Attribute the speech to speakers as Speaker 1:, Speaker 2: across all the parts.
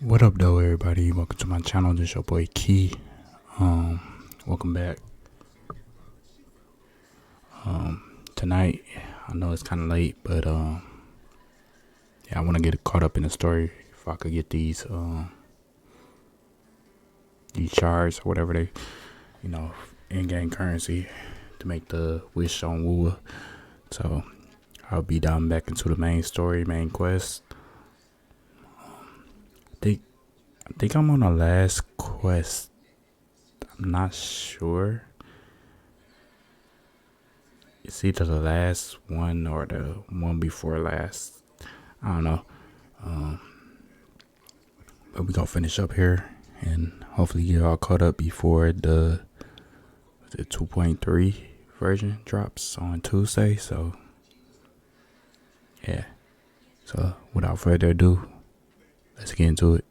Speaker 1: What up, though, everybody? Welcome to my channel. This is your boy Key. Welcome back. Tonight, I know it's kind of late, but yeah, I want to get caught up in the story. If I could get these shards or whatever they, in-game currency to make the wish on Wuwa. So I'll be diving back into the main story, main quest. I think I'm on the last quest. I'm not sure. It's either the last one or the one before last. I don't know. But we gonna finish up here and hopefully get all caught up before the 2.3 version drops on Tuesday. So yeah. So without further ado, let's get into it.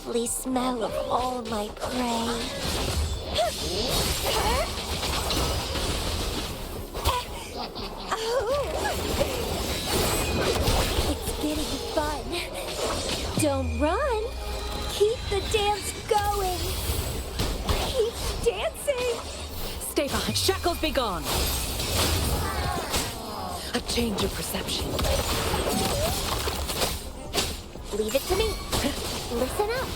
Speaker 2: lovely smell of all my prey. It's getting fun. Don't run. Keep the dance going. Keep dancing.
Speaker 3: Stay behind. Shackles be gone. A change of perception.
Speaker 2: Leave it to me. Listen up.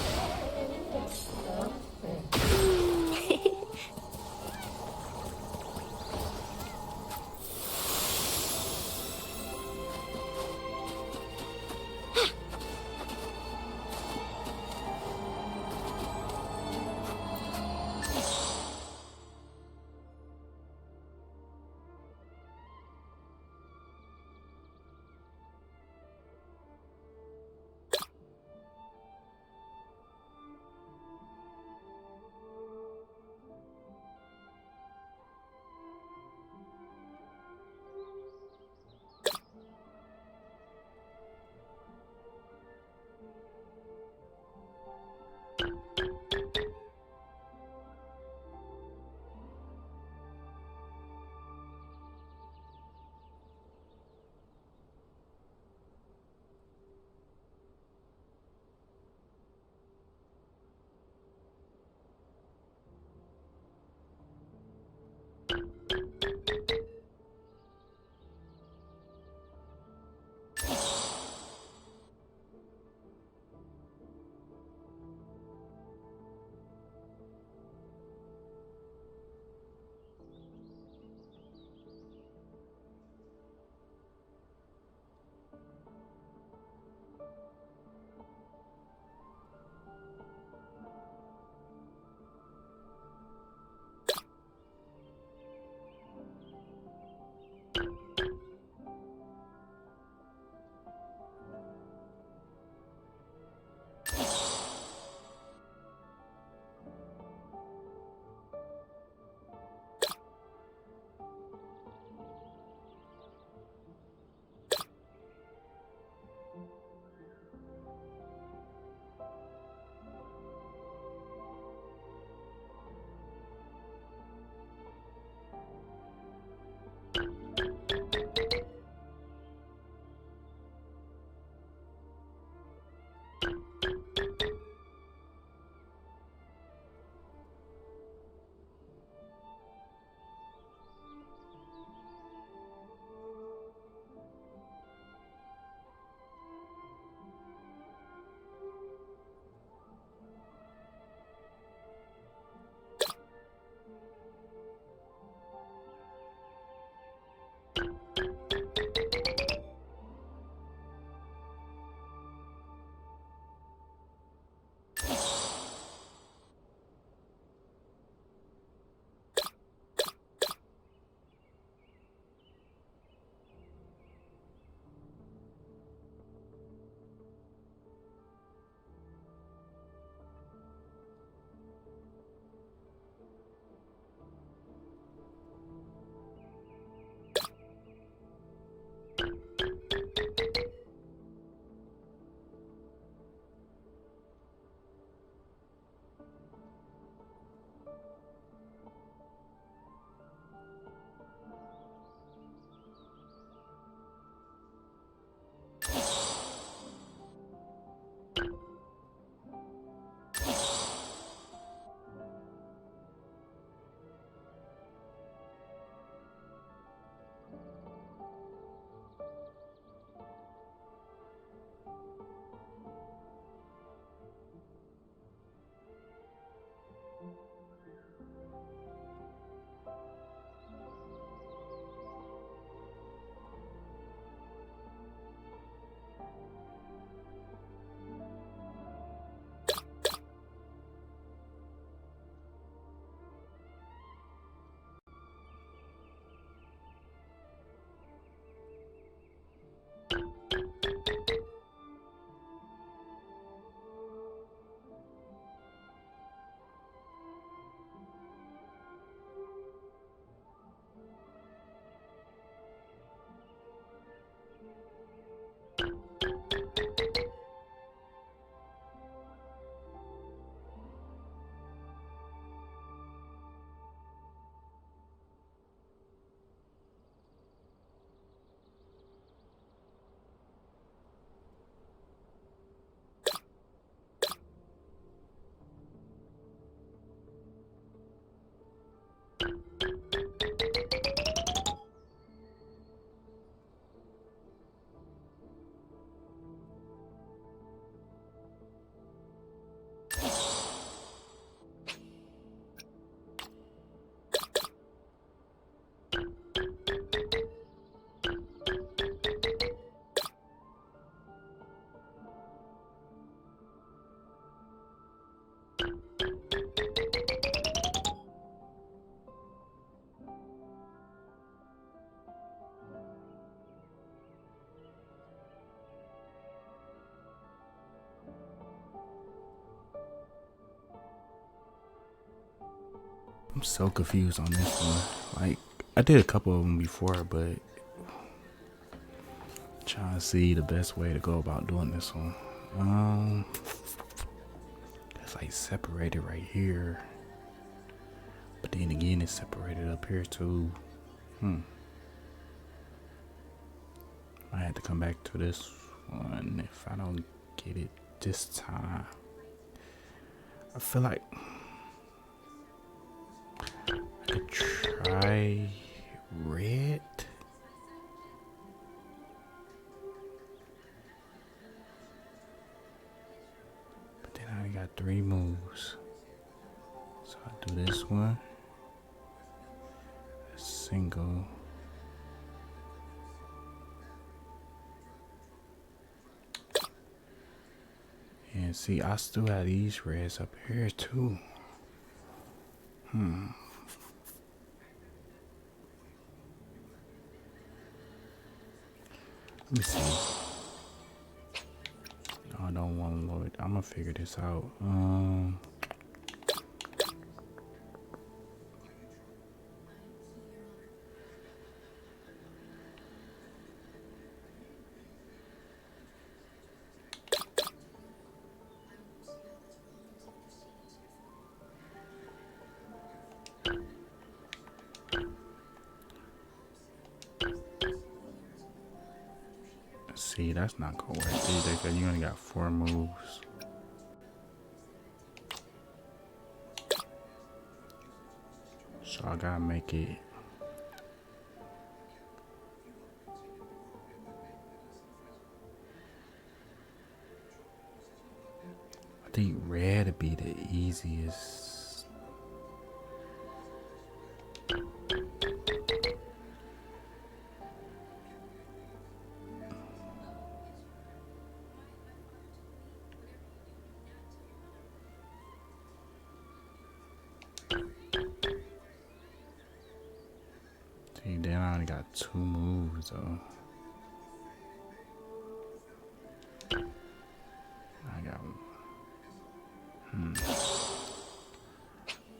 Speaker 1: I'm so confused on this one. Like, I did a couple of them before, but trying to see the best way to go about doing this one. It's like separated right here, but then again it's separated up here too. I had to come back to this one if I don't get it this time. I feel like I could try red. But then I only got 3 moves. So I'll do this one. A single. And see, I still have these reds up here too. Let me see. No, I don't want to load. I'm gonna figure this out. See, that's not gonna work either because you only got 4 moves. So I gotta make it. I think red would be the easiest. See, then I only got 2 moves though. I got.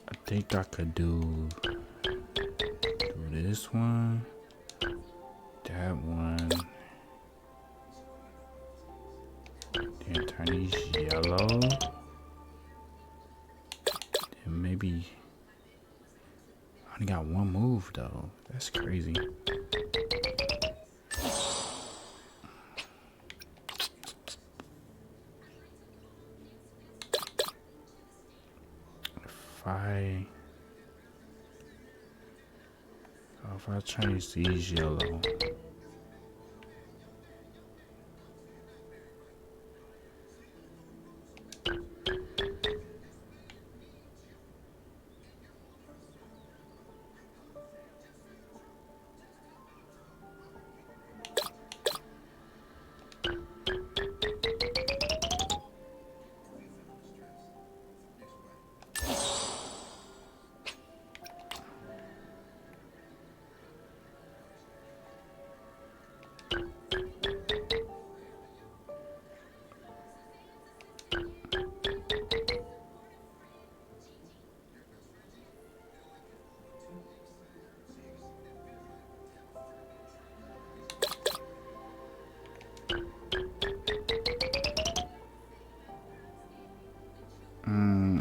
Speaker 1: I think I could do this one, that one, then turn these yellow, then maybe I only got 1 move though. That's crazy. If I change these yellow,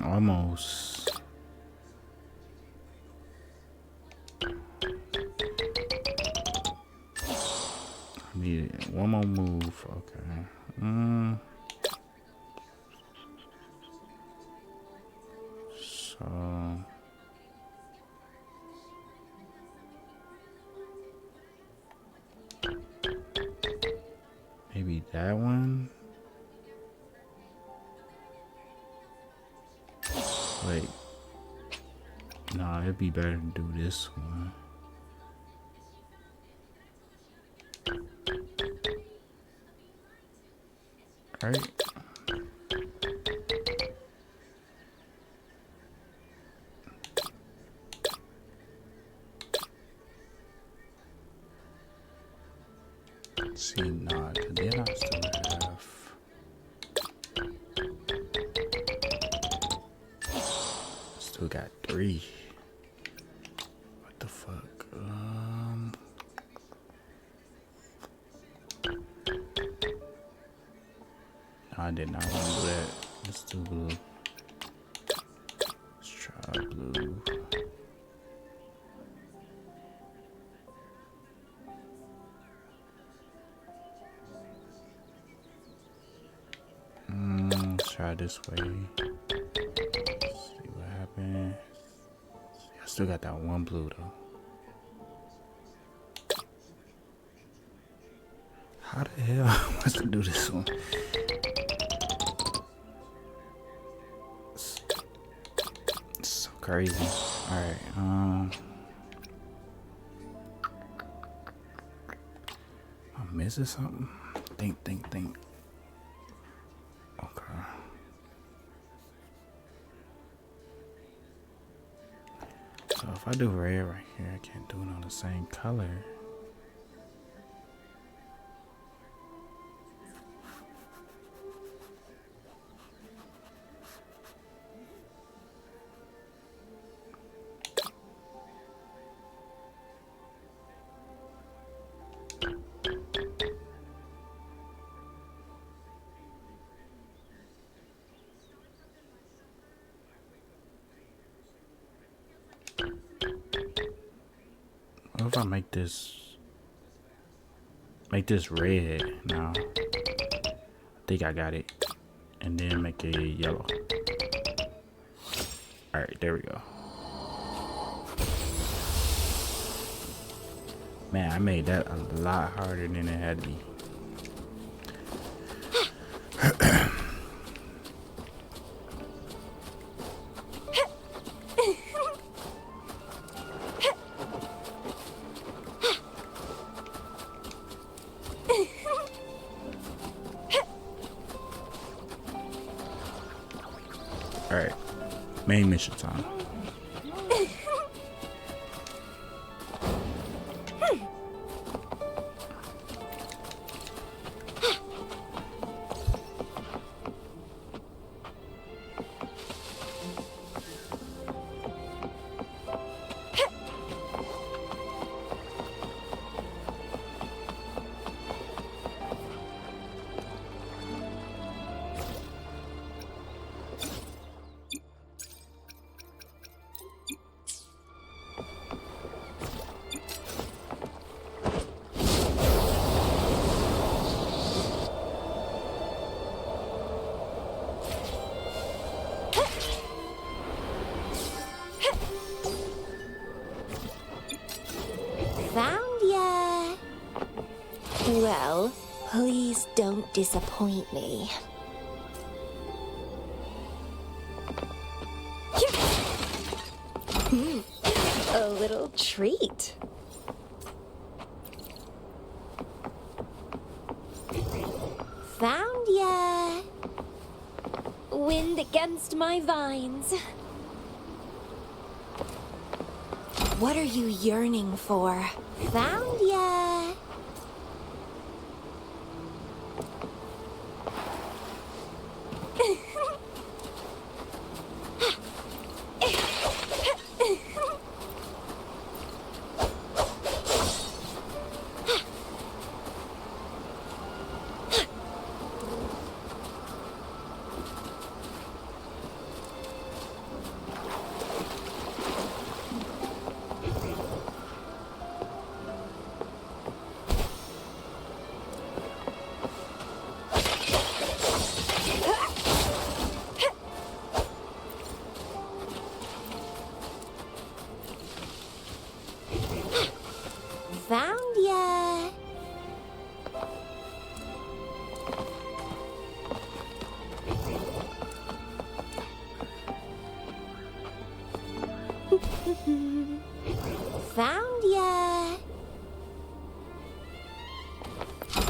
Speaker 1: almost. I need 1 more move. Okay. So Maybe that one? Wait. Nah, it'd be better to do this one. Right? See, nah, cause then I still have. Still got 3. What the fuck? No, I did not want to do that. Let's do blue. Let's try blue. Let's try this way. See what happens. I still got that one blue though. How the hell am I supposed to do this one? It's so crazy. Alright, I'm missing something. Think. Okay. So if I do red right here, I can't do it on the same color. What if I make this red now? I think I got it. And then make it yellow. Alright, there we go. Man, I made that a lot harder than it had to be. Alright, main mission time.
Speaker 2: Found ya. Well, please don't disappoint me. A little treat. Found ya. Wind against my vines. What are you yearning for? Found ya.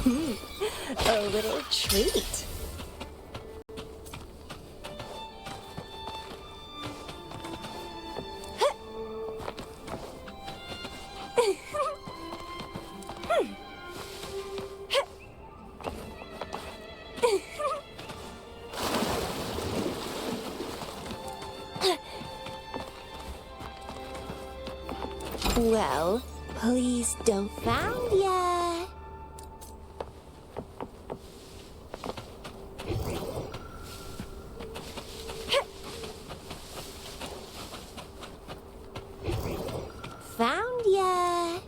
Speaker 2: A little treat. Well, please don't found yet. Found yet.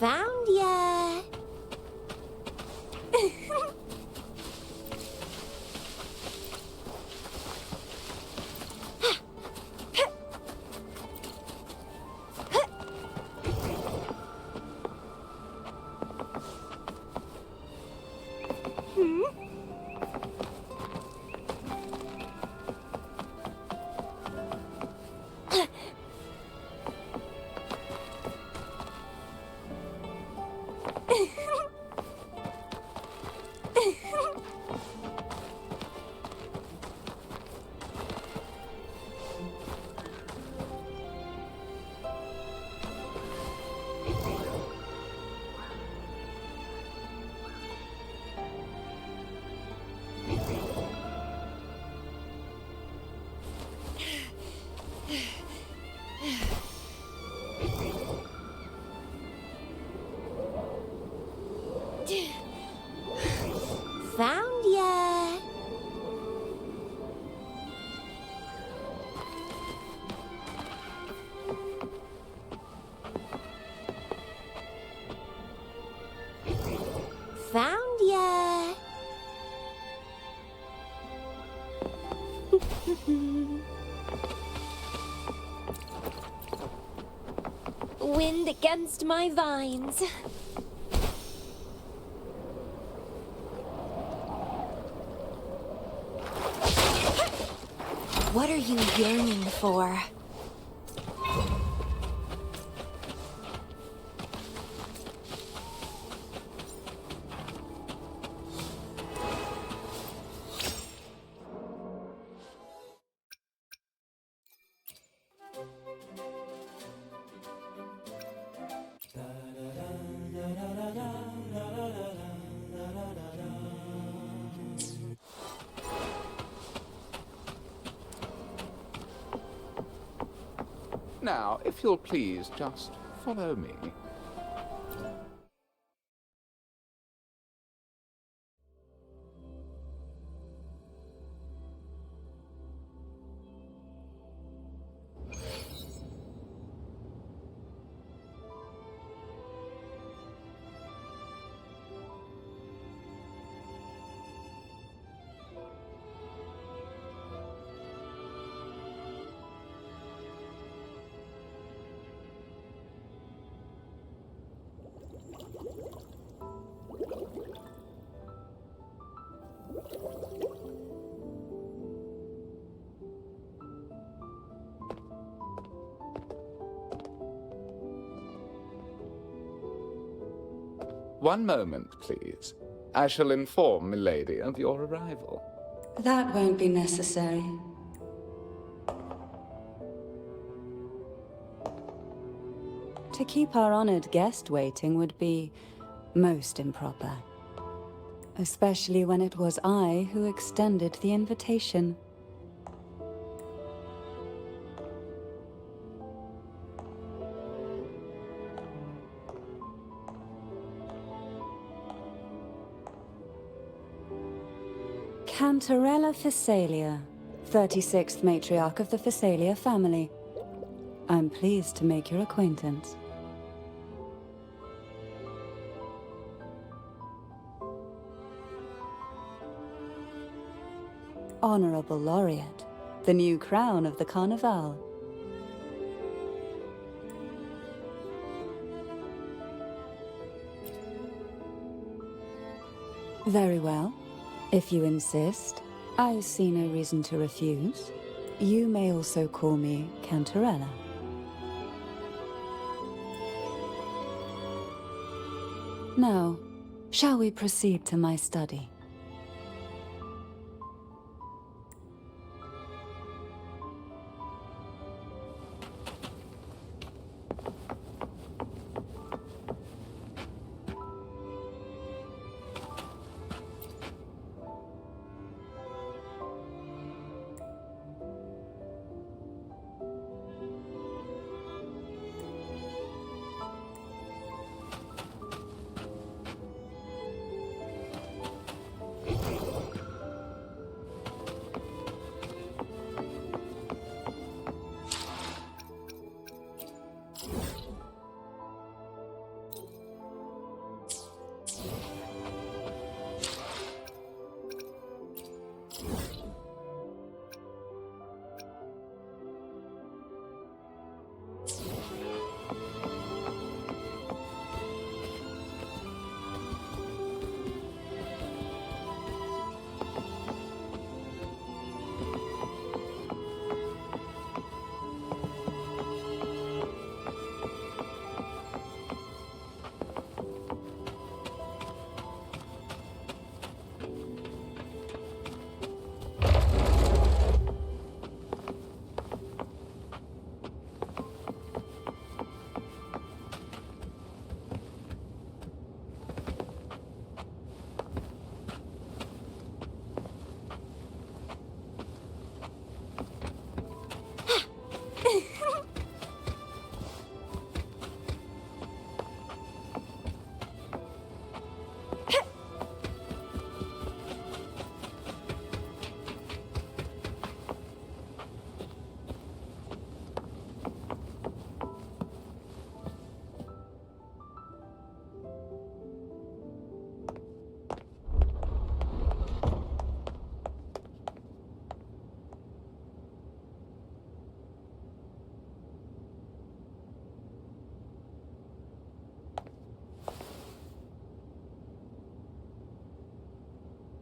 Speaker 2: Found yet. Found yet. Found yet. Wind against my vines. What are you yearning for?
Speaker 4: Now, if you'll please, just follow me. One moment, please. I shall inform Milady of your arrival.
Speaker 5: That won't be necessary. To keep our honored guest waiting would be most improper. Especially when it was I who extended the invitation. Cantarella Phasalia, 36th matriarch of the Phasalia family. I'm pleased to make your acquaintance. Honorable Laureate, the new crown of the Carnival. Very well, if you insist. I see no reason to refuse. You may also call me Cantarella. Now, shall we proceed to my study?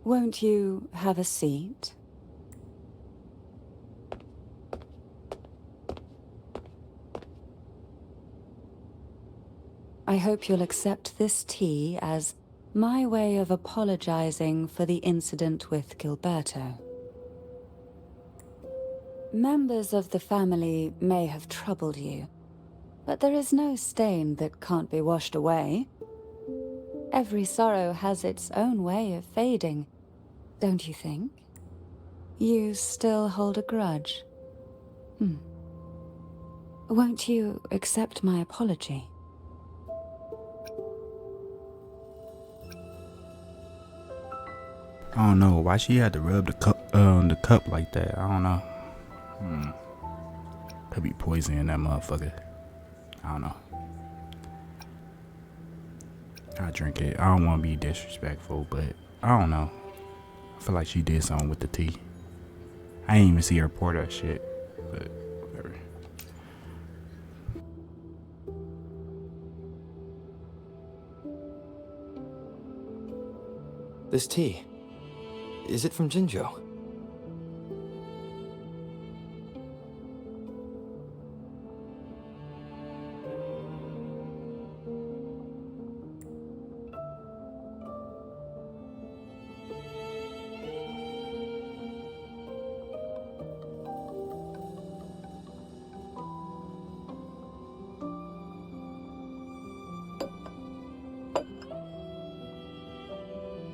Speaker 5: Won't you have a seat? I hope you'll accept this tea as my way of apologizing for the incident with Gilberto. Members of the family may have troubled you, but there is no stain that can't be washed away. Every sorrow has its own way of fading, don't you think? You still hold a grudge. Won't you accept my apology?
Speaker 1: I don't know why she had to rub the cup like that. I don't know. Could be poison in that motherfucker. I don't know. I drink it. I don't want to be disrespectful, but I don't know. I feel like she did something with the tea. I ain't even see her pour that shit, but whatever.
Speaker 6: This tea, is it from Jinzhou?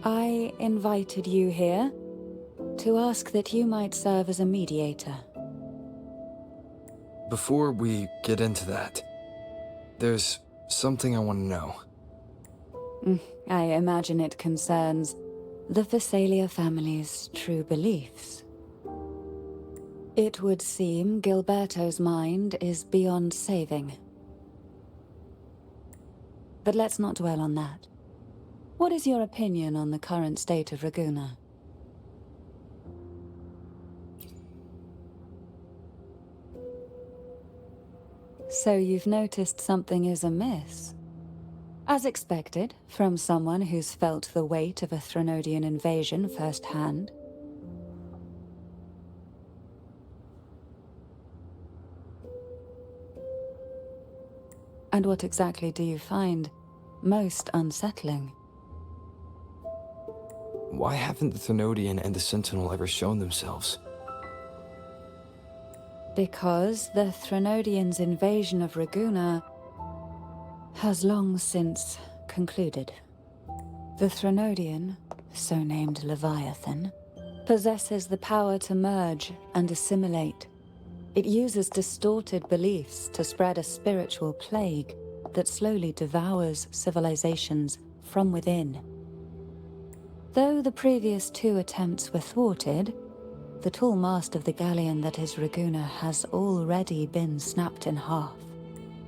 Speaker 5: I invited you here to ask that you might serve as a mediator.
Speaker 6: Before we get into that, there's something I want to know.
Speaker 5: I imagine it concerns the Visalia family's true beliefs. It would seem Gilberto's mind is beyond saving. But let's not dwell on that. What is your opinion on the current state of Raguna? So you've noticed something is amiss. As expected, from someone who's felt the weight of a Threnodian invasion firsthand. And what exactly do you find most unsettling?
Speaker 6: Why haven't the Thenodian and the Sentinel ever shown themselves?
Speaker 5: Because the Threnodians' invasion of Raguna has long since concluded. The Threnodian, so named Leviathan, possesses the power to merge and assimilate. It uses distorted beliefs to spread a spiritual plague that slowly devours civilizations from within. Though the previous 2 attempts were thwarted, the tall mast of the galleon that is Raguna has already been snapped in half.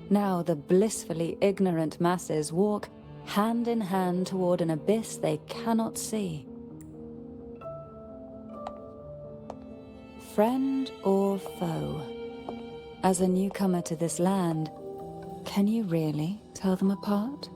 Speaker 5: Now the blissfully ignorant masses walk hand in hand toward an abyss they cannot see. Friend or foe? As a newcomer to this land, can you really tell them apart?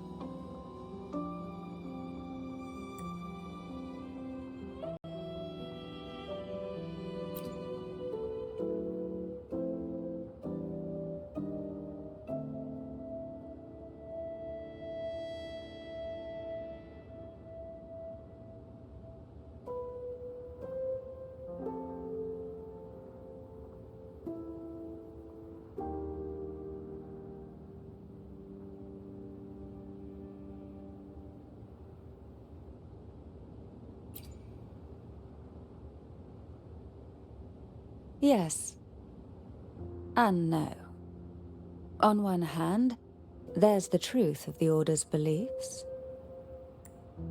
Speaker 5: Yes. And no. On one hand, there's the truth of the Order's beliefs.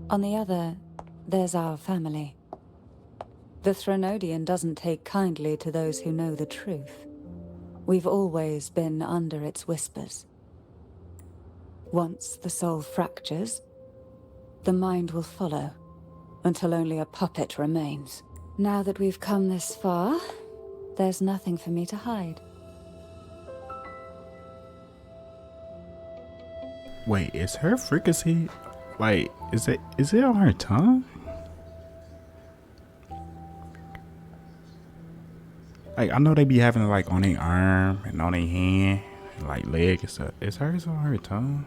Speaker 5: On the other, there's our family. The Threnodian doesn't take kindly to those who know the truth. We've always been under its whispers. Once the soul fractures, the mind will follow, until only a puppet remains. Now that we've come this far, there's nothing for me to hide.
Speaker 1: Wait, is her frequency, like, is it on her tongue? Like, I know they be having it, like, on their arm and on their hand, and, like, leg and stuff. Is hers on her tongue?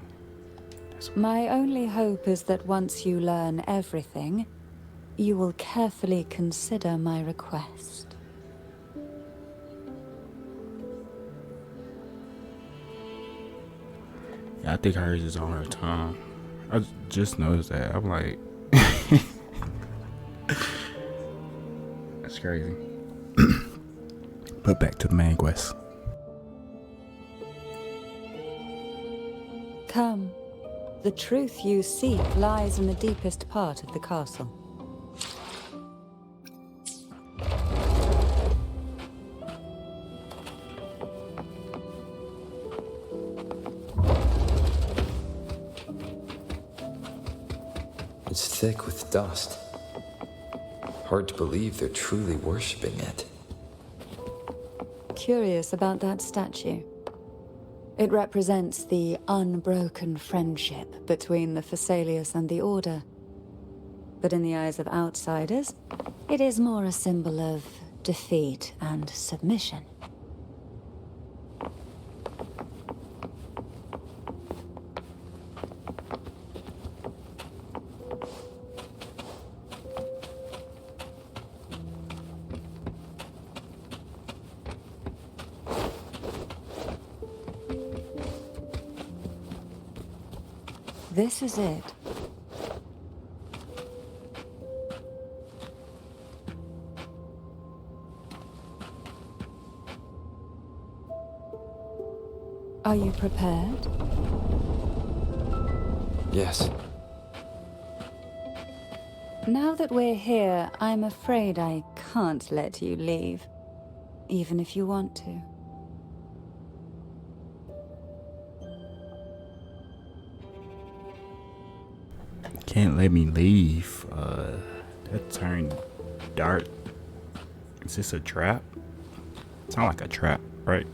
Speaker 5: My only hope is that once you learn everything, you will carefully consider my request.
Speaker 1: Yeah, I think hers is on her tongue. I just noticed that. I'm like, that's crazy. But back to the main quest.
Speaker 5: Come. The truth you seek lies in the deepest part of the castle.
Speaker 6: It's thick with dust. Hard to believe they're truly worshipping it.
Speaker 5: Curious about that statue. It represents the unbroken friendship between the Phasaelius and the Order. But in the eyes of outsiders, it is more a symbol of defeat and submission. This is it. Are you prepared?
Speaker 6: Yes.
Speaker 5: Now that we're here, I'm afraid I can't let you leave, even if you want to.
Speaker 1: Can't let me leave. That turned dark. Is this a trap? Sound like a trap, right?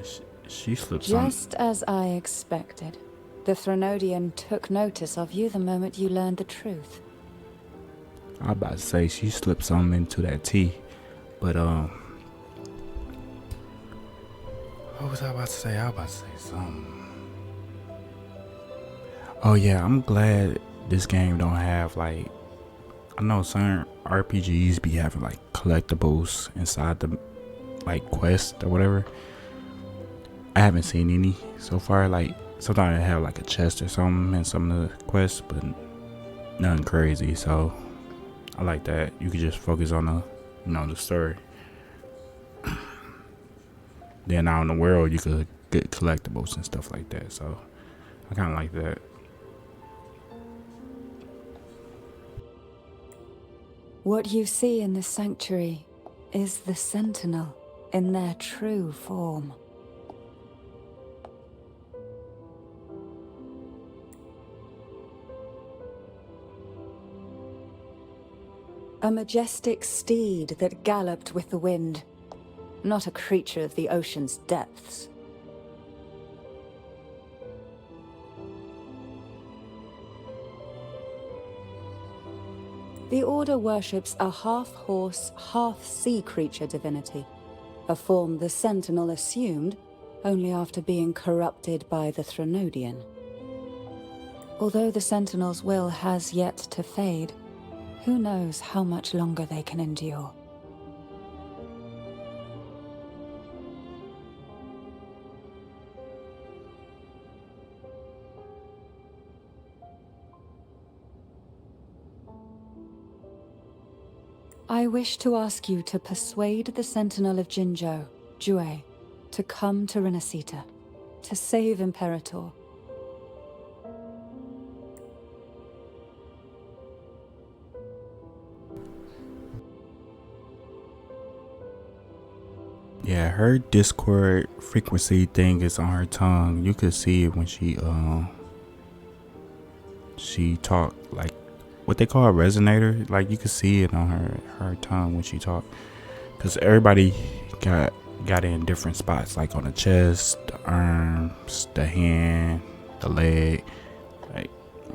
Speaker 1: And she slips on.
Speaker 5: Just as I expected. The Threnodian took notice of you the moment you learned the truth.
Speaker 1: I was about to say she slipped something into that tea, but what was I about to say? I was about to say something. Oh yeah, I'm glad this game don't have like, I know certain RPGs be having like collectibles inside the like quest or whatever. I haven't seen any so far. Like sometimes they have like a chest or something in some of the quests, but nothing crazy. So I like that. You could just focus on the, the story. Then out in the world, you could get collectibles and stuff like that. So I kind of like that.
Speaker 5: What you see in the sanctuary is the Sentinel in their true form. A majestic steed that galloped with the wind, not a creature of the ocean's depths. The Order worships a half-horse, half-sea creature divinity, a form the Sentinel assumed only after being corrupted by the Threnodian. Although the Sentinel's will has yet to fade, who knows how much longer they can endure. I wish to ask you to persuade the Sentinel of Jinzhou, Jue, to come to Renacita, to save Imperator.
Speaker 1: Yeah, her Discord frequency thing is on her tongue. You could see it when she talk, like what they call a resonator. Like you could see it on her tongue when she talk. Cause everybody got in different spots, like on the chest, the arms, the hand, the leg. Like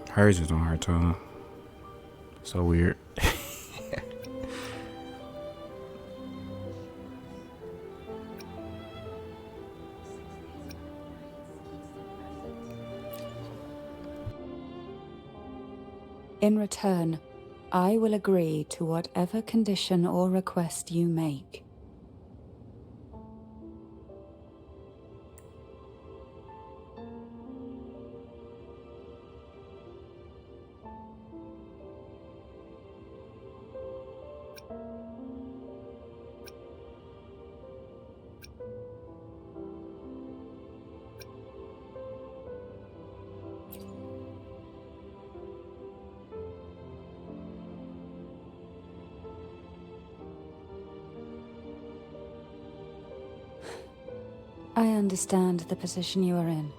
Speaker 1: hers is on her tongue. So weird.
Speaker 5: In return, I will agree to whatever condition or request you make. I understand the position you are in.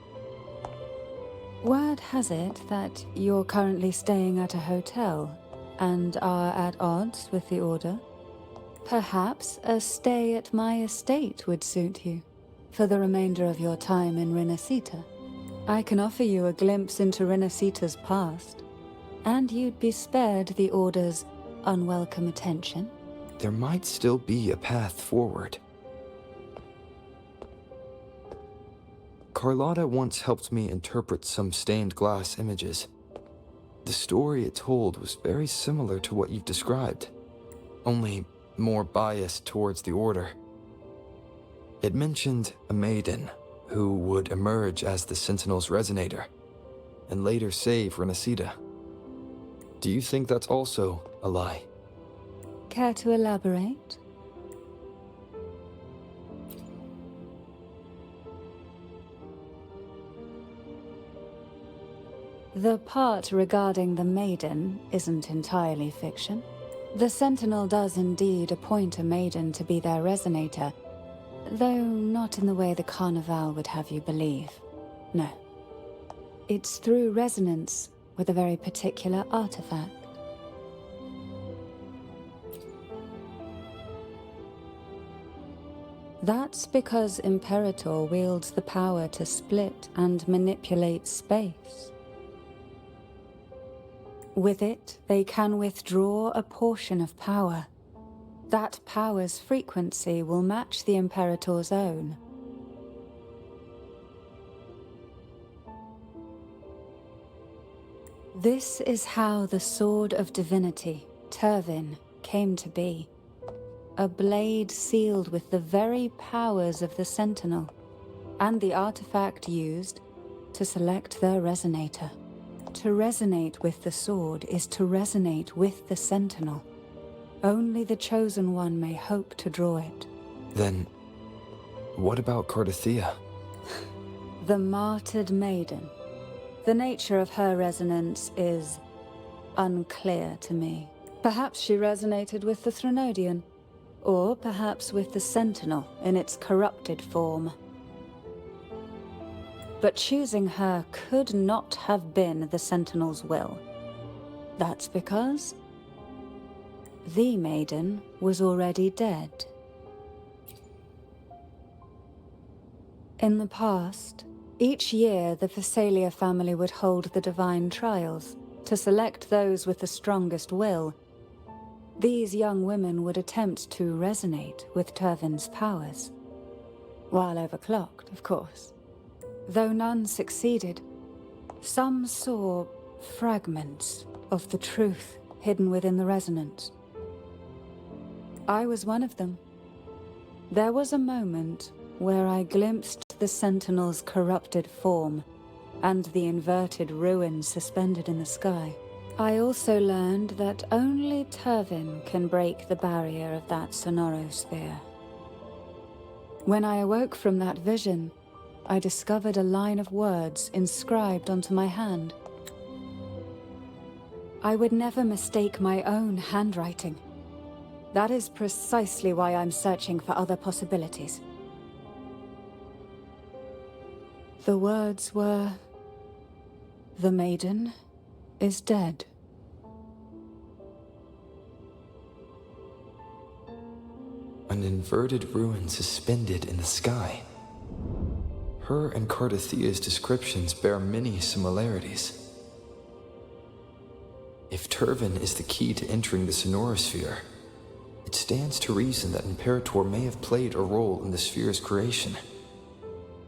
Speaker 5: Word has it that you're currently staying at a hotel and are at odds with the Order. Perhaps a stay at my estate would suit you for the remainder of your time in Renacita. I can offer you a glimpse into Renacita's past, and you'd be spared the Order's unwelcome attention.
Speaker 6: There might still be a path forward. Carlotta once helped me interpret some stained glass images. The story it told was very similar to what you've described, only more biased towards the Order. It mentioned a maiden who would emerge as the Sentinel's resonator, and later save Renacita. Do you think that's also a lie?
Speaker 5: Care to elaborate? The part regarding the maiden isn't entirely fiction. The Sentinel does indeed appoint a maiden to be their resonator, though not in the way the Carnival would have you believe. No. It's through resonance with a very particular artifact. That's because Imperator wields the power to split and manipulate space. With it, they can withdraw a portion of power. That power's frequency will match the Imperator's own. This is how the Sword of Divinity, Turvin, came to be. A blade sealed with the very powers of the Sentinel, and the artifact used to select their resonator. To resonate with the sword is to resonate with the Sentinel. Only the Chosen One may hope to draw it.
Speaker 6: Then, what about Cardathea?
Speaker 5: The Martyred Maiden. The nature of her resonance is unclear to me. Perhaps she resonated with the Threnodian, or perhaps with the Sentinel in its corrupted form. But choosing her could not have been the Sentinel's will. That's because the Maiden was already dead. In the past, each year the Phasalia family would hold the Divine Trials to select those with the strongest will. These young women would attempt to resonate with Turvin's powers. While overclocked, of course. Though none succeeded, some saw fragments of the truth hidden within the resonance. I was one of them. There was a moment where I glimpsed the Sentinel's corrupted form and the inverted ruins suspended in the sky. I also learned that only Turvin can break the barrier of that sonorosphere. When I awoke from that vision, I discovered a line of words inscribed onto my hand. I would never mistake my own handwriting. That is precisely why I'm searching for other possibilities. The words were, "The Maiden is dead."
Speaker 6: An inverted ruin suspended in the sky. Her and Cardathea's descriptions bear many similarities. If Turvin is the key to entering the sonorosphere, it stands to reason that Imperator may have played a role in the sphere's creation.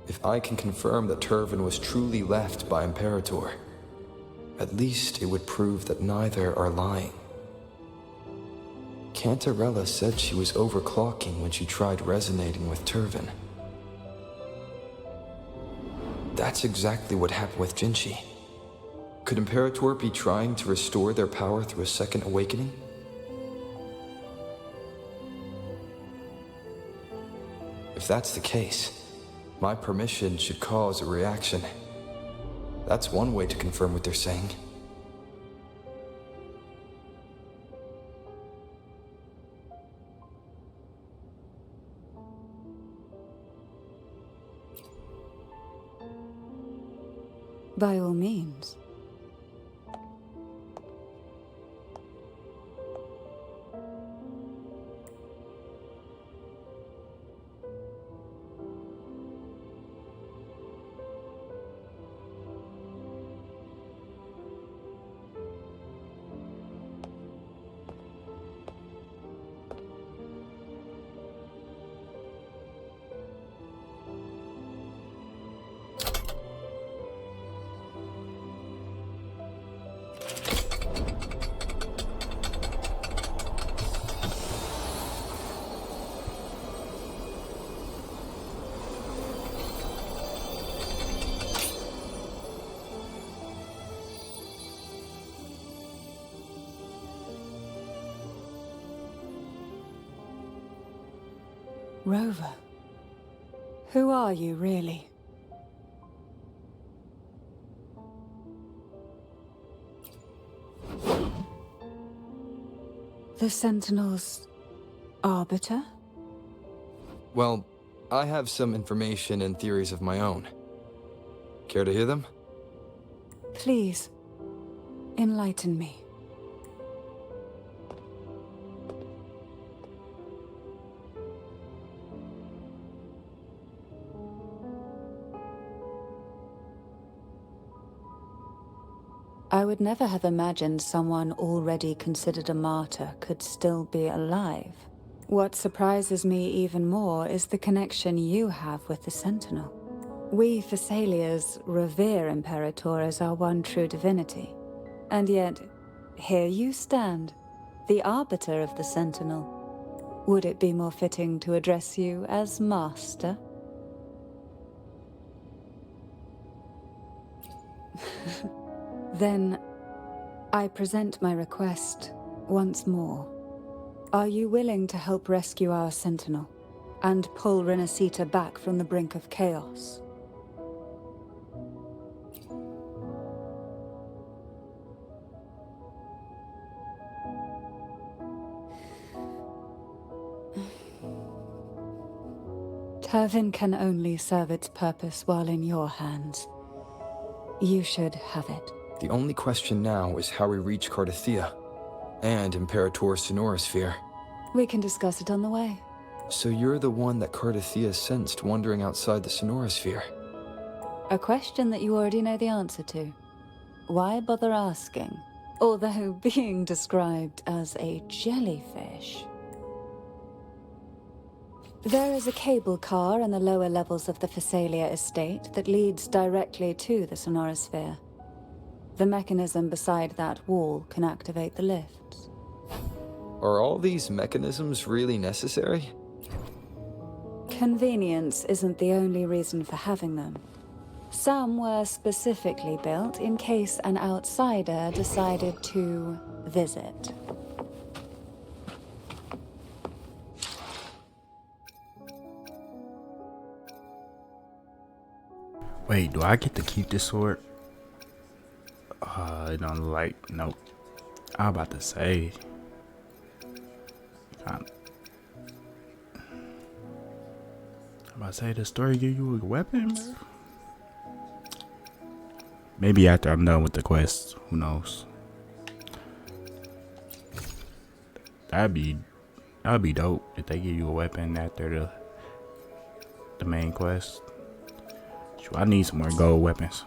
Speaker 6: If I can confirm that Turvin was truly left by Imperator, at least it would prove that neither are lying. Cantarella said she was overclocking when she tried resonating with Turvin. That's exactly what happened with Jinchi. Could Imperator be trying to restore their power through a second awakening? If that's the case, my permission should cause a reaction. That's one way to confirm what they're saying.
Speaker 5: By all means. Rover, who are you really? The Sentinel's arbiter?
Speaker 6: Well, I have some information and theories of my own. Care to hear them?
Speaker 5: Please, enlighten me. I would never have imagined someone already considered a martyr could still be alive. What surprises me even more is the connection you have with the Sentinel. We Thessalians revere Imperator as our one true divinity. And yet, here you stand, the arbiter of the Sentinel. Would it be more fitting to address you as Master? Then, I present my request once more. Are you willing to help rescue our Sentinel and pull Renacita back from the brink of chaos? Turvin can only serve its purpose while in your hands. You should have it.
Speaker 6: The only question now is how we reach Cardathia and Imperator's Sonorosphere.
Speaker 5: We can discuss it on the way.
Speaker 6: So you're the one that Cardathia sensed wandering outside the Sonorosphere?
Speaker 5: A question that you already know the answer to. Why bother asking? Although being described as a jellyfish. There is a cable car in the lower levels of the Thessalia estate that leads directly to the Sonorosphere. The mechanism beside that wall can activate the lifts.
Speaker 6: Are all these mechanisms really necessary?
Speaker 5: Convenience isn't the only reason for having them. Some were specifically built in case an outsider decided to visit.
Speaker 1: Wait, do I get to keep this sword? It don't look like, nope. I'm about to say. I'm about to say the story give you a weapon, bro. Maybe after I'm done with the quest, who knows? That'd be dope if they give you a weapon after the main quest. I need some more gold weapons.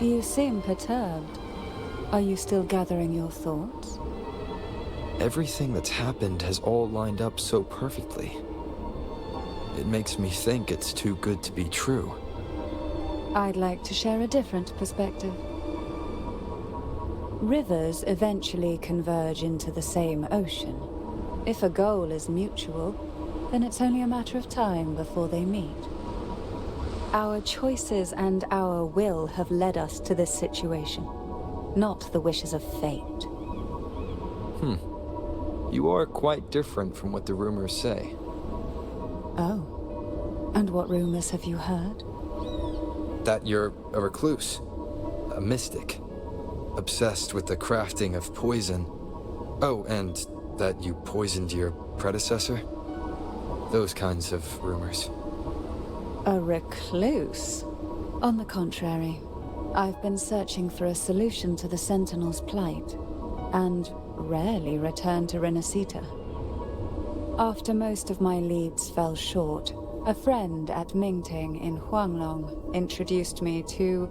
Speaker 5: You seem perturbed. Are you still gathering your thoughts?
Speaker 6: Everything that's happened has all lined up so perfectly. It makes me think it's too good to be true.
Speaker 5: I'd like to share a different perspective. Rivers eventually converge into the same ocean. If a goal is mutual, then it's only a matter of time before they meet. Our choices and our will have led us to this situation. not the wishes of fate.
Speaker 6: You are quite different from what the rumors say.
Speaker 5: Oh. And what rumors have you heard?
Speaker 6: That you're a recluse, a mystic, obsessed with the crafting of poison. Oh, and that you poisoned your predecessor? Those kinds of rumors.
Speaker 5: A recluse? On the contrary, I've been searching for a solution to the Sentinel's plight, and rarely return to Renacita. After most of my leads fell short, a friend at Mingting in Huanglong introduced me to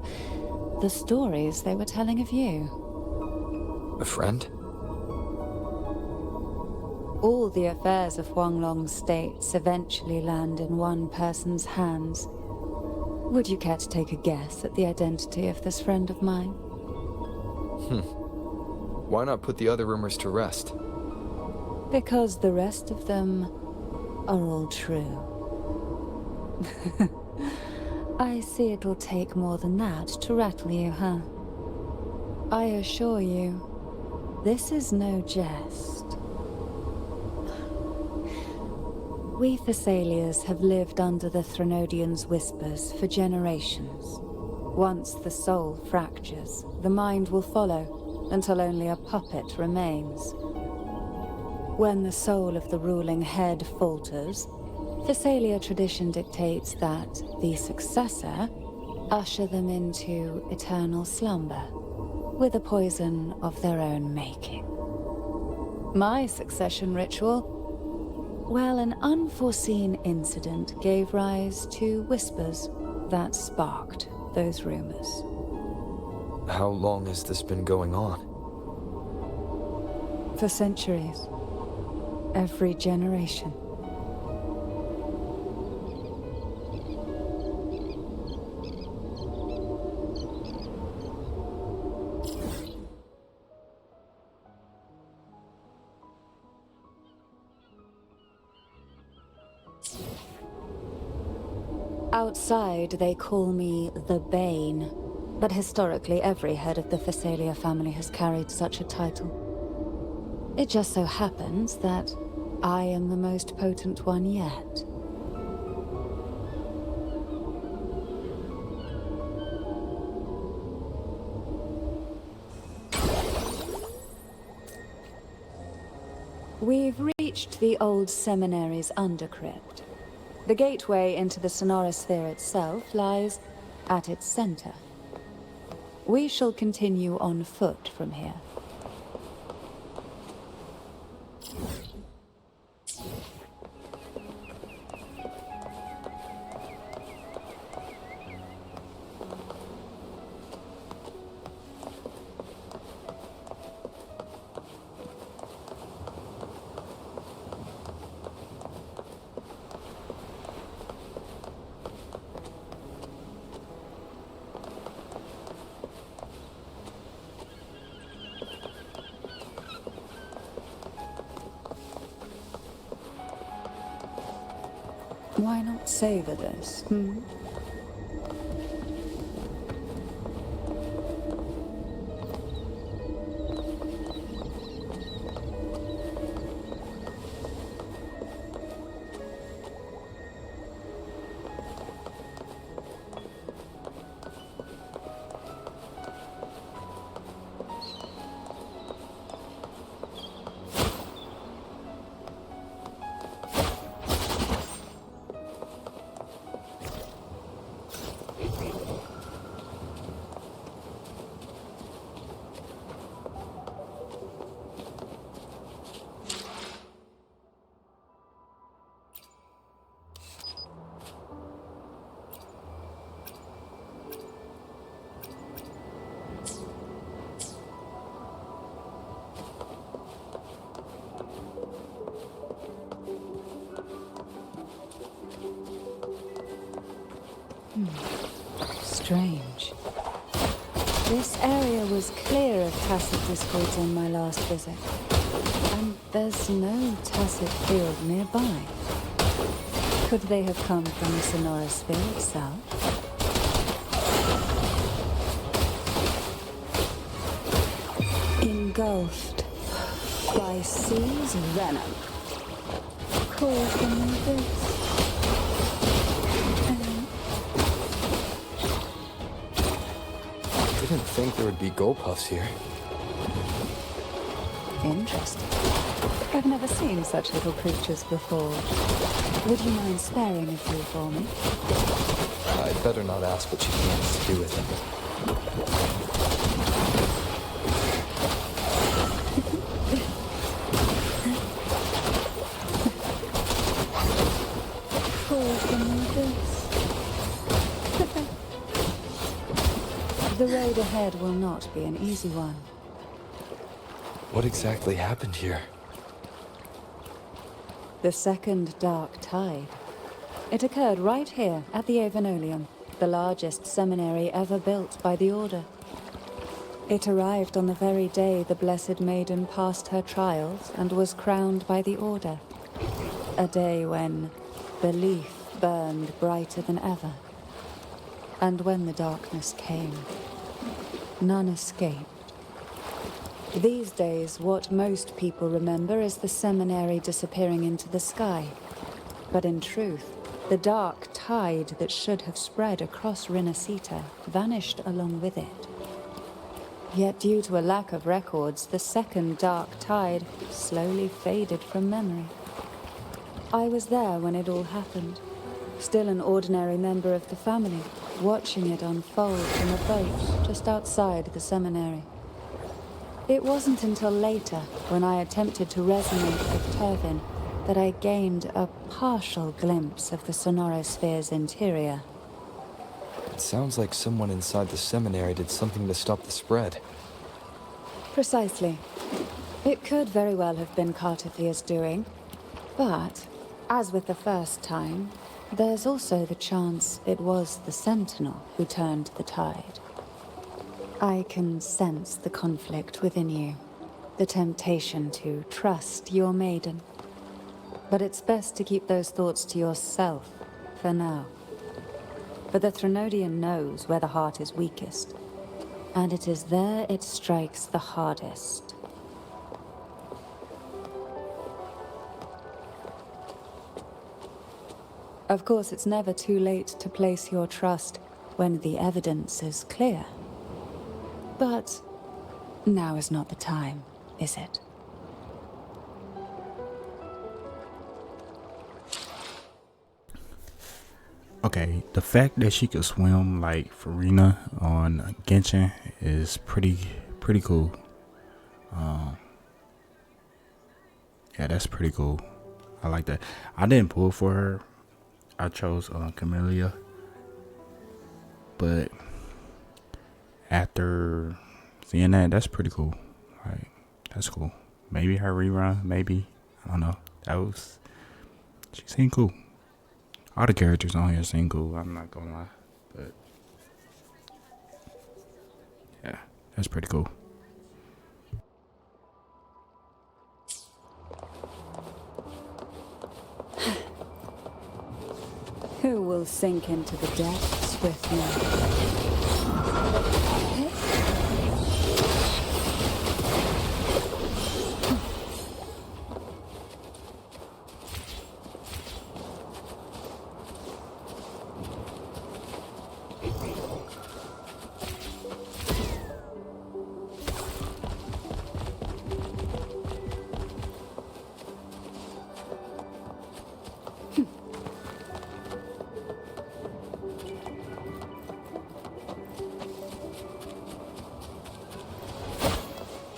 Speaker 5: the stories they were telling of you.
Speaker 6: A friend?
Speaker 5: All the affairs of Huanglong states eventually land in one person's hands. Would you care to take a guess at the identity of this friend of mine?
Speaker 6: Why not put the other rumors to rest?
Speaker 5: Because the rest of them are all true. I see it'll take more than that to rattle you, huh? I assure you, this is no jest. We Thessalians have lived under the Threnodians' whispers for generations. Once the soul fractures, the mind will follow, until only a puppet remains. When the soul of the ruling head falters, Thessalia tradition dictates that the successor usher them into eternal slumber, with a poison of their own making. My succession ritual? Well, an unforeseen incident gave rise to whispers that sparked those rumors.
Speaker 6: How long has this been going on?
Speaker 5: For centuries. Every generation. Outside, they call me the Bane, but historically every head of the Thessalia family has carried such a title. It just so happens that I am the most potent one yet. We've reached the old seminary's undercrypt. The gateway into the Sonorosphere itself lies at its center. We shall continue on foot from here. Why not savor this, Strange. This area was clear of tacit discords on my last visit. And there's no tacit field nearby. Could they have come from the Sonorosphere itself? Engulfed by sea's venom. Call from the abyss.
Speaker 6: Didn't think there would be Gulpuffs here.
Speaker 5: Interesting. I've never seen such little creatures before. Would you mind sparing a few for me?
Speaker 6: I'd better not ask what she plans to do with them.
Speaker 5: Call from the abyss. The road ahead will not be an easy one.
Speaker 6: What exactly happened here?
Speaker 5: The second dark tide. It occurred right here at the Avenolium, the largest seminary ever built by the Order. It arrived on the very day the Blessed Maiden passed her trials and was crowned by the Order. A day when belief burned brighter than ever. And when the darkness came, none escaped. These days, what most people remember is the seminary disappearing into the sky. But in truth, the dark tide that should have spread across Rinasita vanished along with it. Yet due to a lack of records, the second dark tide slowly faded from memory. I was there when it all happened, still an ordinary member of the family, watching it unfold from a boat just outside the seminary. It wasn't until later, when I attempted to resonate with Turvin, that I gained a partial glimpse of the Sonorosphere's interior.
Speaker 6: It sounds like someone inside the seminary did something to stop the spread.
Speaker 5: Precisely. It could very well have been Cartophia's doing, but, as with the first time, there's also the chance it was the Sentinel who turned the tide. I can sense the conflict within you, the temptation to trust your maiden. But it's best to keep those thoughts to yourself, for now. For the Threnodian knows where the heart is weakest, and it is there it strikes the hardest. Of course, it's never too late to place your trust when the evidence is clear. But now is not the time, is it?
Speaker 1: Okay, the fact that she could swim like Farina on Genshin is pretty cool. Yeah, that's pretty cool. I like that. I didn't pull for her. I chose Camellia. But after seeing that, that's pretty cool. Like, that's cool. Maybe her rerun, maybe. I don't know. She seemed cool. All the characters on here seem cool, I'm not gonna lie. But yeah, that's pretty cool.
Speaker 5: Who will sink into the depths with me?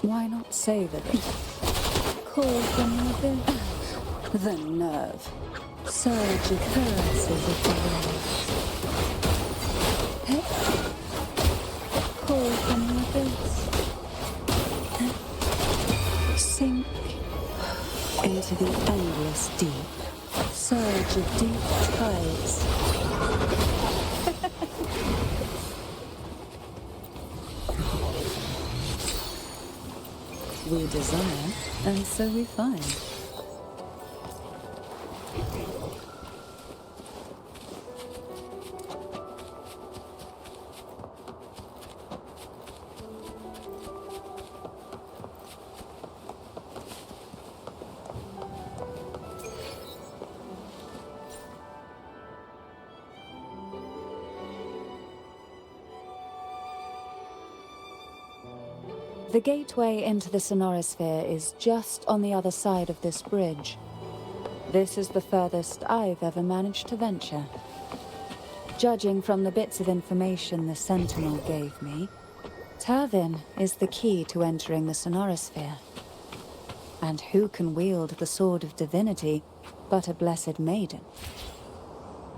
Speaker 5: Why not savor it? Call from within. The nerve. Surge occurrences of the world. Call from within. Sink into the endless deep. Surge of deep tides. We desire, and so we find. The gateway into the Sonorosphere is just on the other side of this bridge. This is the furthest I've ever managed to venture. Judging from the bits of information the Sentinel gave me, Turvin is the key to entering the Sonorosphere. And who can wield the Sword of Divinity but a blessed maiden?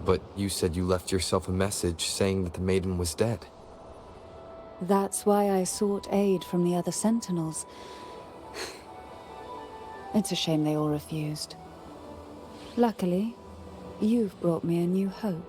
Speaker 6: But you said you left yourself a message saying that the maiden was dead.
Speaker 5: That's why I sought aid from the other Sentinels. It's a shame they all refused. Luckily, you've brought me a new hope.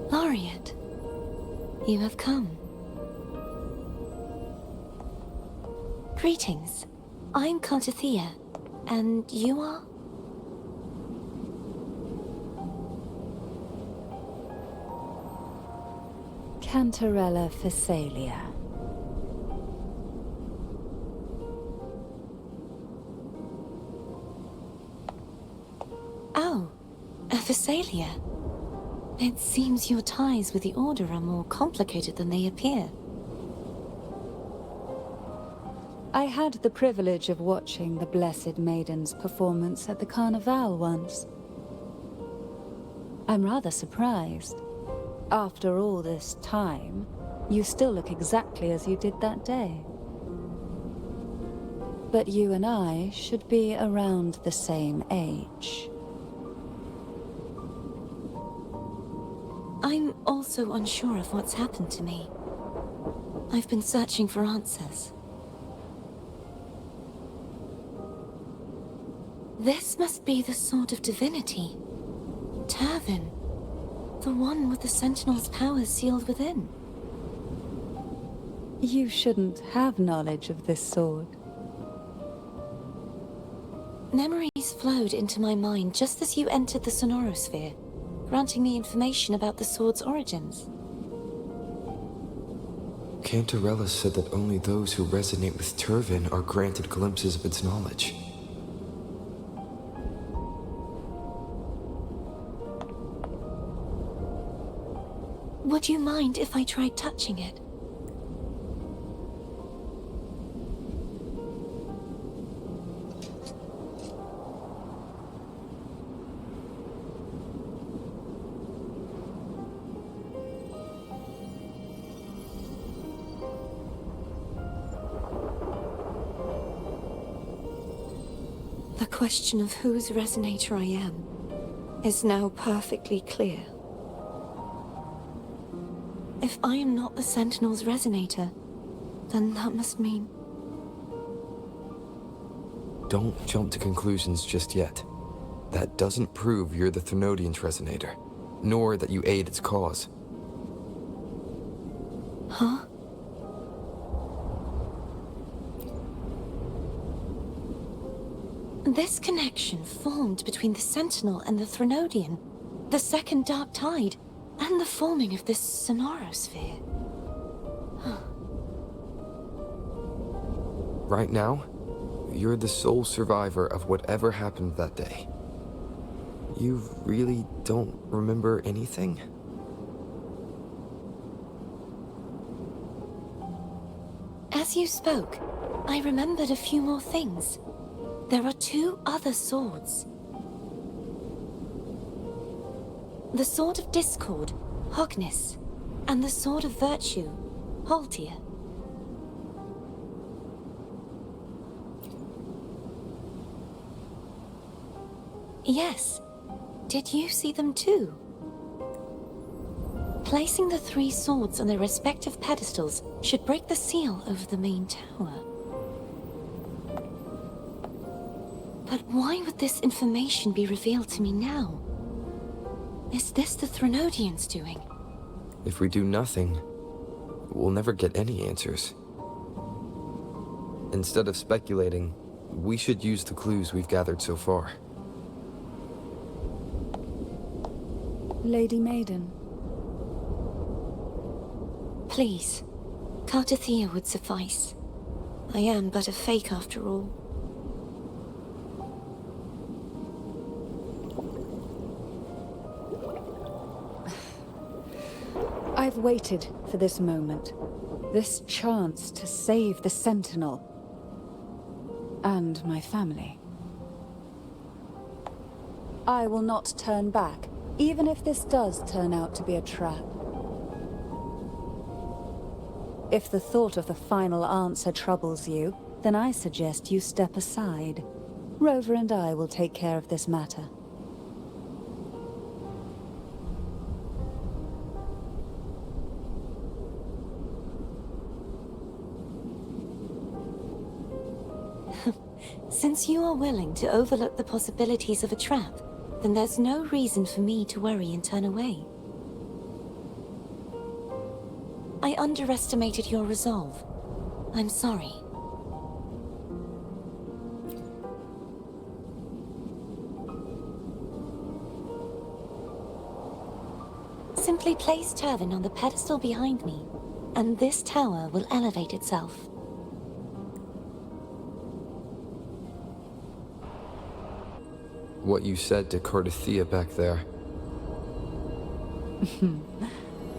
Speaker 7: Laureate, you have come. Greetings. I'm Contathea, and you are?
Speaker 5: Cantarella Phasalia.
Speaker 7: Oh, a Phasalia. It seems your ties with the Order are more complicated than they appear.
Speaker 5: I had the privilege of watching the Blessed Maiden's performance at the Carnival once. I'm rather surprised. After all this time, you still look exactly as you did that day. But you and I should be around the same age.
Speaker 7: I'm also unsure of what's happened to me. I've been searching for answers. This must be the Sword of Divinity. Turvin. The one with the Sentinel's powers sealed within.
Speaker 5: You shouldn't have knowledge of this sword.
Speaker 7: Memories flowed into my mind just as you entered the Sonorosphere, granting me information about the sword's origins.
Speaker 6: Cantarella said that only those who resonate with Turvin are granted glimpses of its knowledge.
Speaker 7: Would you mind if I tried touching it? The question of whose resonator I am is now perfectly clear. If I am not the Sentinel's resonator, then that must mean...
Speaker 6: Don't jump to conclusions just yet. That doesn't prove you're the Thermodian's resonator, nor that you aid its cause.
Speaker 7: Huh? This connection formed between the Sentinel and the Threnodian, the second Dark Tide, and the forming of this sonorosphere.
Speaker 6: Right now, you're the sole survivor of whatever happened that day. You really don't remember anything?
Speaker 7: As you spoke, I remembered a few more things. There are 2 other swords. The Sword of Discord, Hognis, and the Sword of Virtue, Haltia. Yes. Did you see them too? Placing the 3 swords on their respective pedestals should break the seal over the main tower. But why would this information be revealed to me now? Is this the Threnodians' doing?
Speaker 6: If we do nothing, we'll never get any answers. Instead of speculating, we should use the clues we've gathered so far.
Speaker 5: Lady Maiden.
Speaker 7: Please, Cartathea would suffice. I am but a fake after all.
Speaker 5: I've waited for this moment. This chance to save the Sentinel. And my family. I will not turn back, even if this does turn out to be a trap. If the thought of the final answer troubles you, then I suggest you step aside. Rover and I will take care of this matter.
Speaker 7: Since you are willing to overlook the possibilities of a trap, then there's no reason for me to worry and turn away. I underestimated your resolve. I'm sorry. Simply place Turvin on the pedestal behind me, and this tower will elevate itself.
Speaker 6: What you said to Cartathea back there.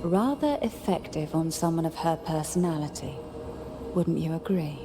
Speaker 5: Rather effective on someone of her personality. Wouldn't you agree?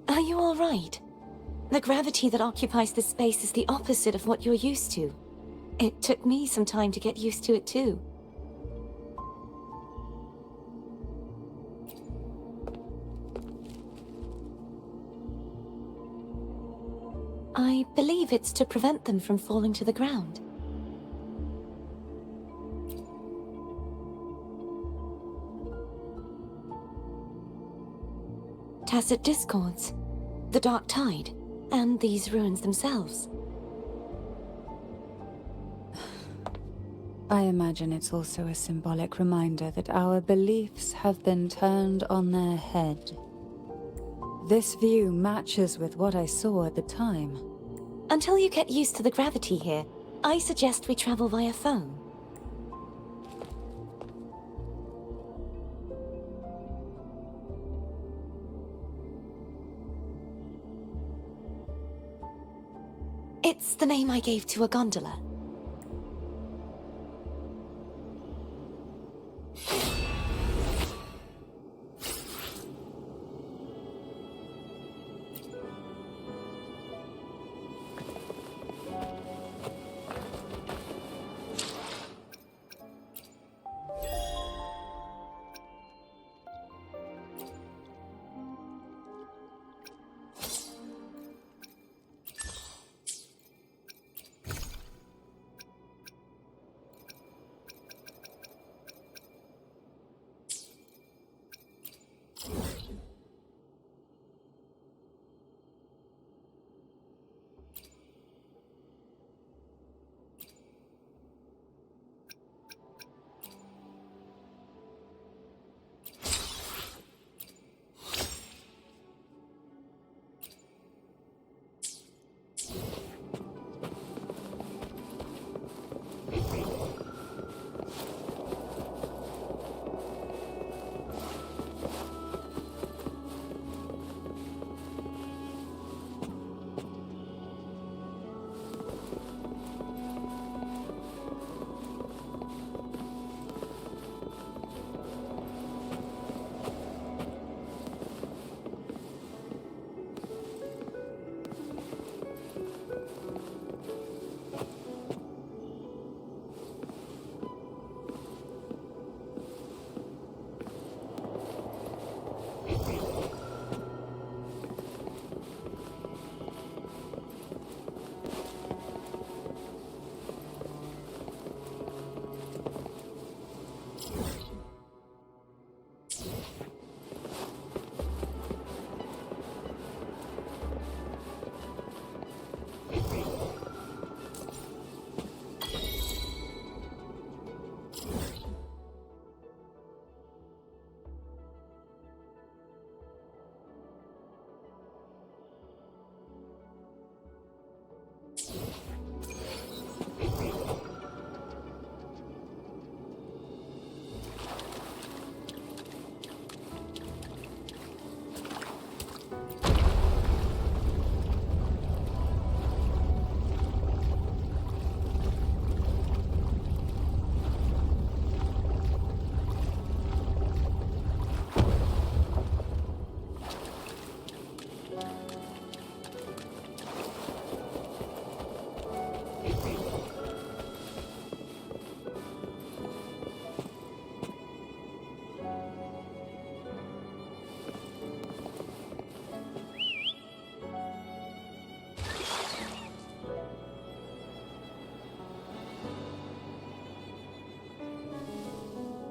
Speaker 7: Are you all right? The gravity that occupies this space is the opposite of what you're used to. It took me some time to get used to it too. I believe it's to prevent them from falling to the ground. tacit discords, the Dark Tide, and these ruins themselves.
Speaker 5: I imagine it's also a symbolic reminder that our beliefs have been turned on their head. This view matches with what I saw at the time.
Speaker 7: Until you get used to the gravity here, I suggest we travel via phone. It's the name I gave to a gondola.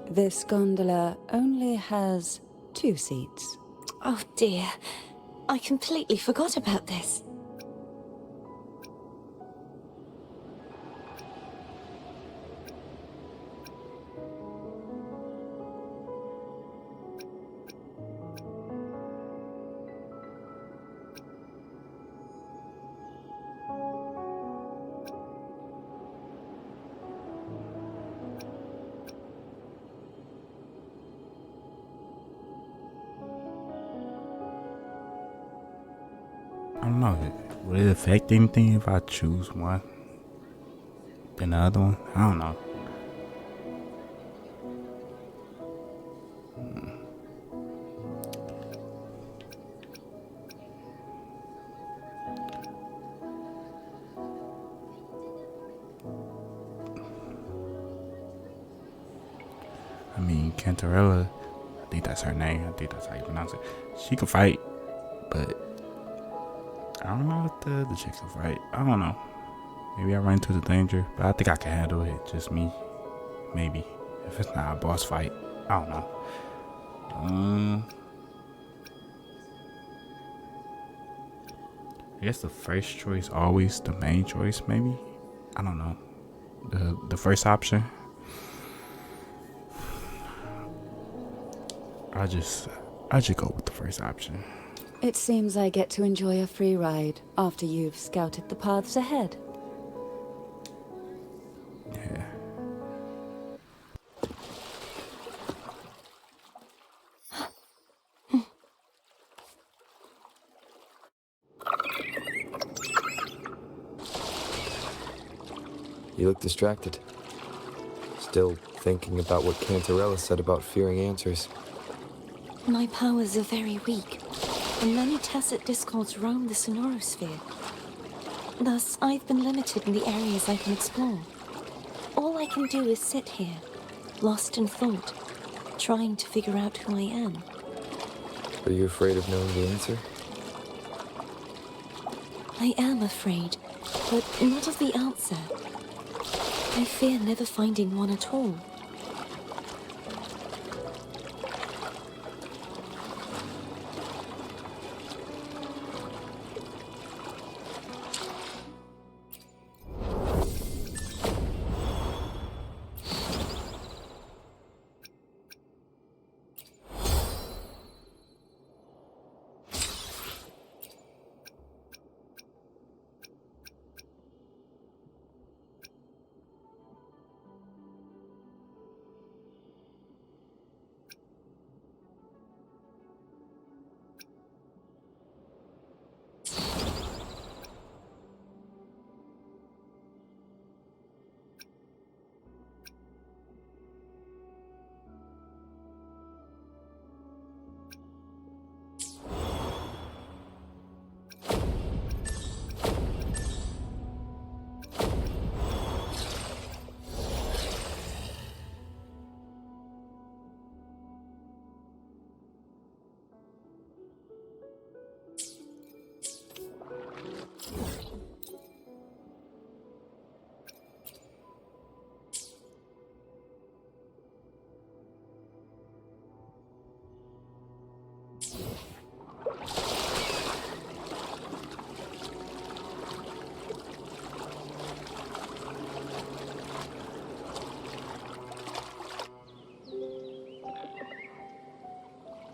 Speaker 5: This gondola only has 2 seats.
Speaker 7: Oh dear, I completely forgot about this.
Speaker 1: I don't know. Would it affect anything if I choose one than the other one? I don't know. I mean, Cantarella, I think that's her name. I think that's how you pronounce it. She can fight, but I don't know if the other chick can fight. I don't know. Maybe I run into the danger, but I think I can handle it. Just me. Maybe. If it's not a boss fight. I don't know. I guess the first choice always the main choice, maybe. I don't know. The first option. I just go with the first option.
Speaker 5: It seems I get to enjoy a free ride after you've scouted the paths ahead.
Speaker 1: Yeah.
Speaker 6: You look distracted. Still thinking about what Cantarella said about fearing answers.
Speaker 7: My powers are very weak, and many tacit discords roam the sonorosphere. Thus, I've been limited in the areas I can explore. All I can do is sit here, lost in thought, trying to figure out who I am.
Speaker 6: Are you afraid of knowing the answer?
Speaker 7: I am afraid, but not of the answer. I fear never finding one at all.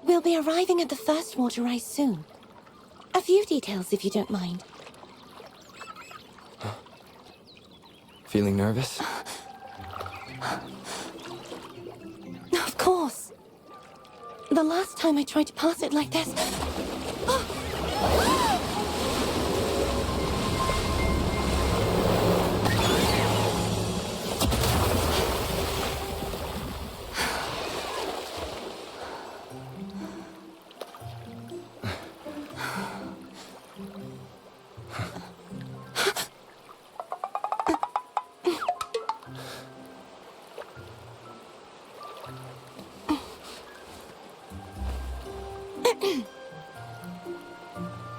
Speaker 7: We'll be arriving at the first water rise soon. A few details, if you don't mind.
Speaker 6: Feeling nervous?
Speaker 7: Of course. The last time I tried to pass it like this...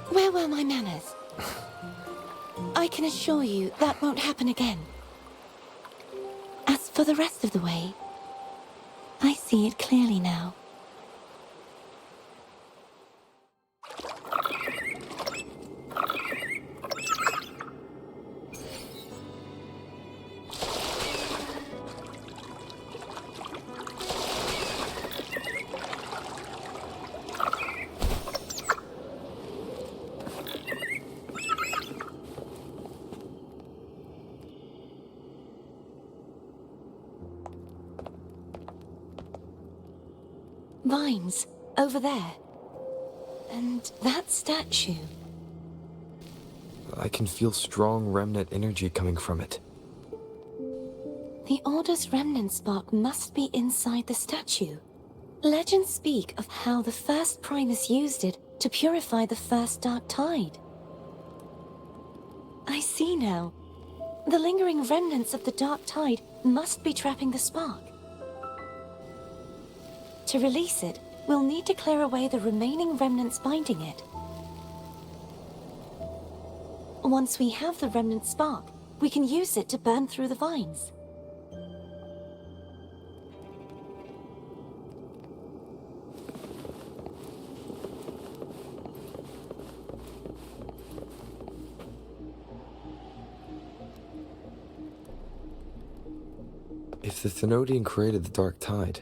Speaker 7: Where were my manners? I can assure you that won't happen again. As for the rest of the way, I see it clearly now. Vines, over there. And that statue.
Speaker 6: I can feel strong remnant energy coming from it.
Speaker 7: The Order's remnant spark must be inside the statue. Legends speak of how the first Primus used it to purify the first Dark Tide. I see now. The lingering remnants of the Dark Tide must be trapping the spark. To release it, we'll need to clear away the remaining remnants binding it. Once we have the remnant spark, we can use it to burn through the vines.
Speaker 6: If the Thenodian created the Dark Tide,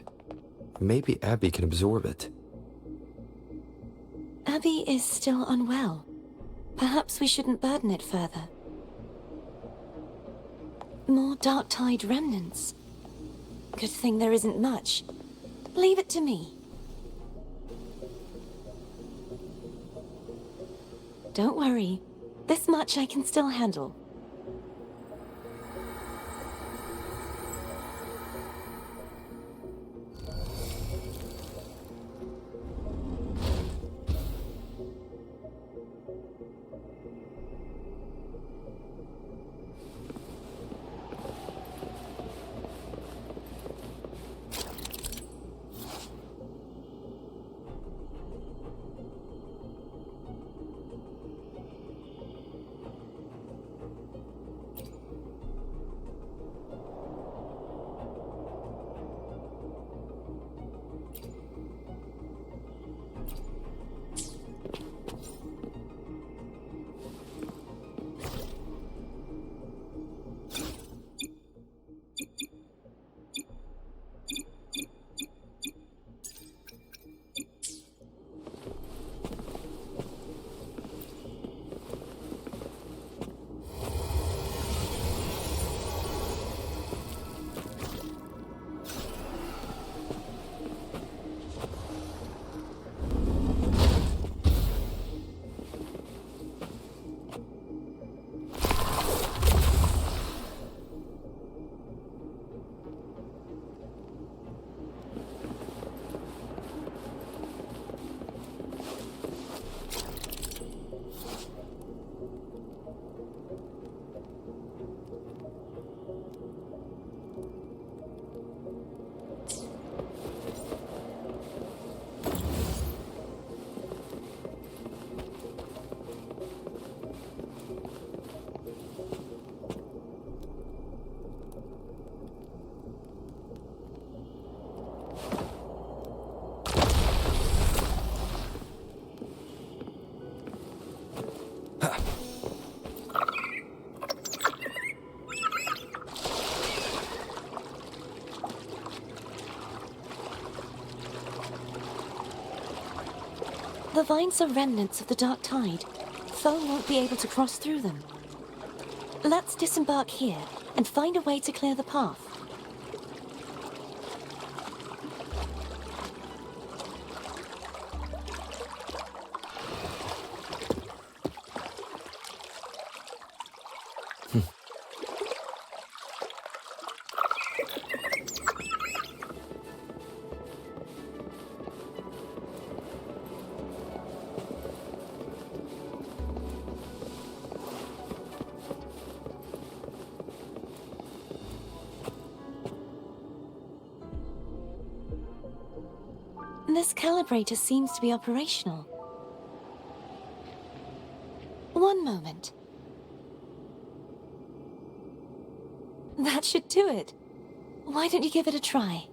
Speaker 6: maybe Abby can absorb it.
Speaker 7: Abby is still unwell. Perhaps we shouldn't burden it further. More Dark Tide remnants. Good thing there isn't much. Leave it to me. Don't worry. This much I can still handle. The vines are remnants of the Dark Tide. Foe won't be able to cross through them. Let's disembark here and find a way to clear the path. This calibrator seems to be operational. One moment. That should do it. Why don't you give it a try?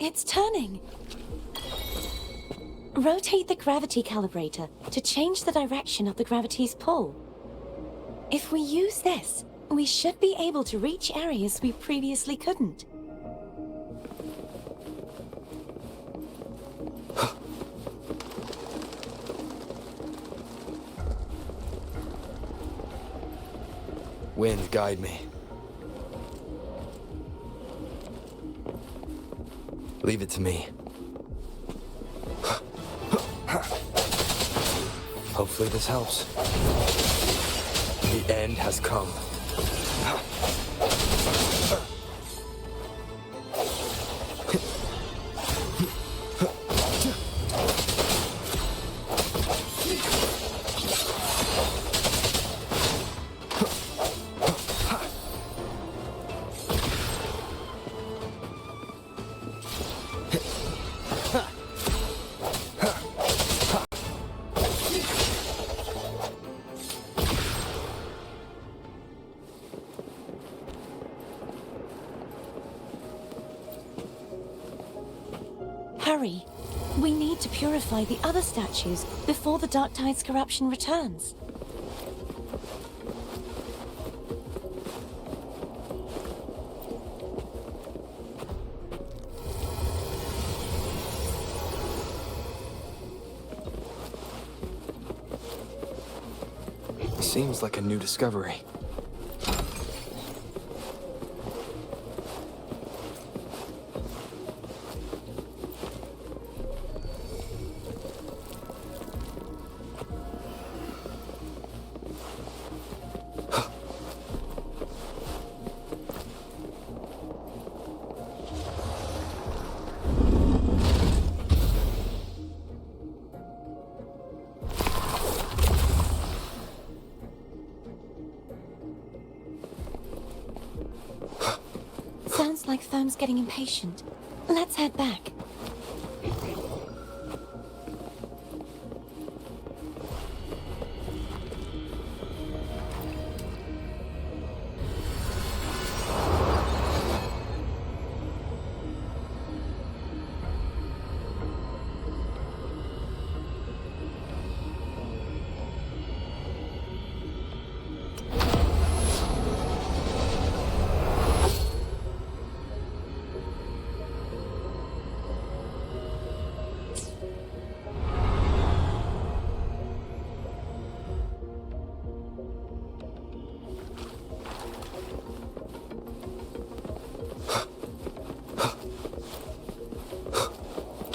Speaker 7: It's turning. Rotate the gravity calibrator to change the direction of the gravity's pull. If we use this, we should be able to reach areas we previously couldn't.
Speaker 6: Wind, guide me. Leave it to me. Hopefully this helps. The end has come.
Speaker 7: Hurry. We need to purify the other statues before the Dark Tide's corruption returns.
Speaker 6: Seems like a new discovery.
Speaker 7: Sounds like Therm's getting impatient. Let's head back.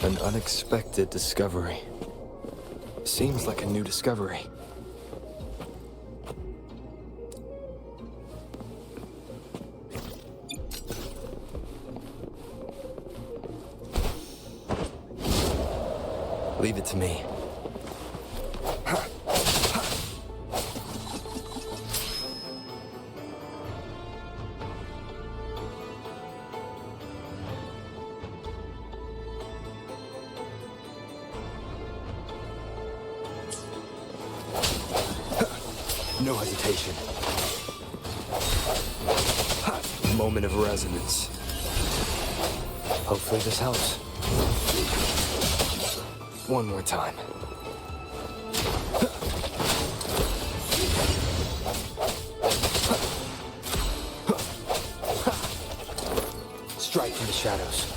Speaker 6: An unexpected discovery. Seems like a new discovery. Leave it to me. No hesitation. Moment of resonance. Hopefully this helps. One more time. Strike from the shadows.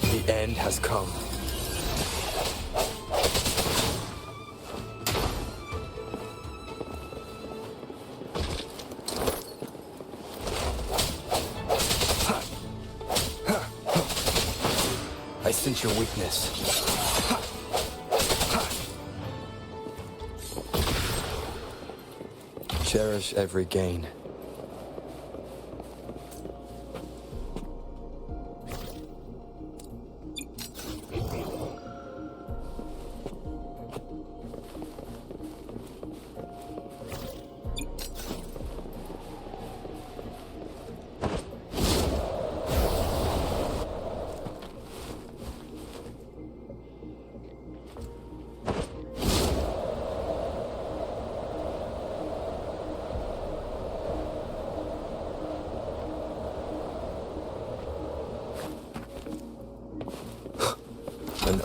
Speaker 6: The end has come. I sense your weakness. Cherish every gain.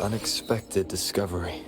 Speaker 6: unexpected discovery.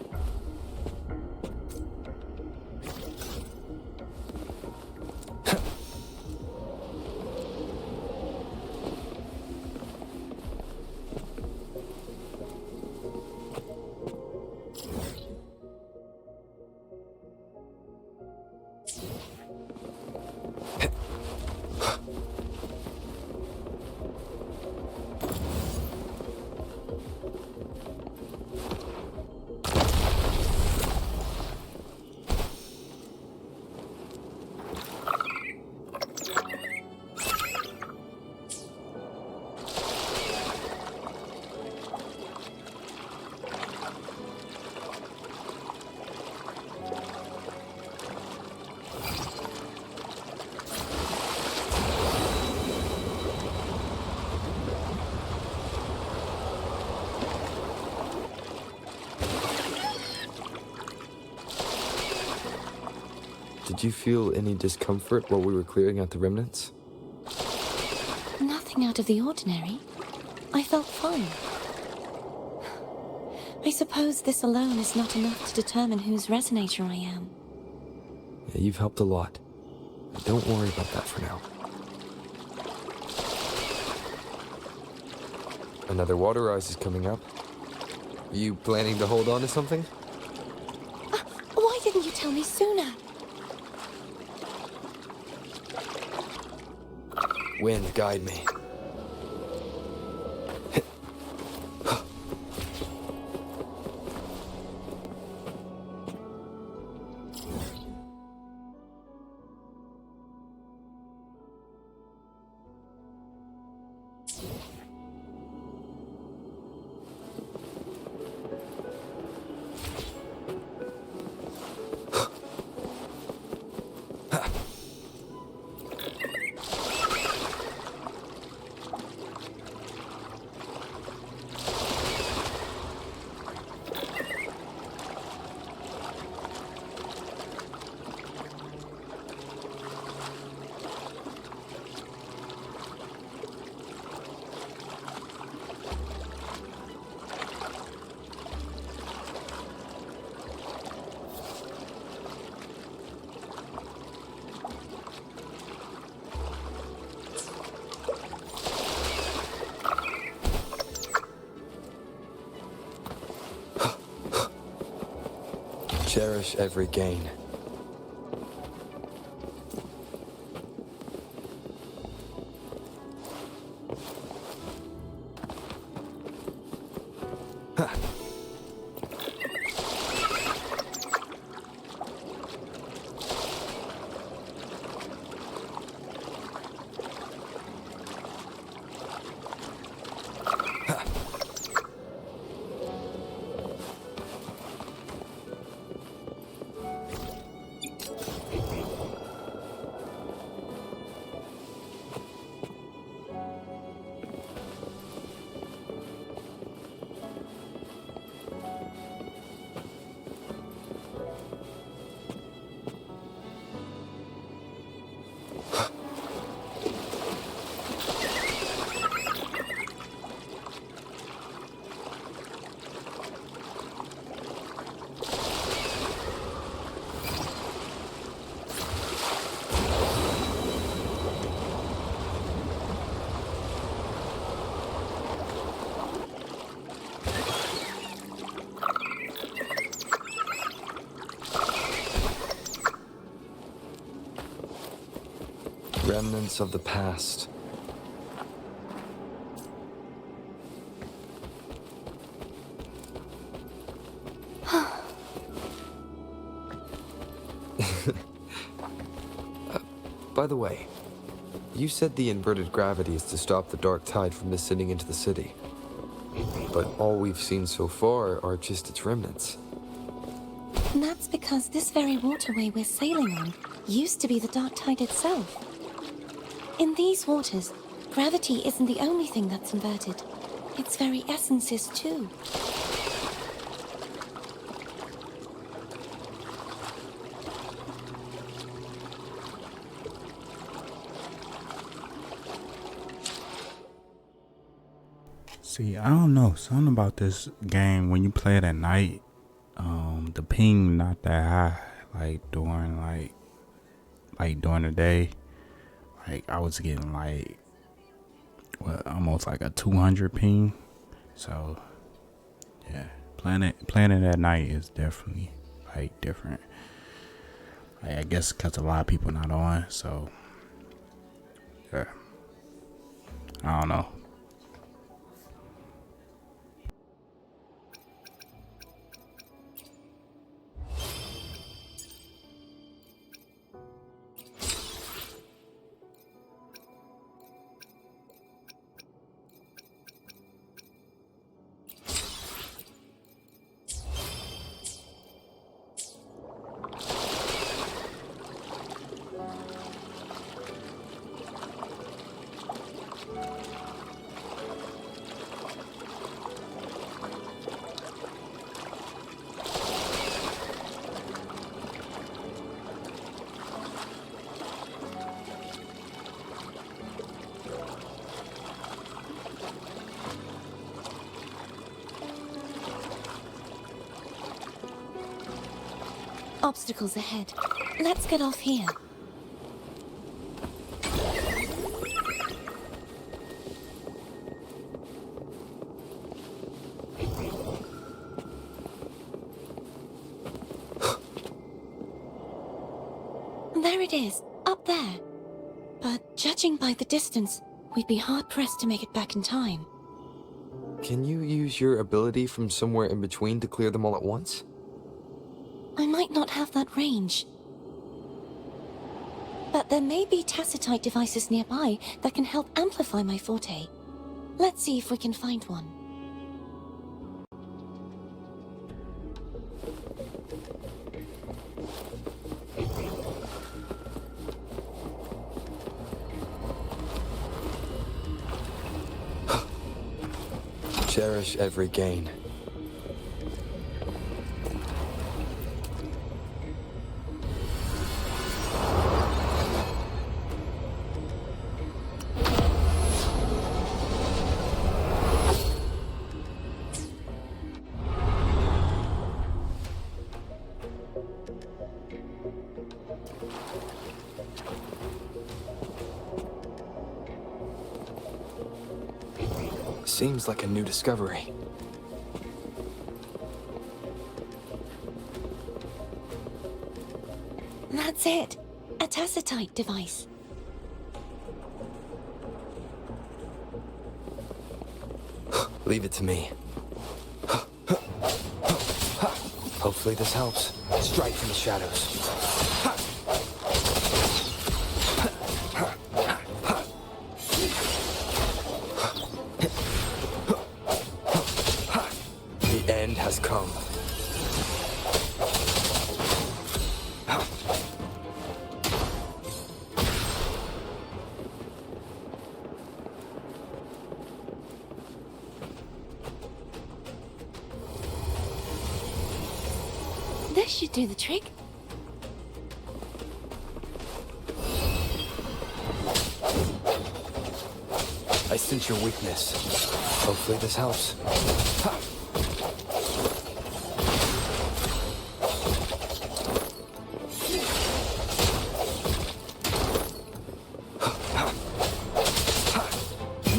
Speaker 6: Did you feel any discomfort while we were clearing out the remnants?
Speaker 7: Nothing out of the ordinary. I felt fine. I suppose this alone is not enough to determine whose resonator I am.
Speaker 6: Yeah, you've helped a lot. Don't worry about that for now. Another water rise is coming up. Are you planning to hold on to something?
Speaker 7: Why didn't you tell me sooner?
Speaker 6: Wind, guide me. Cherish every gain. Remnants of the past. By the way, you said the inverted gravity is to stop the dark tide from descending into the city. But all we've seen so far are just its remnants.
Speaker 7: And that's because this very waterway we're sailing on used to be the dark tide itself. In these waters, gravity isn't the only thing that's inverted. Its very essence is too.
Speaker 1: See, I don't know. Something about this game when you play it at night, the ping not that high. Like during the day, like I was getting like almost like a 200 ping. So yeah, playing it at night is definitely like different. Like, I guess because a lot of people not on, so yeah, I don't know.
Speaker 7: Obstacles ahead. Let's get off here. There it is, up there. But judging by the distance, we'd be hard-pressed to make it back in time.
Speaker 6: Can you use your ability from somewhere in between to clear them all at once?
Speaker 7: I might not have that range. But there may be tacitite devices nearby that can help amplify my forte. Let's see if we can find one.
Speaker 6: Cherish every gain. Seems like a new discovery.
Speaker 7: That's it. A tacitite device.
Speaker 6: Leave it to me. Hopefully this helps. Strike from the shadows. The end has come.
Speaker 7: This should do the trick.
Speaker 6: I sense your weakness. Hopefully this helps.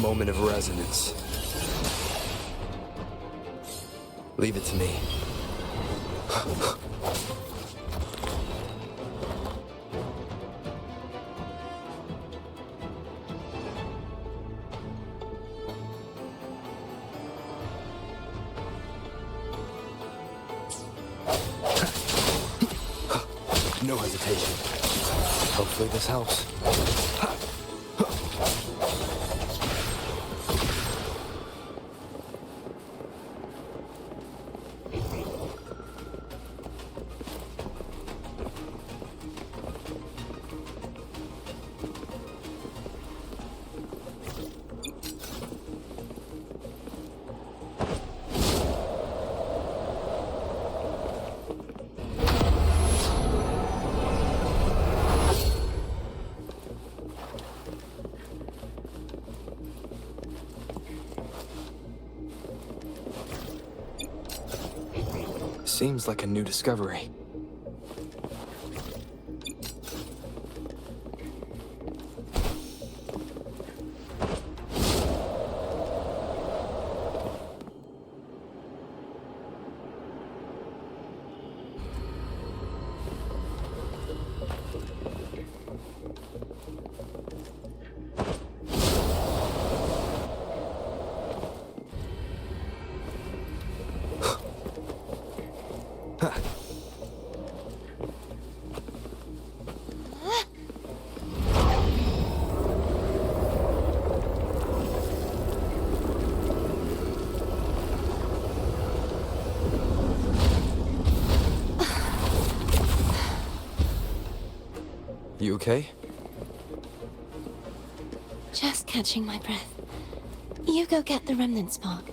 Speaker 6: Moment of resonance. Leave it to me. No hesitation. Hopefully this helps. seems like a new discovery. You okay?
Speaker 7: Just catching my breath. You go get the remnant spark.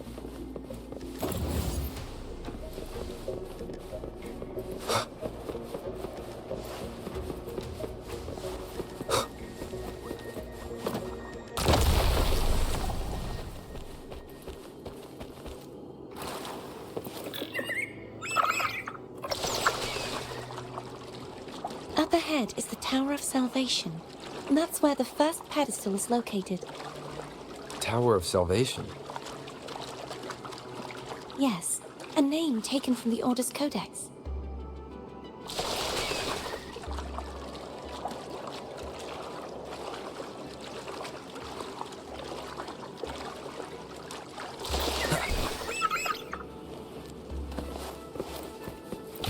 Speaker 7: Up ahead is the Tower of Salvation. And that's where the first pedestal is located.
Speaker 6: Tower of Salvation.
Speaker 7: Yes, a name taken from the Order's Codex.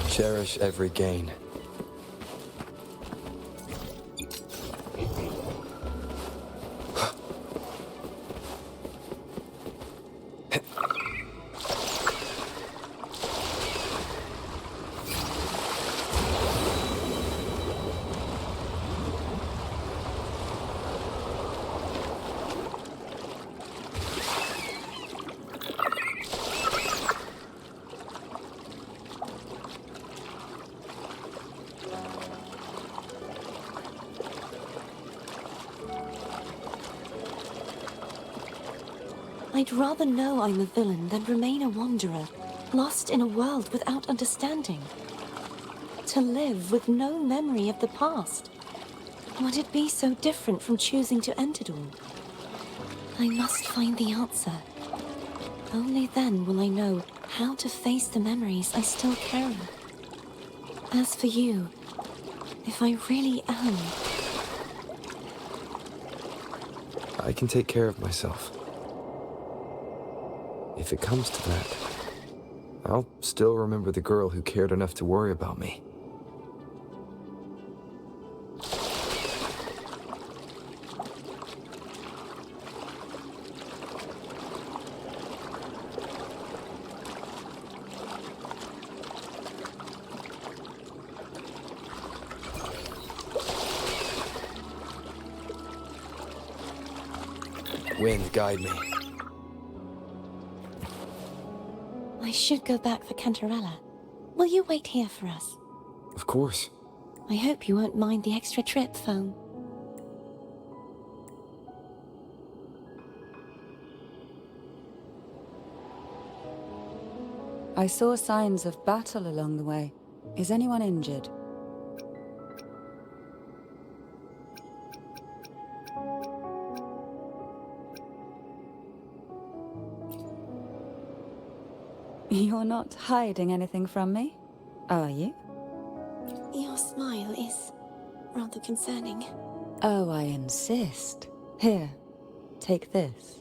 Speaker 6: Cherish every gain.
Speaker 7: I'd rather know I'm a villain than remain a wanderer, lost in a world without understanding. To live with no memory of the past. Would it be so different from choosing to end it all? I must find the answer. Only then will I know how to face the memories I still carry. As for you, if I really am...
Speaker 6: I can take care of myself. If it comes to that, I'll still remember the girl who cared enough to worry about me. Wind, guide me.
Speaker 7: I should go back for Cantarella. Will you wait here for us?
Speaker 6: Of course.
Speaker 7: I hope you won't mind the extra trip, Foam.
Speaker 5: I saw signs of battle along the way. Is anyone injured? You're not hiding anything from me, are you?
Speaker 7: Your smile is rather concerning.
Speaker 5: Oh, I insist. Here, take this.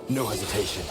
Speaker 6: No hesitation.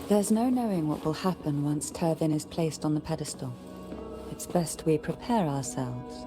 Speaker 5: There's no knowing what will happen once Turvin is placed on the pedestal. It's best we prepare ourselves.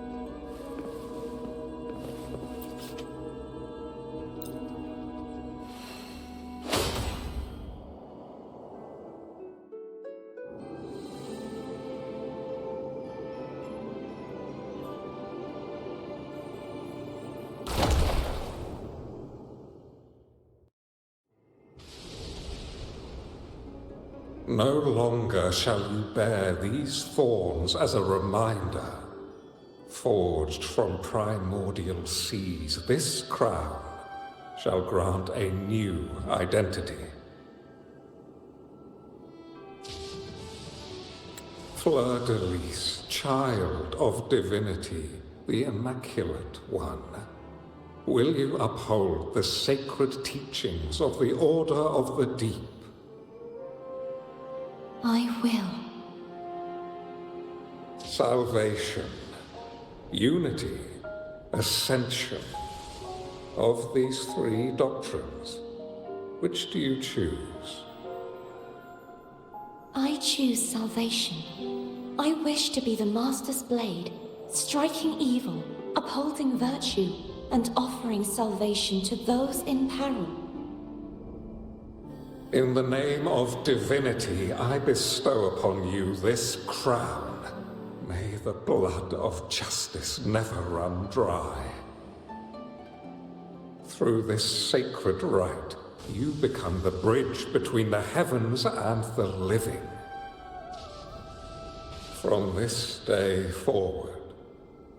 Speaker 8: No longer shall you bear these thorns as a reminder. Forged from primordial seas, this crown shall grant a new identity. Fleur-de-Lis, child of divinity, the Immaculate One, will you uphold the sacred teachings of the Order of the Deep?
Speaker 7: I will.
Speaker 8: Salvation, unity, ascension. Of these three doctrines, which do you choose?
Speaker 7: I choose salvation. I wish to be the Master's blade, striking evil, upholding virtue, and offering salvation to those in peril.
Speaker 8: In the name of divinity, I bestow upon you this crown. May the blood of justice never run dry. Through this sacred rite, you become the bridge between the heavens and the living. From this day forward,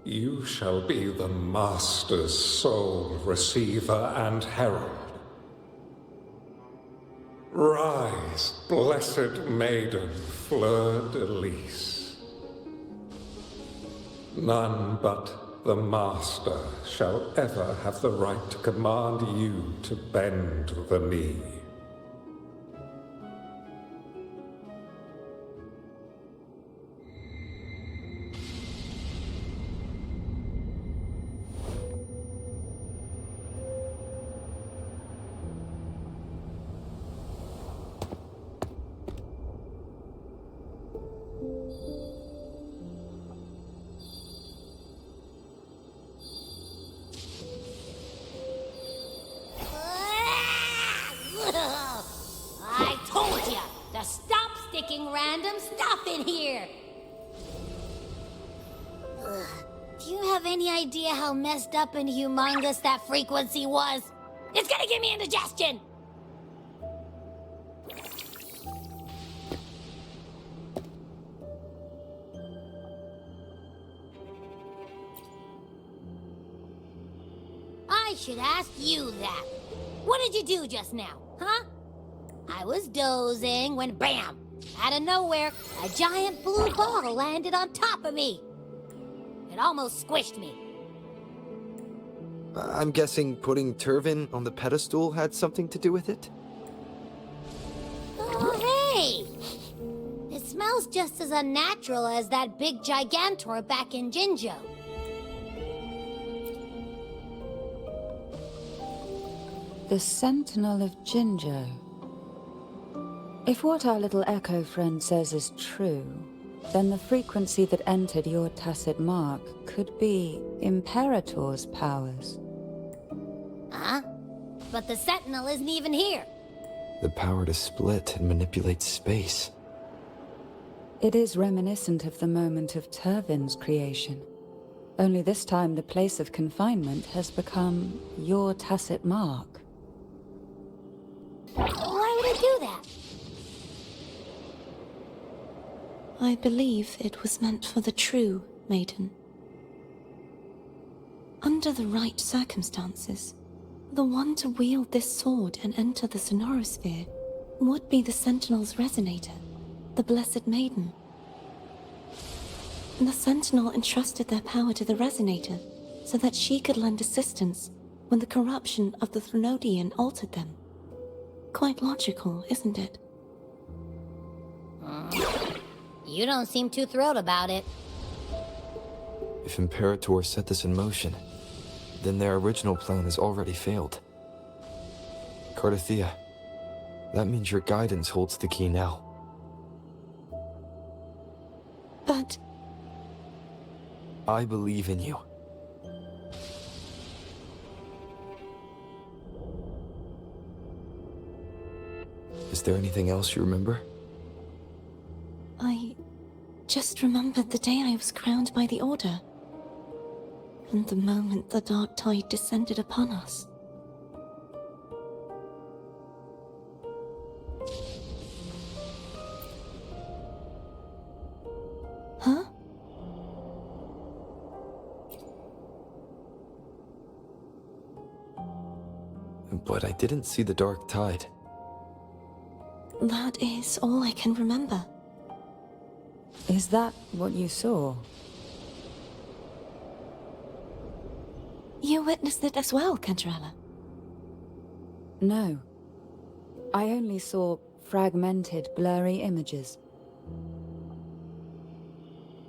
Speaker 8: you shall be the Master's sole receiver and herald. Rise, blessed maiden Fleur-de-Lis. None but the Master shall ever have the right to command you to bend the knee.
Speaker 2: I told you to stop sticking random stuff in here. Ugh. Do you have any idea how messed up and humongous that frequency was? It's gonna give me indigestion! I should ask you that. What did you do just now, huh? I was dozing when bam! Out of nowhere, a giant blue ball landed on top of me. It almost squished me.
Speaker 6: I'm guessing putting Turvin on the pedestal had something to do with it?
Speaker 2: Oh, hey! It smells just as unnatural as that big Gigantor back in Jinjo.
Speaker 5: The Sentinel of Jinjo. If what our little Echo friend says is true, then the frequency that entered your tacit mark could be Imperator's powers.
Speaker 2: Huh? But the Sentinel isn't even here.
Speaker 6: The power to split and manipulate space.
Speaker 5: It is reminiscent of the moment of Turvin's creation. Only this time the place of confinement has become your tacit mark.
Speaker 2: Why would it do that?
Speaker 7: I believe it was meant for the true maiden. Under the right circumstances, the one to wield this sword and enter the Sonorosphere would be the Sentinel's resonator, the Blessed Maiden. The Sentinel entrusted their power to the resonator so that she could lend assistance when the corruption of the Threnodian altered them. Quite logical, isn't it?
Speaker 2: You don't seem too thrilled about it.
Speaker 6: If Imperator set this in motion, then their original plan has already failed. Cardathea, that means your guidance holds the key now.
Speaker 7: But
Speaker 6: I believe in you. Is there anything else you remember?
Speaker 7: I just remembered the day I was crowned by the Order, and the moment the dark tide descended upon us. Huh?
Speaker 6: But I didn't see the dark tide.
Speaker 7: That is all I can remember.
Speaker 5: Is that what you saw?
Speaker 7: You witnessed it as well, Cantarella.
Speaker 5: No. I only saw fragmented, blurry images.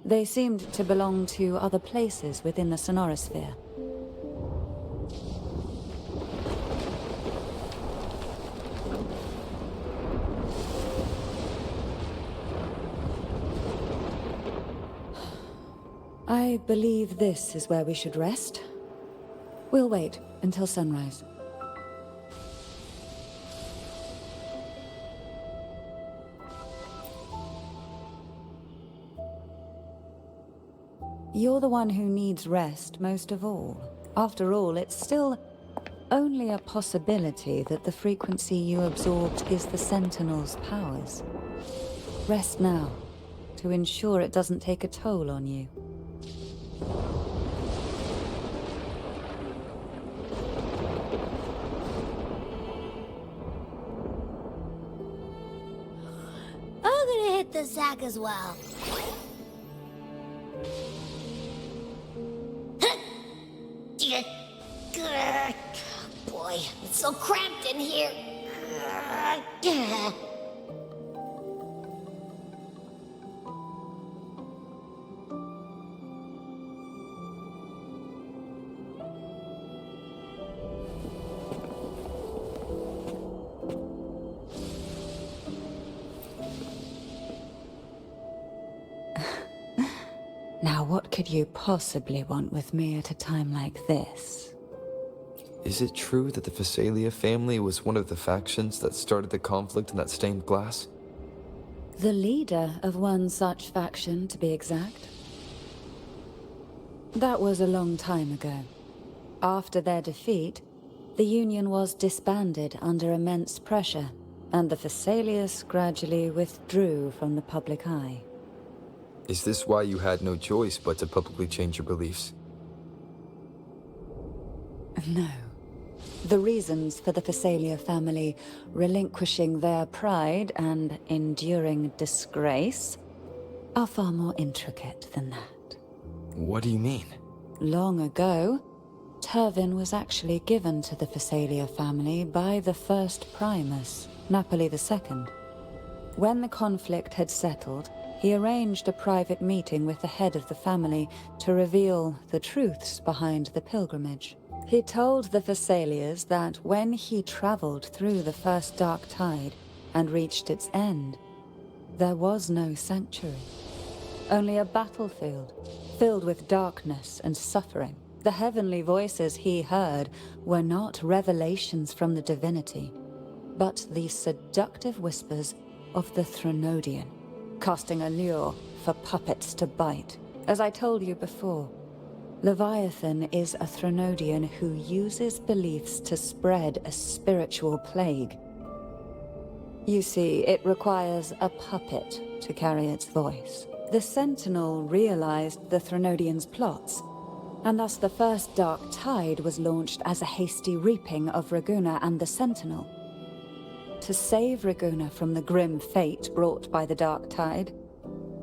Speaker 5: They seemed to belong to other places within the Sonorosphere. I believe this is where we should rest. We'll wait until sunrise. You're the one who needs rest most of all. After all, it's still only a possibility that the frequency you absorbed is the Sentinel's powers. Rest now, to ensure it doesn't take a toll on you.
Speaker 2: I'm gonna hit the sack as well. Boy, it's so cramped in here.
Speaker 5: Now, what could you possibly want with me at a time like this?
Speaker 6: Is it true that the Phasalia family was one of the factions that started the conflict in that stained glass?
Speaker 5: The leader of one such faction, to be exact. That was a long time ago. After their defeat, the Union was disbanded under immense pressure, and the Phasalius gradually withdrew from the public eye.
Speaker 6: Is this why you had no choice but to publicly change your beliefs?
Speaker 5: No. The reasons for the Phasalia family relinquishing their pride and enduring disgrace are far more intricate than that.
Speaker 6: What do you mean?
Speaker 5: Long ago, Turvin was actually given to the Phasalia family by the first Primus, Napoli II. When the conflict had settled, he arranged a private meeting with the head of the family to reveal the truths behind the pilgrimage. He told the Thessalians that when he traveled through the first dark tide and reached its end, there was no sanctuary, only a battlefield filled with darkness and suffering. The heavenly voices he heard were not revelations from the divinity, but the seductive whispers of the Threnodian, casting a lure for puppets to bite. As I told you before, Leviathan is a Threnodian who uses beliefs to spread a spiritual plague. You see, it requires a puppet to carry its voice. The Sentinel realized the Threnodian's plots, and thus the first Dark Tide was launched as a hasty reaping of Raguna and the Sentinel. To save Raguna from the grim fate brought by the Dark Tide,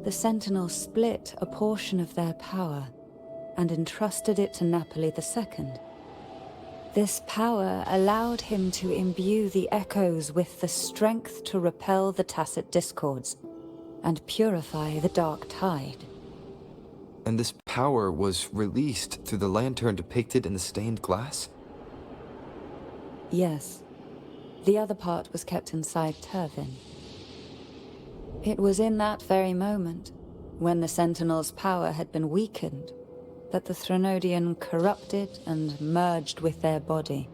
Speaker 5: the Sentinel split a portion of their power and entrusted it to Napoli II. This power allowed him to imbue the echoes with the strength to repel the tacit discords and purify the Dark Tide.
Speaker 6: And this power was released through the lantern depicted in the stained glass?
Speaker 5: Yes. The other part was kept inside Turvin. It was in that very moment, when the Sentinel's power had been weakened, that the Threnodian corrupted and merged with their body,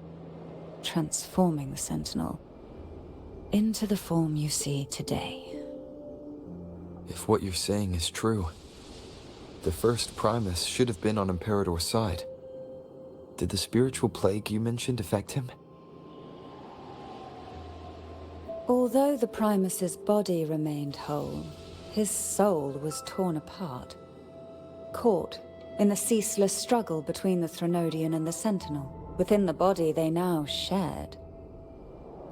Speaker 5: transforming the Sentinel into the form you see today.
Speaker 6: If what you're saying is true, the first Primus should have been on Imperator's side. Did the spiritual plague you mentioned affect him?
Speaker 5: Although the Primus's body remained whole, his soul was torn apart, caught in the ceaseless struggle between the Threnodian and the Sentinel. Within the body they now shared.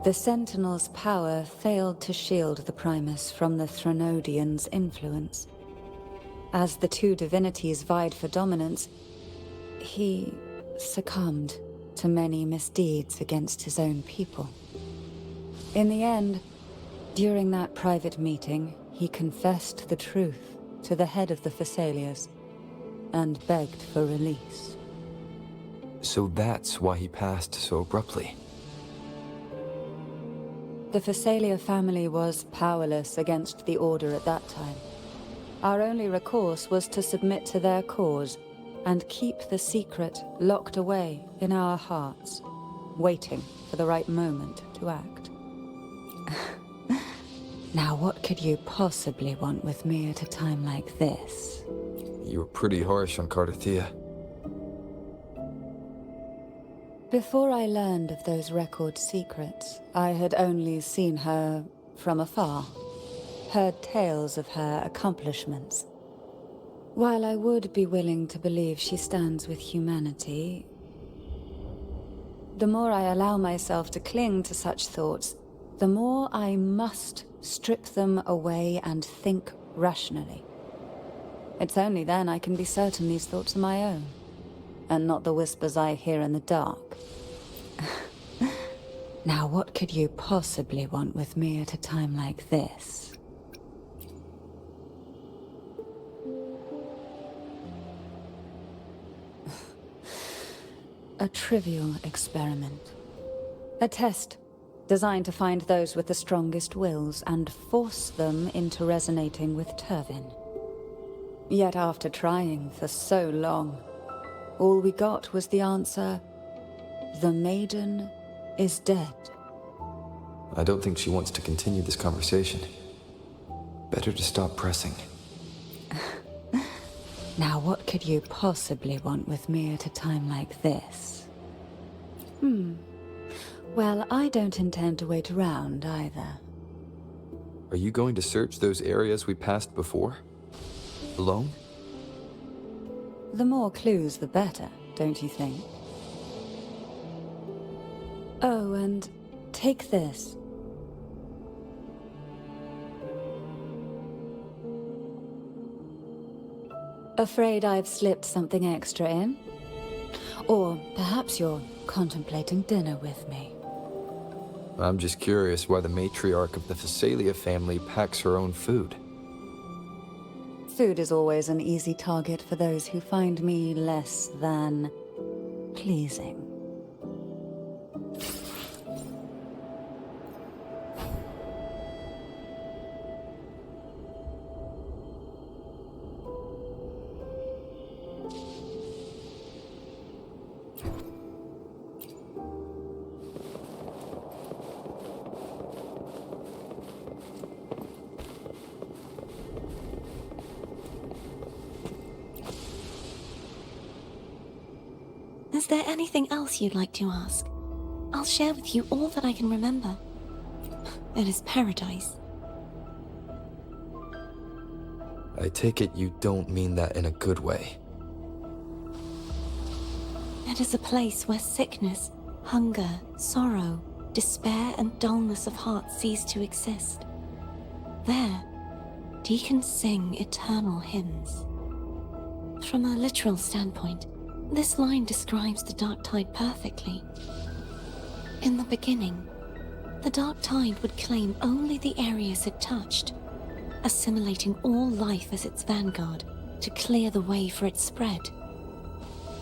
Speaker 5: The Sentinel's power failed to shield the Primus from the Threnodian's influence. As the two divinities vied for dominance, he succumbed to many misdeeds against his own people. In the end, during that private meeting, he confessed the truth to the head of the Thessalians and begged for release.
Speaker 6: So that's why he passed so abruptly.
Speaker 5: The Thessalia family was powerless against the Order at that time. Our only recourse was to submit to their cause and keep the secret locked away in our hearts, waiting for the right moment to act. Now what could you possibly want with me at a time like this?
Speaker 6: You were pretty harsh on Cardathia.
Speaker 5: Before I learned of those record secrets, I had only seen her from afar, heard tales of her accomplishments. While I would be willing to believe she stands with humanity, the more I allow myself to cling to such thoughts, the more I must strip them away and think rationally. It's only then I can be certain these thoughts are my own, and not the whispers I hear in the dark. Now what could you possibly want with me at a time like this? A trivial experiment. A test designed to find those with the strongest wills and force them into resonating with Turvin. Yet after trying for so long, all we got was the answer, "The maiden is dead."
Speaker 6: I don't think she wants to continue this conversation. Better to stop pressing.
Speaker 5: Now what could you possibly want with me at a time like this? Well, I don't intend to wait around either.
Speaker 6: Are you going to search those areas we passed before? Alone?
Speaker 5: The more clues, the better, don't you think? Oh, and take this. Afraid I've slipped something extra in? Or perhaps you're contemplating dinner with me.
Speaker 6: I'm just curious why the matriarch of the Thessalia family packs her own food.
Speaker 5: Food is always an easy target for those who find me less than pleasing.
Speaker 7: there anything else you'd like to ask? I'll share with you all that I can remember. It is paradise.
Speaker 6: I take it you don't mean that in a good way.
Speaker 7: It is a place where sickness, hunger, sorrow, despair, and dullness of heart cease to exist. There, deacons sing eternal hymns. From a literal standpoint, this line describes the Dark Tide perfectly. In the beginning, the Dark Tide would claim only the areas it touched, assimilating all life as its vanguard to clear the way for its spread.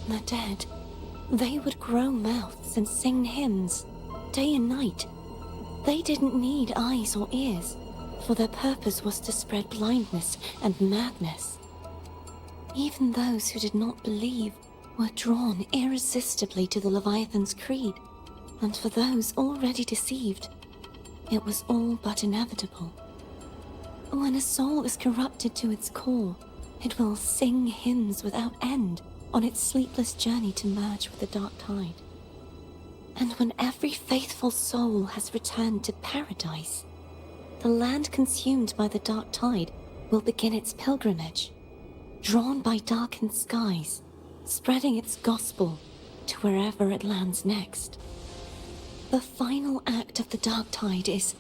Speaker 7: The dead, they would grow mouths and sing hymns, day and night. They didn't need eyes or ears, for their purpose was to spread blindness and madness. Even those who did not believe were drawn irresistibly to the Leviathan's creed, and for those already deceived, it was all but inevitable. When a soul is corrupted to its core, it will sing hymns without end on its sleepless journey to merge with the Dark Tide. And when every faithful soul has returned to paradise, the land consumed by the Dark Tide will begin its pilgrimage, drawn by darkened skies, spreading its gospel to wherever it lands next. The final act of the Dark Tide is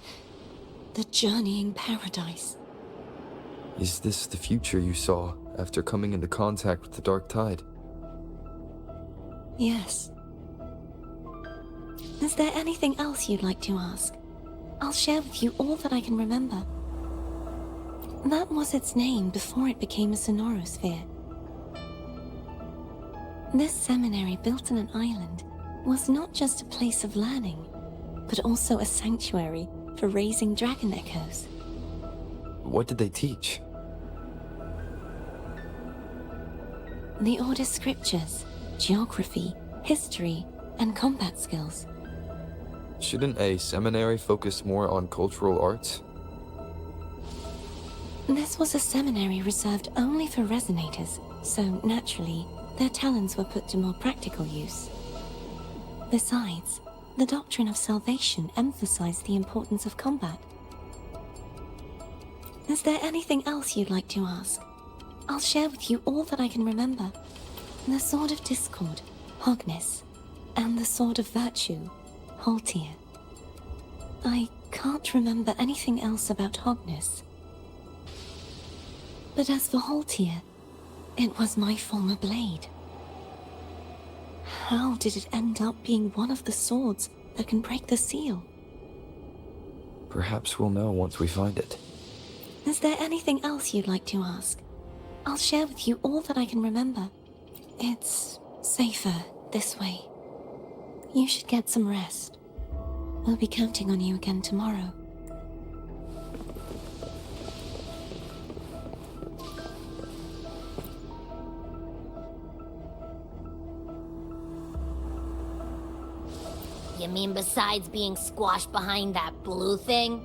Speaker 7: the journeying paradise.
Speaker 6: Is this the future you saw after coming into contact with the Dark Tide?
Speaker 7: Yes. Is there anything else you'd like to ask? I'll share with you all that I can remember. That was its name before it became a sonorosphere. This seminary, built on an island, was not just a place of learning, but also a sanctuary for raising dragon echoes.
Speaker 6: What did they teach?
Speaker 7: The Order's scriptures, geography, history, and combat skills.
Speaker 6: Shouldn't a seminary focus more on cultural arts?
Speaker 7: This was a seminary reserved only for resonators, so naturally, their talents were put to more practical use. Besides, the doctrine of salvation emphasized the importance of combat. Is there anything else you'd like to ask? I'll share with you all that I can remember. The Sword of Discord, Hogness, and the Sword of Virtue, Haltier. I can't remember anything else about Hogness. But as for Haltier, it was my former blade. How did it end up being one of the swords that can break the seal?
Speaker 6: Perhaps we'll know once we find it.
Speaker 7: Is there anything else you'd like to ask? I'll share with you all that I can remember. It's safer this way. You should get some rest. We'll be counting on you again tomorrow.
Speaker 2: You mean besides being squashed behind that blue thing?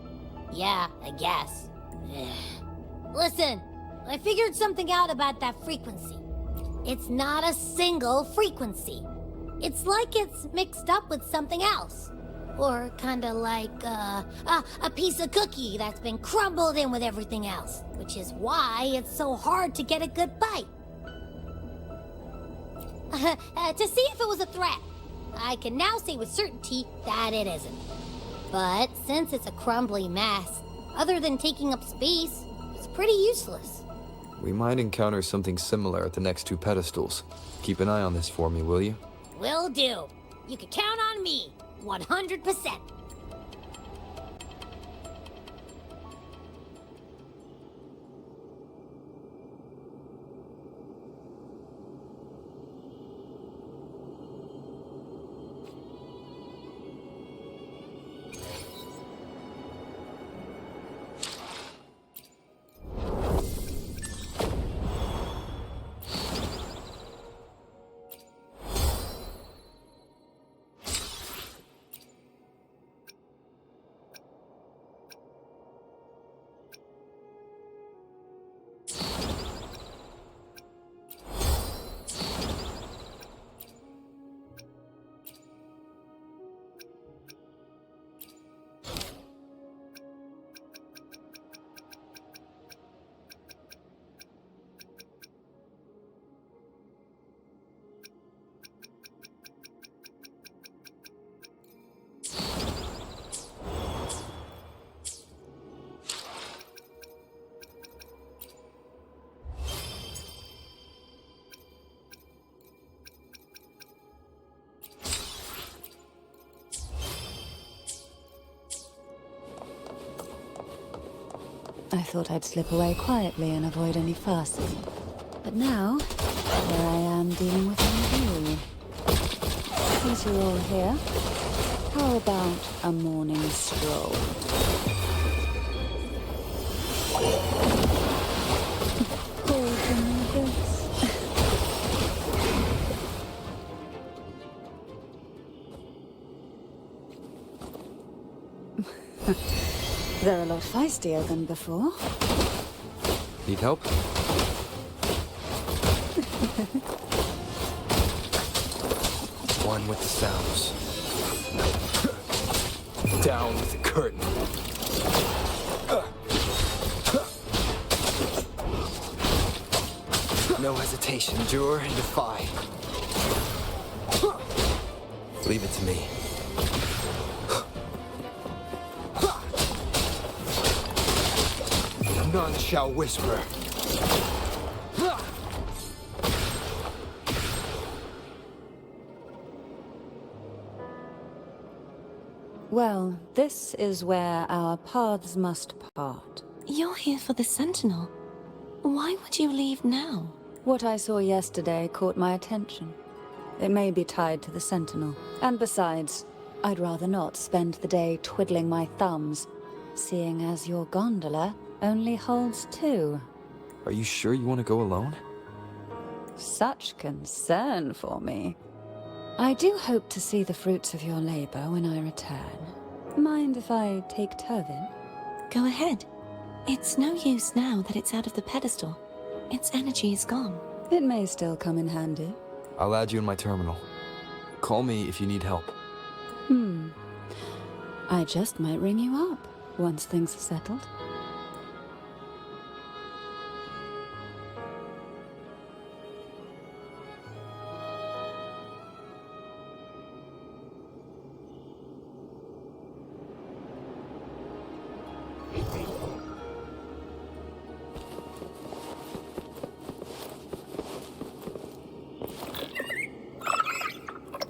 Speaker 2: Yeah, I guess. Listen, I figured something out about that frequency. It's not a single frequency. It's like it's mixed up with something else. Or kinda like, a piece of cookie that's been crumbled in with everything else. Which is why it's so hard to get a good bite. To see if it was a threat. I can now say with certainty that it isn't. But since it's a crumbly mess, other than taking up space, it's pretty useless.
Speaker 6: We might encounter something similar at the next two pedestals. Keep an eye on this for me, will you?
Speaker 2: Will do. You can count on me, 100%.
Speaker 5: I thought I'd slip away quietly and avoid any fuss. But now, here I am dealing with you. Since you're all here, how about a morning stroll? Paul can do this. They're a lot feistier than before.
Speaker 6: Need help? One with the sounds. Down with the curtain. No hesitation, endure and defy. Leave it to me. None shall whisper.
Speaker 5: Well, this is where our paths must part.
Speaker 7: You're here for the Sentinel. Why would you leave now?
Speaker 5: What I saw yesterday caught my attention. It may be tied to the Sentinel. And besides, I'd rather not spend the day twiddling my thumbs, seeing as your gondola only holds 2.
Speaker 6: Are you sure you want to go alone?
Speaker 5: Such concern for me. I do hope to see the fruits of your labor when I return. Mind if I take Turvin?
Speaker 7: Go ahead. It's no use now that it's out of the pedestal. Its energy is gone.
Speaker 5: It may still come in handy.
Speaker 6: I'll add you in my terminal. Call me if you need help.
Speaker 5: I just might ring you up once things are settled.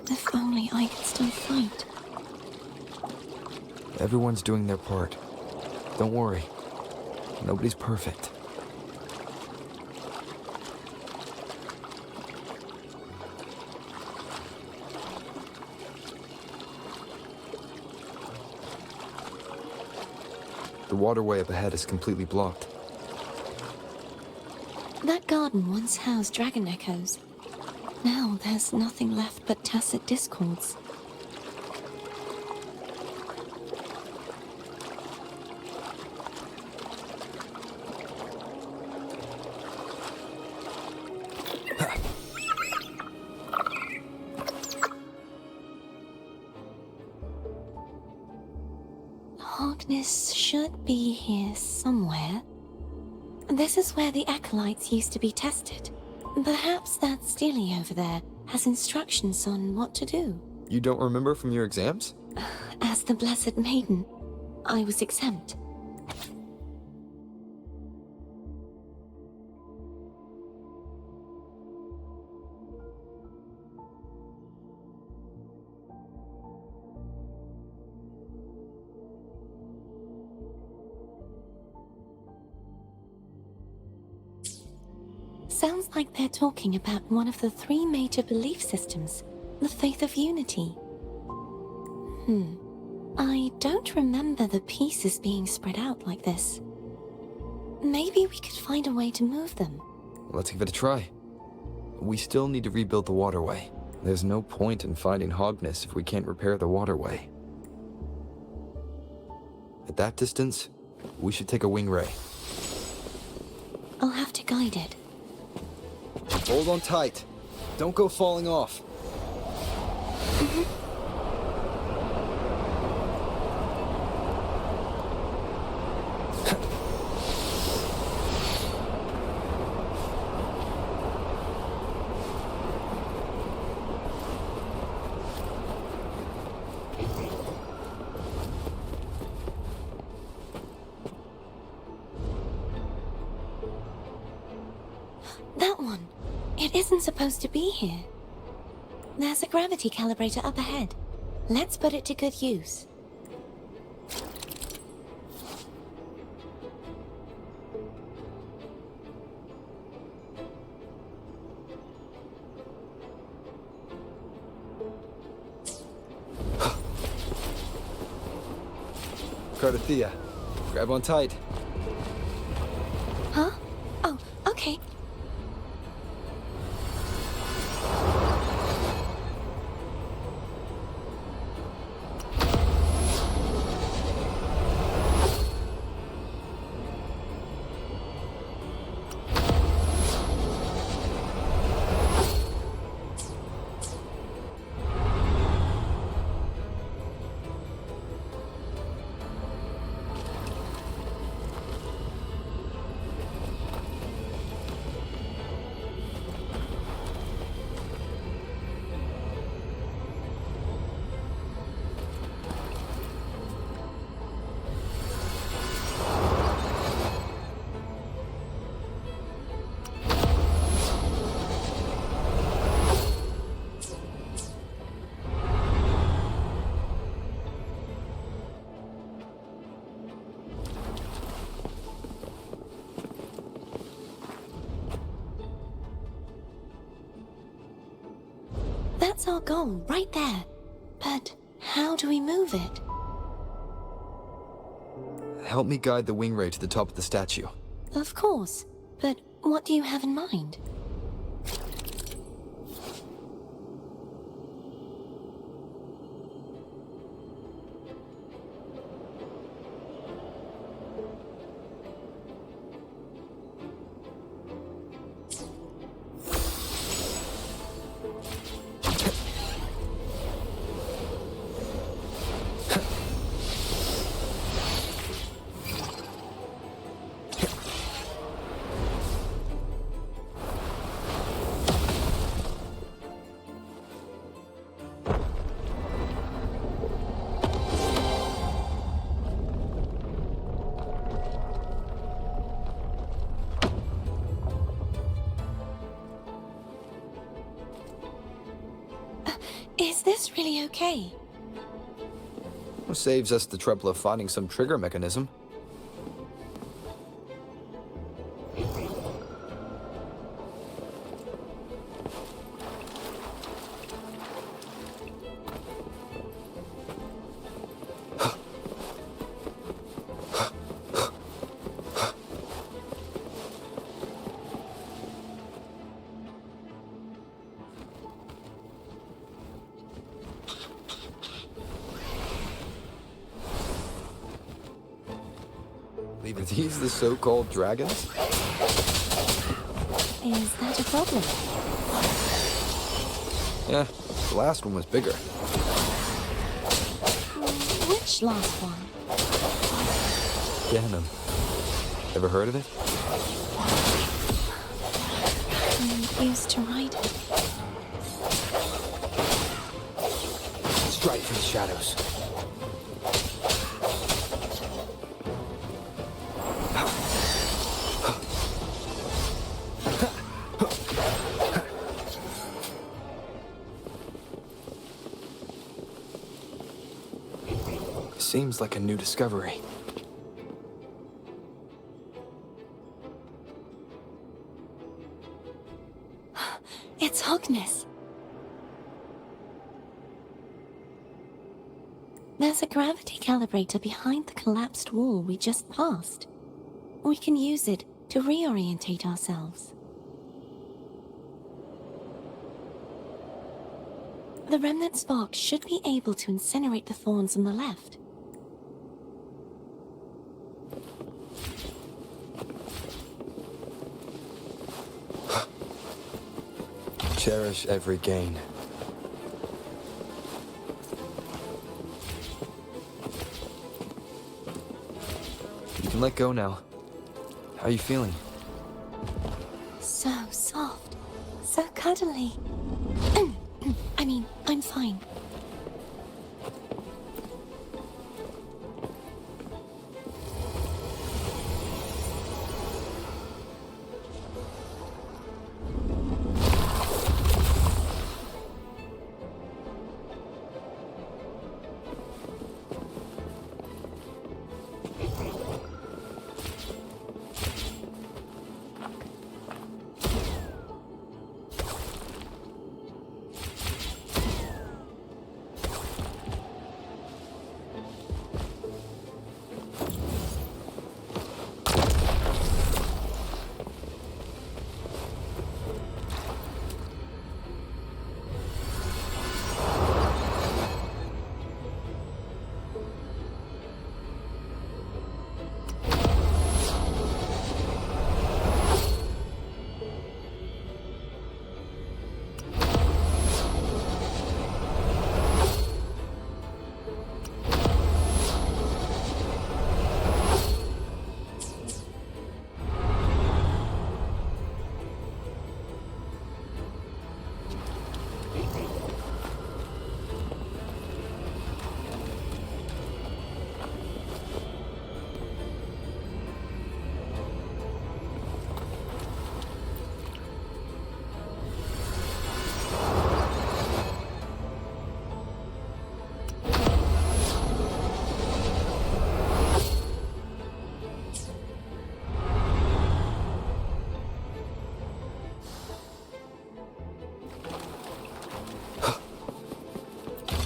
Speaker 7: If only I could still fight.
Speaker 6: Everyone's doing their part. Don't worry. Nobody's perfect. The waterway up ahead is completely blocked.
Speaker 7: That garden once housed dragon echoes. Now there's nothing left but tacit discords. Hogness should be here somewhere. This is where the acolytes used to be tested. Perhaps that Steely over there has instructions on what to do.
Speaker 6: You don't remember from your exams?
Speaker 7: As the Blessed Maiden, I was exempt. Sounds like they're talking about one of the 3 major belief systems, the faith of unity. I don't remember the pieces being spread out like this. Maybe we could find a way to move them.
Speaker 6: Let's give it a try. We still need to rebuild the waterway. There's no point in finding Hogness if we can't repair the waterway. At that distance, we should take a wing ray.
Speaker 7: I'll have to guide it.
Speaker 6: Hold on tight. Don't go falling off.
Speaker 7: That one. It isn't supposed to be here. There's a gravity calibrator up ahead. Let's put it to good use.
Speaker 6: Cardothea. Grab on tight.
Speaker 7: Huh? Oh, okay. That's our goal, right there. But how do we move it?
Speaker 6: Help me guide the wing ray to the top of the statue.
Speaker 7: Of course. But what do you have in mind? Is this really okay?
Speaker 6: Saves us the trouble of finding some trigger mechanism. Are these the so-called dragons?
Speaker 7: Is that a problem?
Speaker 6: Yeah, the last one was bigger.
Speaker 7: Which last one?
Speaker 6: Ganon. Ever heard of it?
Speaker 7: I used to ride it.
Speaker 6: Strike from the shadows. Seems like a new discovery.
Speaker 7: It's Hogness. There's a gravity calibrator behind the collapsed wall we just passed. We can use it to reorientate ourselves. The remnant spark should be able to incinerate the thorns on the left.
Speaker 6: Cherish every gain. You can let go now. How are you feeling?
Speaker 7: So soft. So cuddly. I mean, I'm fine.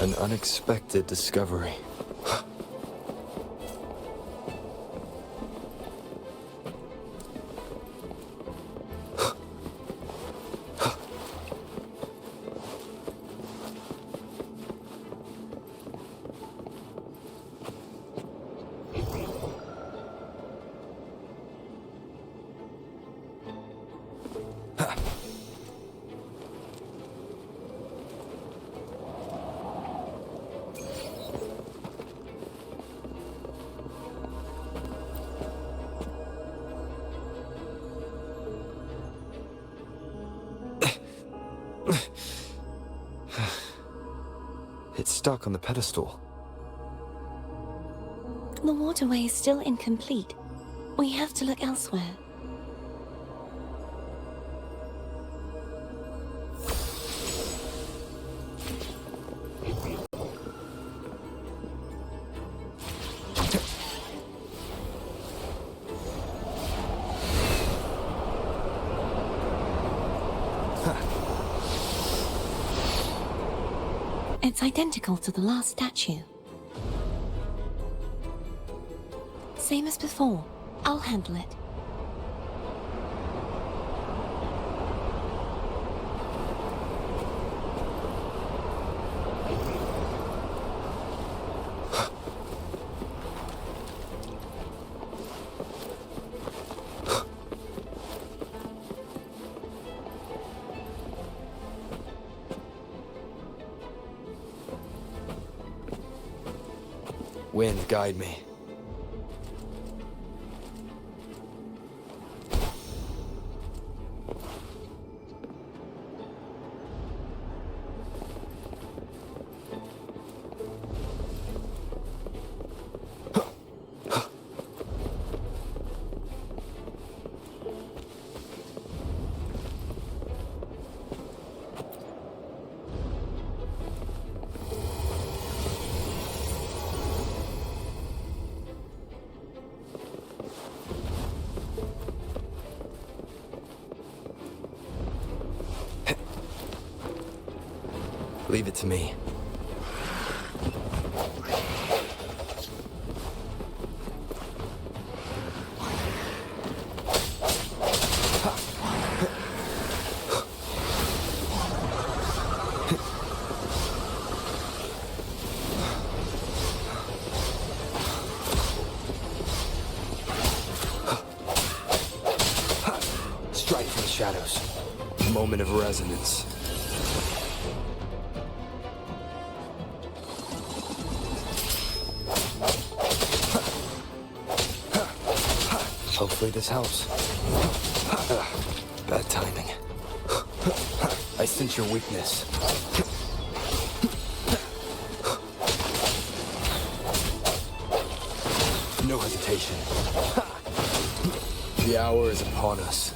Speaker 6: An unexpected discovery. It's stuck on the pedestal.
Speaker 7: The waterway is still incomplete. We have to look elsewhere. It's identical to the last statue. Same as before. I'll handle it.
Speaker 6: Wind, guide me. Leave it to me. Strike from the shadows. Moment of resonance. Hopefully this helps. Bad timing. I sense your weakness. No hesitation. The hour is upon us.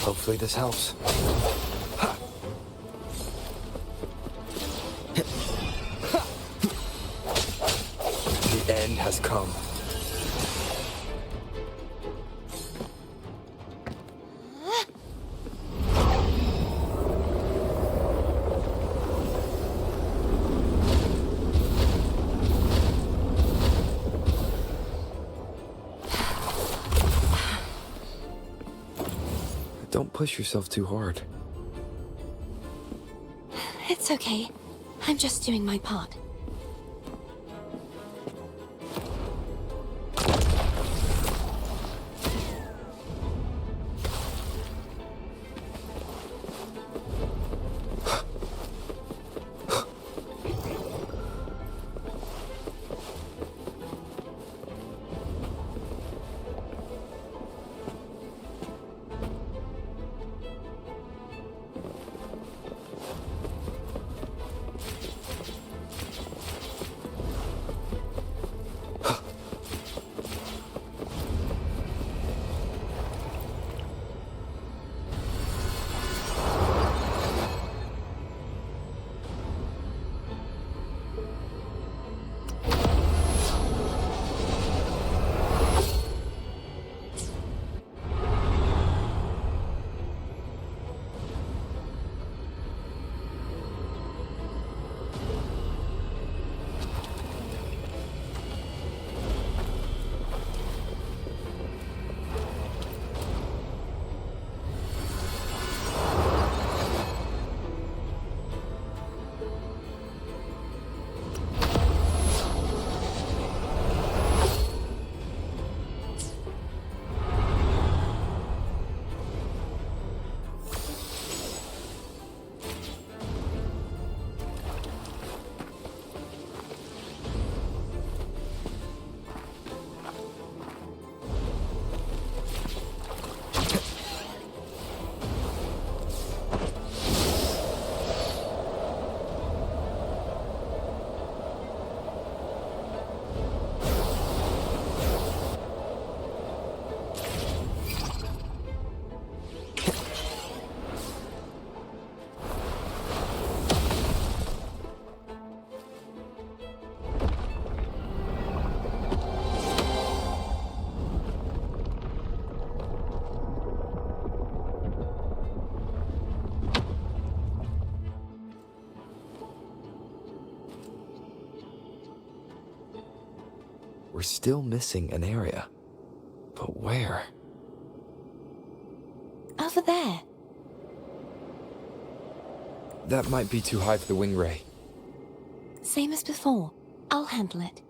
Speaker 6: Hopefully this helps. The end has come. Don't push yourself too hard.
Speaker 7: It's okay. I'm just doing my part.
Speaker 6: we're still missing an area. But where?
Speaker 7: Over there.
Speaker 6: That might be too high for the wing ray.
Speaker 7: Same as before. I'll handle it.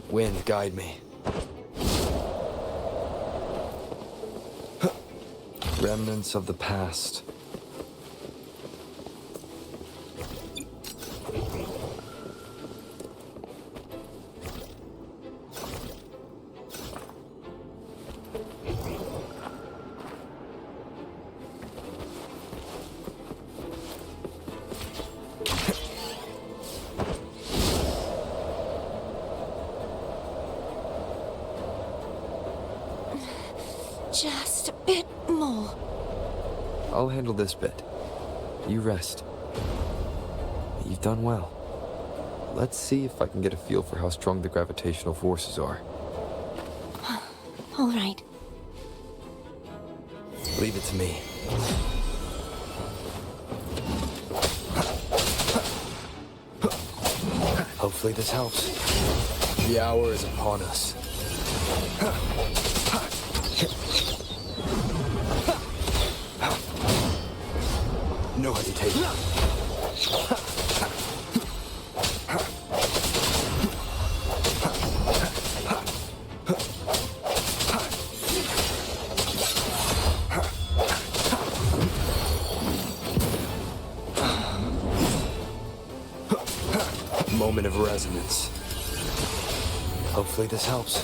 Speaker 6: Wind, guide me. Remnants of the past.
Speaker 7: Just a bit more.
Speaker 6: I'll handle this bit. You rest. You've done well. Let's see if I can get a feel for how strong the gravitational forces are.
Speaker 7: All right.
Speaker 6: Leave it to me. Hopefully this helps. The hour is upon us. No hesitation. Moment of resonance. Hopefully this helps.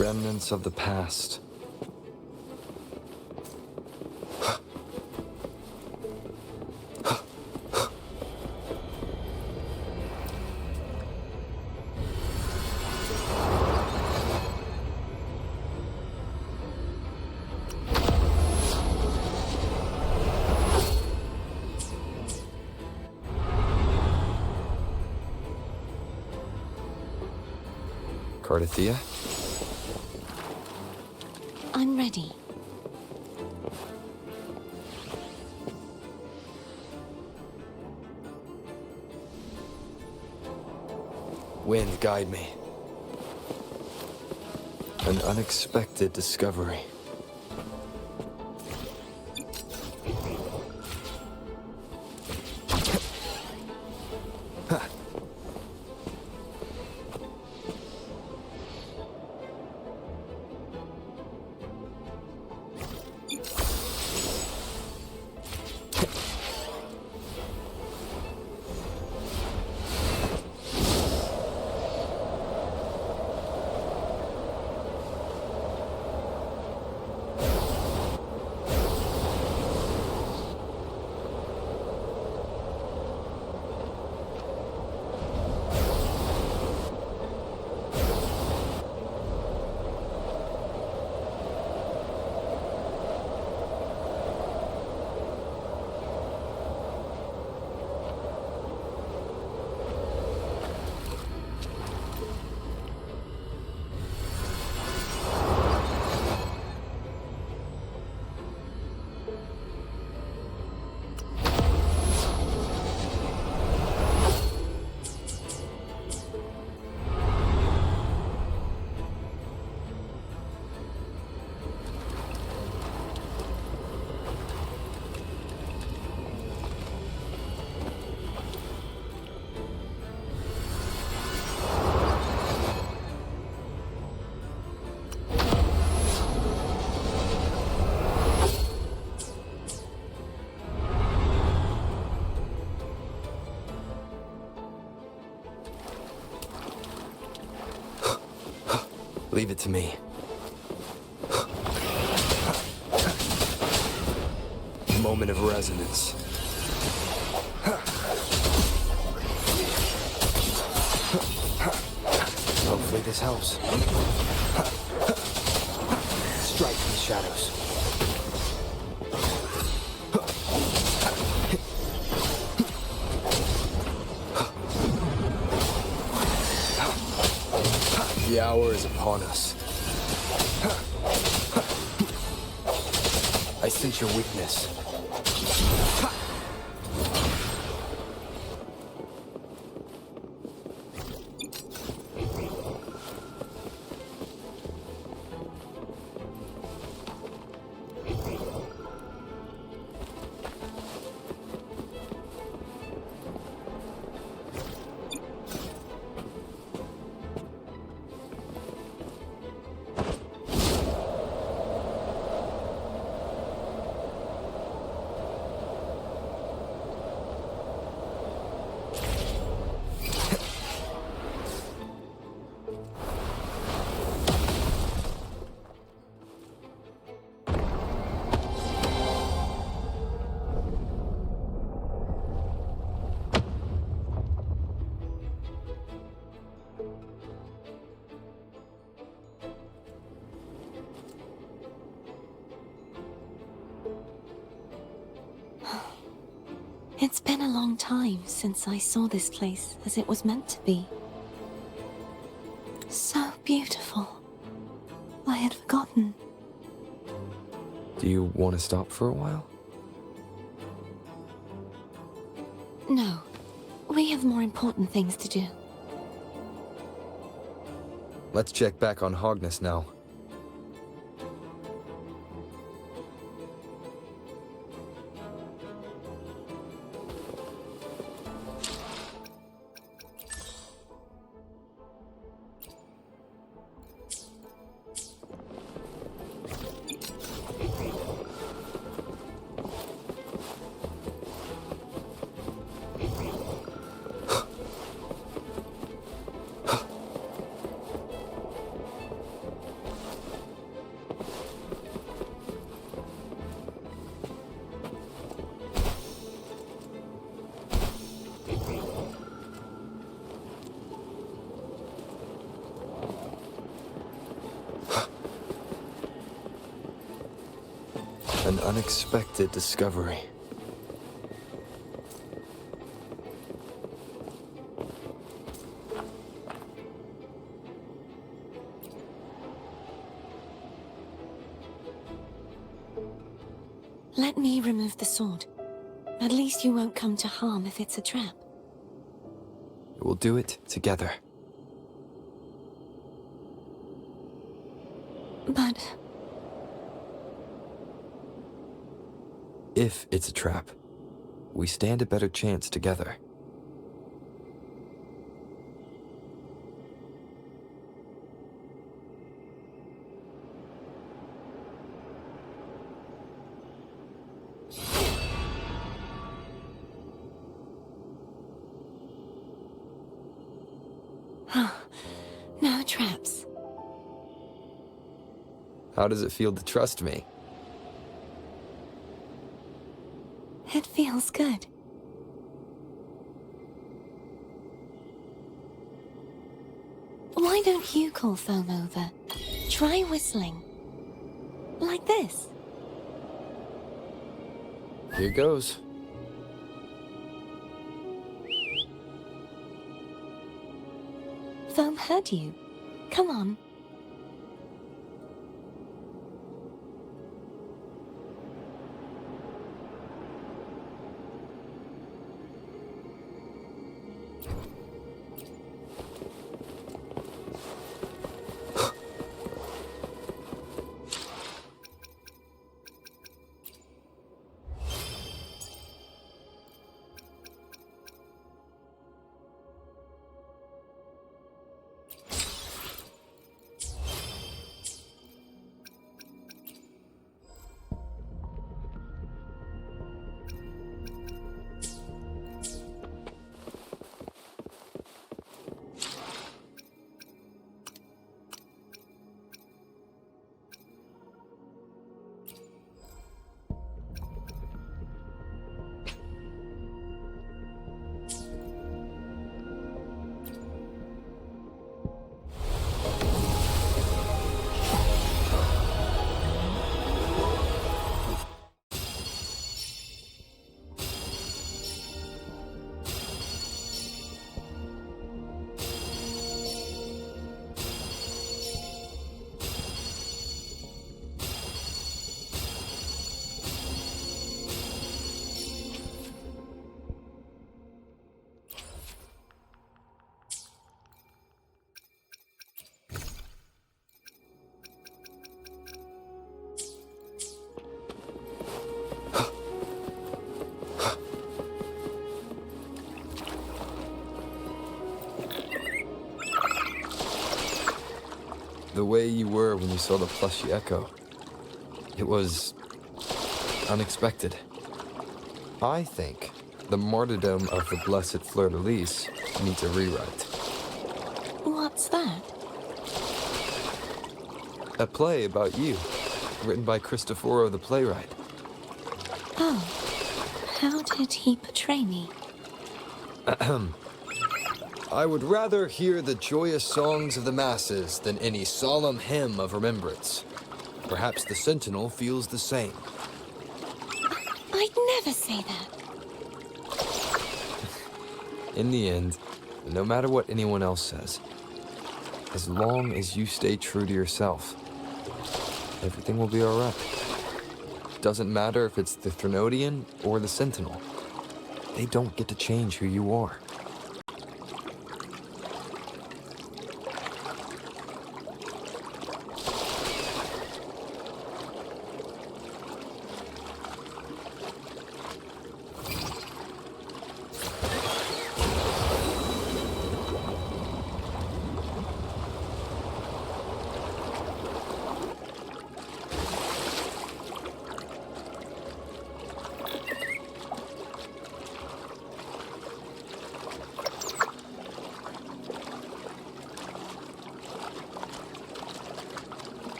Speaker 6: Remnants of the past. Cardathia?
Speaker 7: I'm ready.
Speaker 6: Wind, guide me. An unexpected discovery. Leave it to me. Moment of resonance. Hopefully this helps. Strike in the shadows. The hour is upon us. I sense your weakness.
Speaker 7: It's been a long time since I saw this place as it was meant to be. So beautiful. I had forgotten.
Speaker 6: Do you want to stop for a while?
Speaker 7: No. We have more important things to do.
Speaker 6: Let's check back on Hogness now. unexpected discovery.
Speaker 7: Let me remove the sword. At least you won't come to harm if it's a trap.
Speaker 6: We'll do it together.
Speaker 7: But
Speaker 6: If it's a trap, we stand a better chance together.
Speaker 7: no traps.
Speaker 6: How does it feel to trust me?
Speaker 7: It feels good. Why don't you call Foam over? Try whistling. Like this.
Speaker 6: Here goes.
Speaker 7: Foam heard you. Come on.
Speaker 6: The way you were when you saw the plushy echo. It was unexpected. I think the martyrdom of the blessed fleur-de-lis needs a rewrite.
Speaker 7: What's that?
Speaker 6: A play about you, written by Cristoforo the playwright.
Speaker 7: Oh. How did he portray me?
Speaker 6: I would rather hear the joyous songs of the masses than any solemn hymn of remembrance. Perhaps the Sentinel feels the same.
Speaker 7: I'd never say that.
Speaker 6: In the end, no matter what anyone else says, as long as you stay true to yourself, everything will be alright. Doesn't matter if it's the Threnodian or the Sentinel. They don't get to change who you are.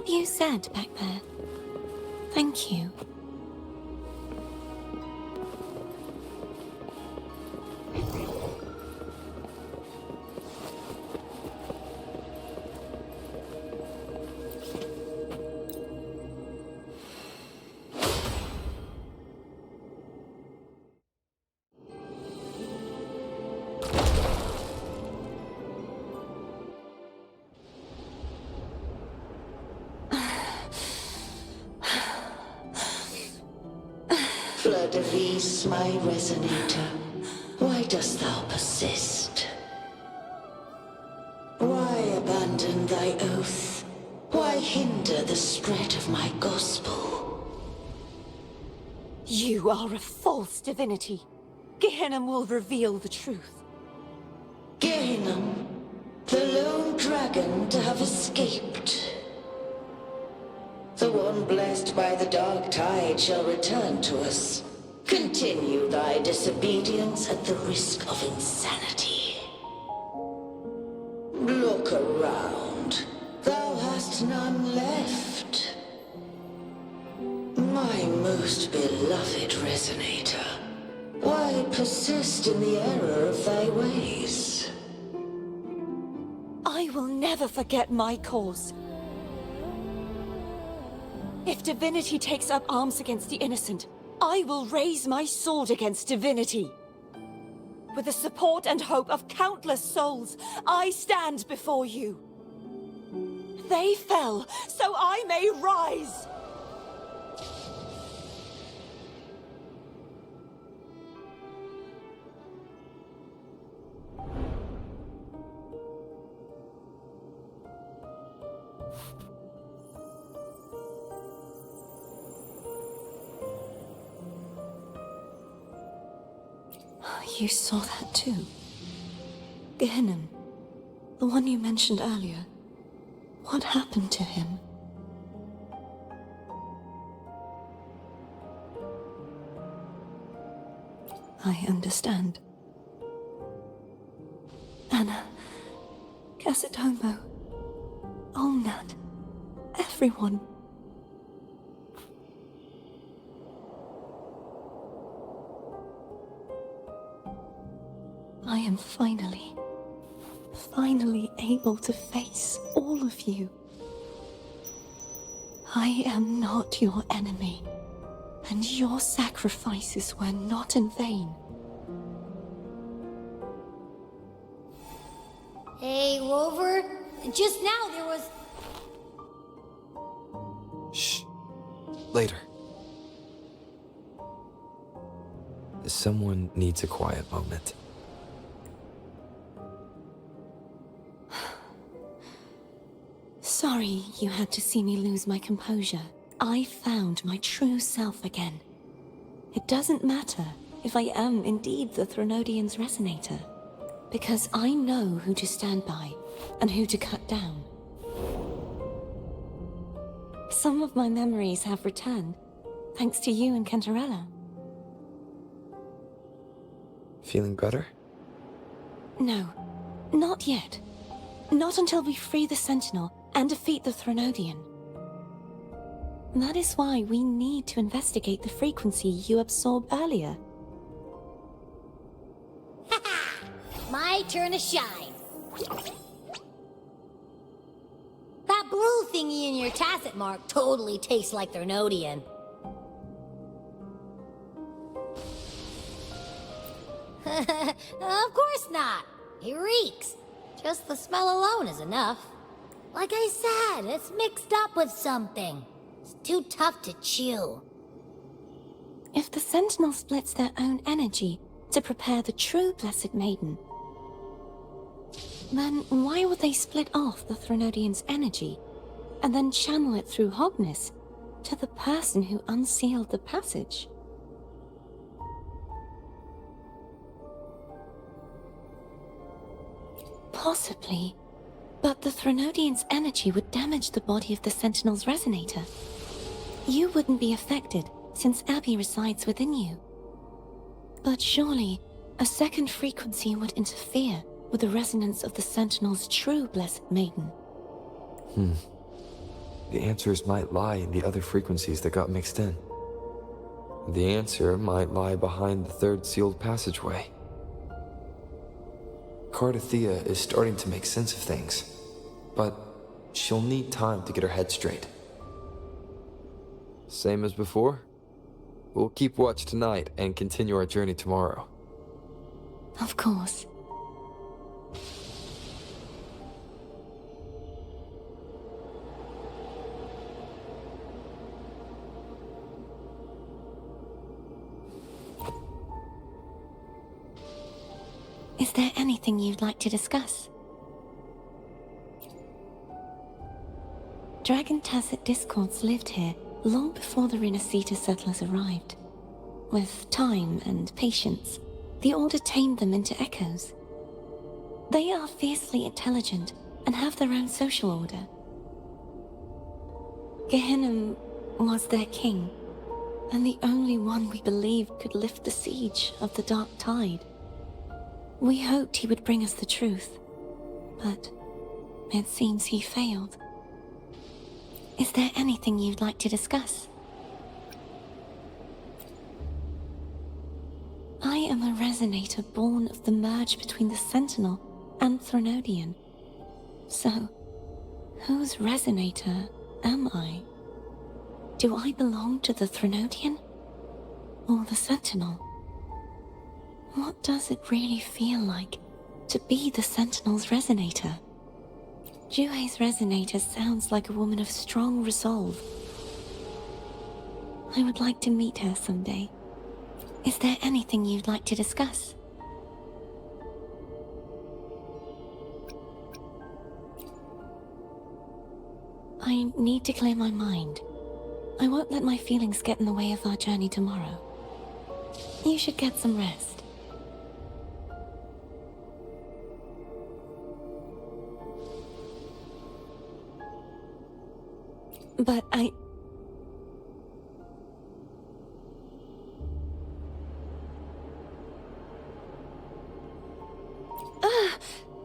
Speaker 7: what you said back there. Thank you.
Speaker 9: Flood of East, my resonator, why dost thou persist? Why abandon thy oath? Why hinder the spread of my gospel?
Speaker 7: You are a false divinity. Gehenna will reveal the truth.
Speaker 9: Gehenna, the lone dragon to have escaped. The one blessed by the dark tide shall return to us. Continue thy disobedience at the risk of insanity. Look around. Thou hast none left. My most beloved resonator, why persist in the error of thy ways?
Speaker 7: I will never forget my cause. If divinity takes up arms against the innocent, I will raise my sword against divinity. With the support and hope of countless souls, I stand before you. They fell, so I may rise! You saw that too. Gehenna, the one you mentioned earlier. What happened to him? I understand. Anna, Casitomo, Olnat, everyone. I am finally able to face all of you. I am not your enemy, and your sacrifices were not in vain.
Speaker 2: Hey, Rover, just now there was...
Speaker 6: Shh. Later. Someone needs a quiet moment.
Speaker 7: Sorry you had to see me lose my composure. I found my true self again. It doesn't matter if I am indeed the Threnodian's resonator, because I know who to stand by and who to cut down. Some of my memories have returned, thanks to you and Cantarella.
Speaker 6: Feeling better?
Speaker 7: No, not yet. Not until we free the Sentinel and defeat the Threnodian. That is why we need to investigate the frequency you absorbed earlier.
Speaker 2: My turn to shine. That blue thingy in your tacit mark totally tastes like Threnodian. Of course not. It reeks. Just the smell alone is enough. Like I said, it's mixed up with something. It's too tough to chew.
Speaker 7: If the Sentinel splits their own energy to prepare the true Blessed Maiden, then why would they split off the Threnodian's energy and then channel it through Hognis to the person who unsealed the passage? Possibly, but the Threnodian's energy would damage the body of the Sentinel's resonator. You wouldn't be affected, since Abby resides within you. But surely, a second frequency would interfere with the resonance of the Sentinel's true Blessed Maiden.
Speaker 6: the answers might lie in the other frequencies that got mixed in. The answer might lie behind the third sealed passageway. Cardathea is starting to make sense of things, but she'll need time to get her head straight. Same as before? We'll keep watch tonight and continue our journey tomorrow.
Speaker 7: Of course. Is there anything you'd like to discuss? Dragon Tacet Discords lived here long before the Renacita settlers arrived. With time and patience, the Order tamed them into echoes. They are fiercely intelligent and have their own social order. Gehinnom was their king, and the only one we believed could lift the siege of the Dark Tide. We hoped he would bring us the truth, but it seems he failed. Is there anything you'd like to discuss? I am a resonator born of the merge between the Sentinel and Threnodian. So, whose resonator am I? Do I belong to the Threnodian or the Sentinel? What does it really feel like to be the Sentinel's resonator? Juhe's resonator sounds like a woman of strong resolve. I would like to meet her someday. Is there anything you'd like to discuss? I need to clear my mind. I won't let my feelings get in the way of our journey tomorrow. You should get some rest. But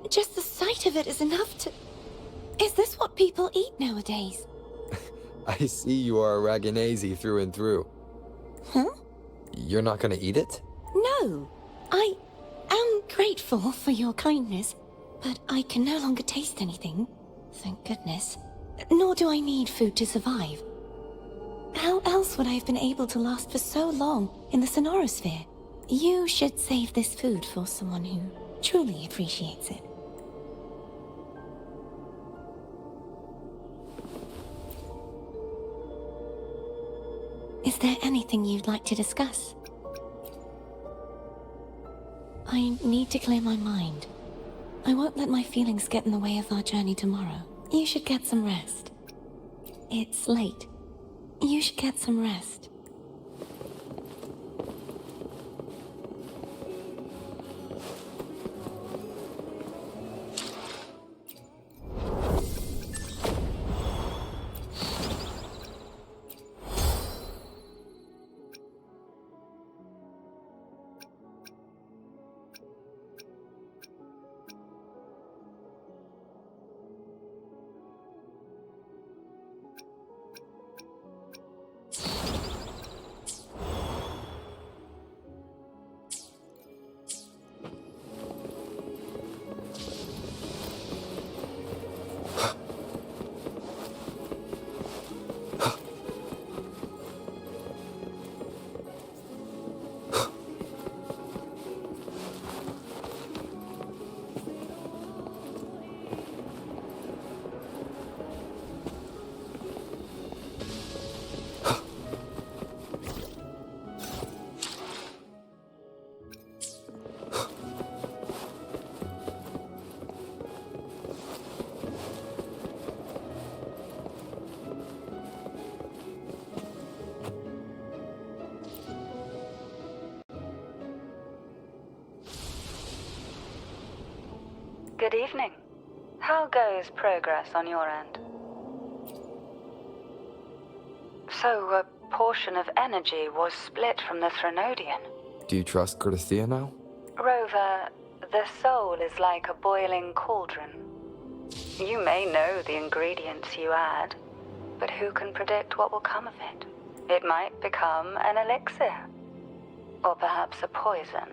Speaker 7: just the sight of it is enough to... Is this what people eat nowadays?
Speaker 6: I see you are a Raganese through and through.
Speaker 7: Huh?
Speaker 6: You're not gonna eat it?
Speaker 7: No. I am grateful for your kindness, but I can no longer taste anything. Thank goodness. Nor do I need food to survive. How else would I have been able to last for so long in the Sonorosphere? You should save this food for someone who truly appreciates it. Is there anything you'd like to discuss? I need to clear my mind. I won't let my feelings get in the way of our journey tomorrow. You should get some rest. It's late. You should get some rest.
Speaker 5: Good evening. How goes progress on your end? So, a portion of energy was split from the Threnodian.
Speaker 6: Do you trust Cardathea now?
Speaker 5: Rover, the soul is like a boiling cauldron. You may know the ingredients you add, but who can predict what will come of it? It might become an elixir. Or perhaps a poison.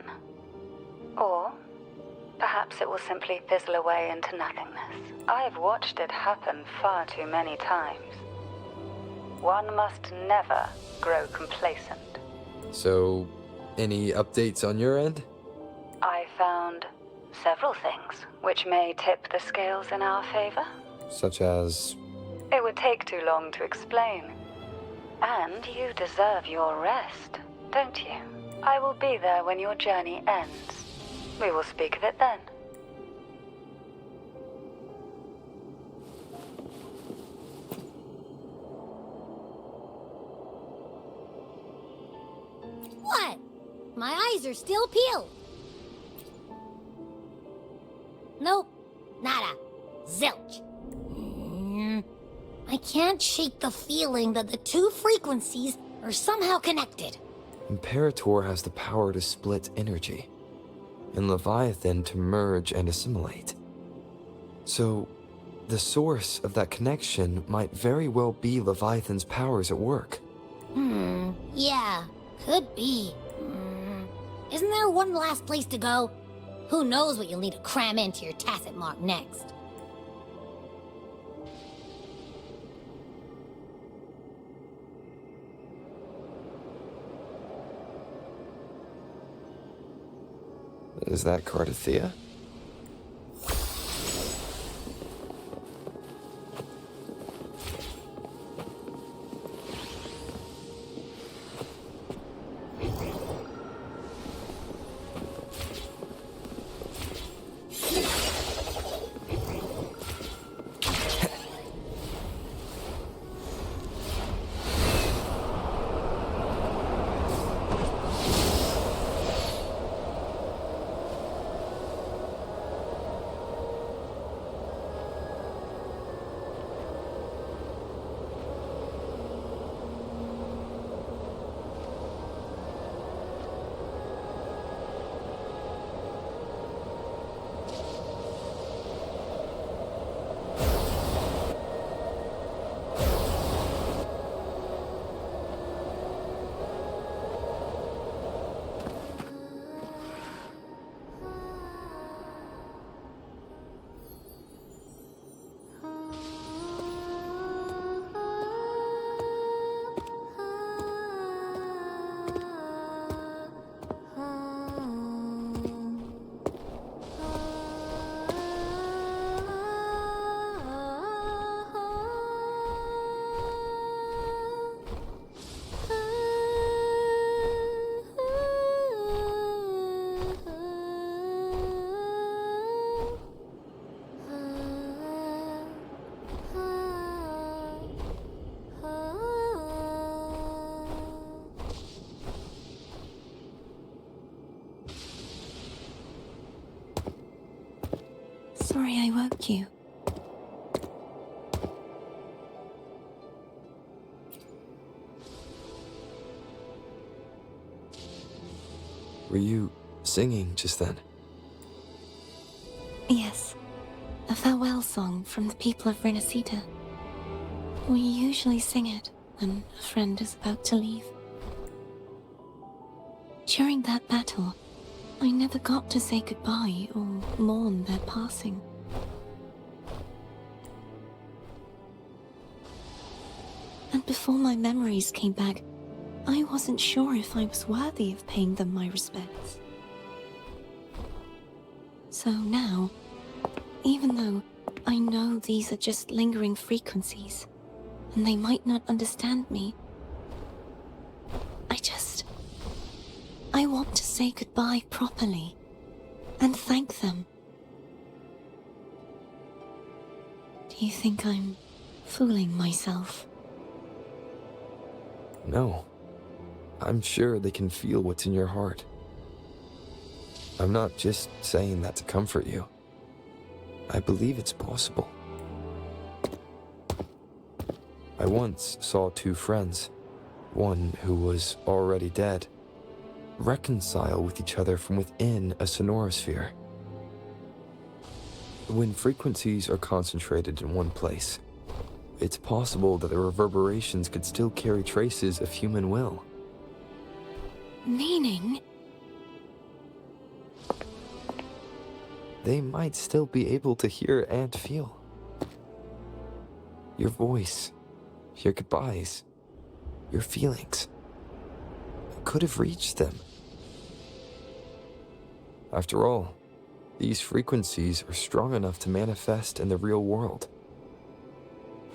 Speaker 5: Or perhaps it will simply fizzle away into nothingness. I've watched it happen far too many times. One must never grow complacent.
Speaker 6: So, any updates on your end?
Speaker 5: I found several things which may tip the scales in our favor.
Speaker 6: Such as...
Speaker 5: It would take too long to explain. And you deserve your rest, don't you? I will be there when your journey ends. We will speak of it then.
Speaker 2: What? My eyes are still peeled. Nope. Nada. Zilch. I can't shake the feeling that the two frequencies are somehow connected.
Speaker 6: Imperator has the power to split energy, and Leviathan to merge and assimilate. So, the source of that connection might very well be Leviathan's powers at work.
Speaker 2: Yeah, could be. Isn't there one last place to go? Who knows what you'll need to cram into your tacit mark next?
Speaker 6: Is that Cardathea?
Speaker 7: Sorry I woke you.
Speaker 6: Were you singing just then?
Speaker 7: Yes. A farewell song from the people of Renacita. We usually sing it when a friend is about to leave. During that battle, I never got to say goodbye or mourn their passing. And before my memories came back, I wasn't sure if I was worthy of paying them my respects. So now, even though I know these are just lingering frequencies, and they might not understand me, I want to say goodbye properly, and thank them. Do you think I'm fooling myself?
Speaker 6: No. I'm sure they can feel what's in your heart. I'm not just saying that to comfort you. I believe it's possible. I once saw two friends, one who was already dead, reconcile with each other from within a sonorosphere. When frequencies are concentrated in one place, it's possible that the reverberations could still carry traces of human will.
Speaker 7: Meaning?
Speaker 6: They might still be able to hear and feel. Your voice, your goodbyes, your feelings could have reached them. After all, these frequencies are strong enough to manifest in the real world.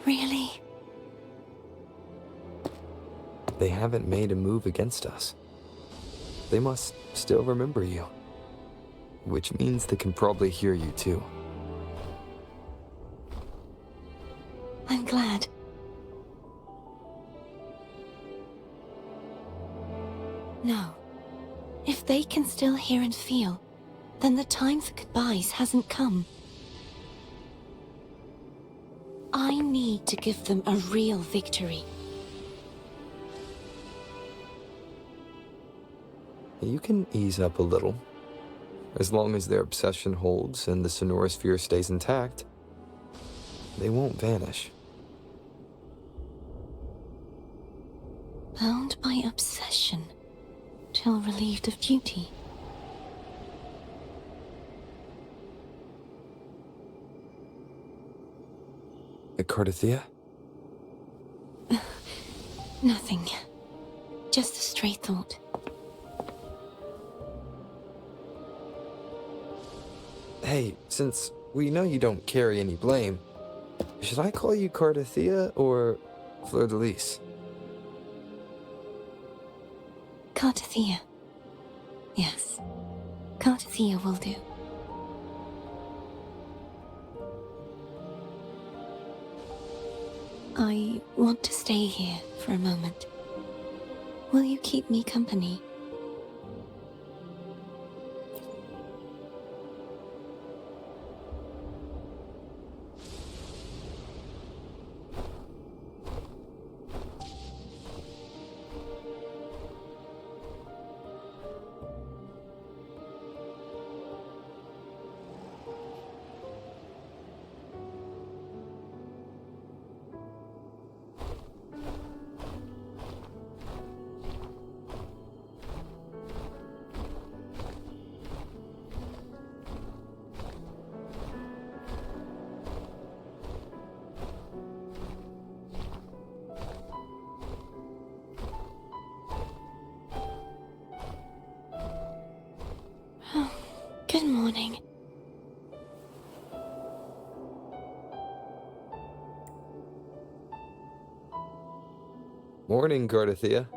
Speaker 7: Really?
Speaker 6: They haven't made a move against us. They must still remember you. Which means they can probably hear you too.
Speaker 7: I'm glad. No. If they can still hear and feel, then the time for goodbyes hasn't come. I need to give them a real victory.
Speaker 6: You can ease up a little. As long as their obsession holds and the sonorosphere stays intact, they won't vanish.
Speaker 7: Bound by obsession, till relieved of duty.
Speaker 6: Cardathea?
Speaker 7: Nothing. Just a stray thought.
Speaker 6: Hey, since we know you don't carry any blame, should I call you Cardathea or Fleur-de-Lis?
Speaker 7: Cardathea. Yes. Cardathea will do. I want to stay here for a moment. Will you keep me company? Good morning.
Speaker 6: Morning, Cardathea.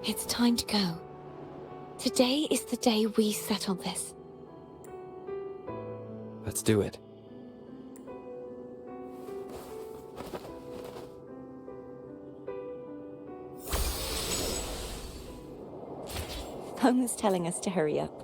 Speaker 7: It's time to go. Today is the day we settle this.
Speaker 6: Let's do it.
Speaker 7: Home is telling us to hurry up.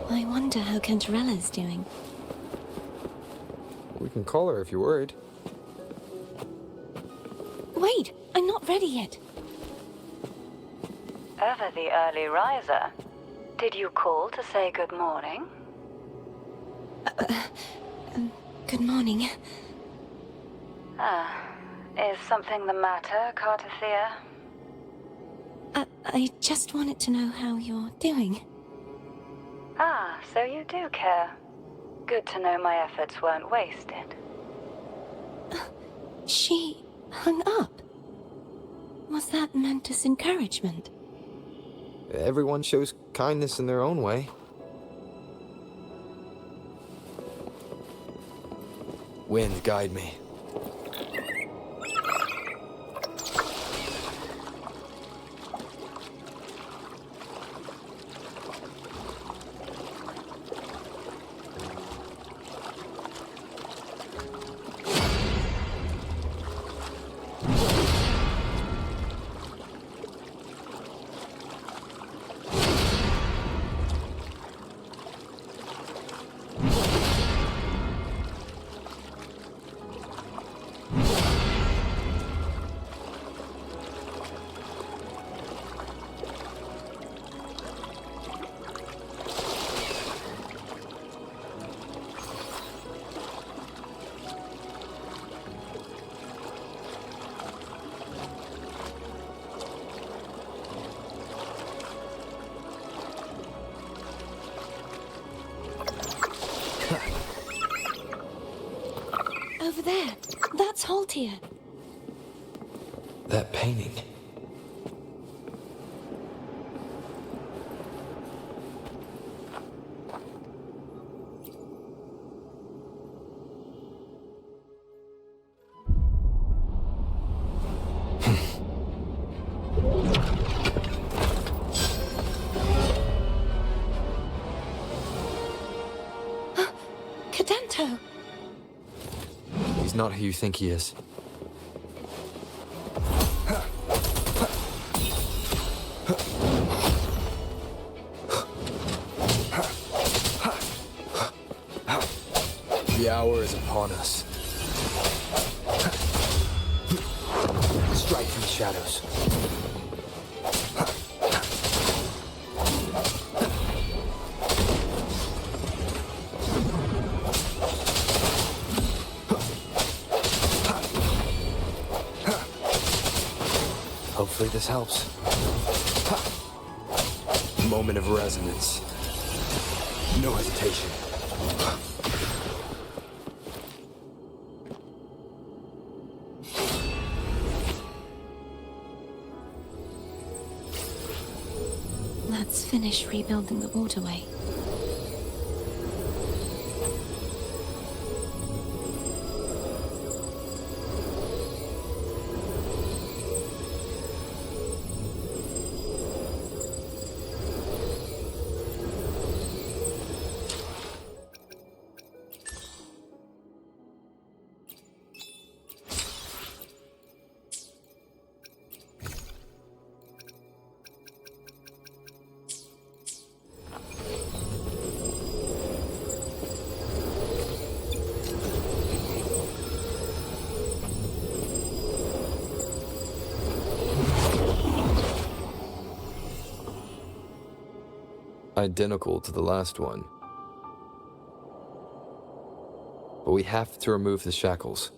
Speaker 7: I wonder how Cantarella's doing.
Speaker 6: We can call her if you're worried.
Speaker 7: Wait, I'm not ready yet.
Speaker 5: Ever the early riser. Did you call to say good morning?
Speaker 7: Good morning.
Speaker 5: Is something the matter, Cartathea?
Speaker 7: I just wanted to know how you're doing.
Speaker 5: So you do care. Good to know my efforts weren't wasted.
Speaker 7: She hung up. Was that meant as encouragement?
Speaker 6: Everyone shows kindness in their own way. Wind, guide me.
Speaker 7: Over there. That's Haltia.
Speaker 6: That painting.
Speaker 7: Cadento!
Speaker 6: He's not who you think he is. The hour is upon us. Strike from the shadows. Hopefully this helps. Moment of resonance. No hesitation.
Speaker 7: Let's finish rebuilding the waterway.
Speaker 6: Identical to the last one. But we have to remove the shackles.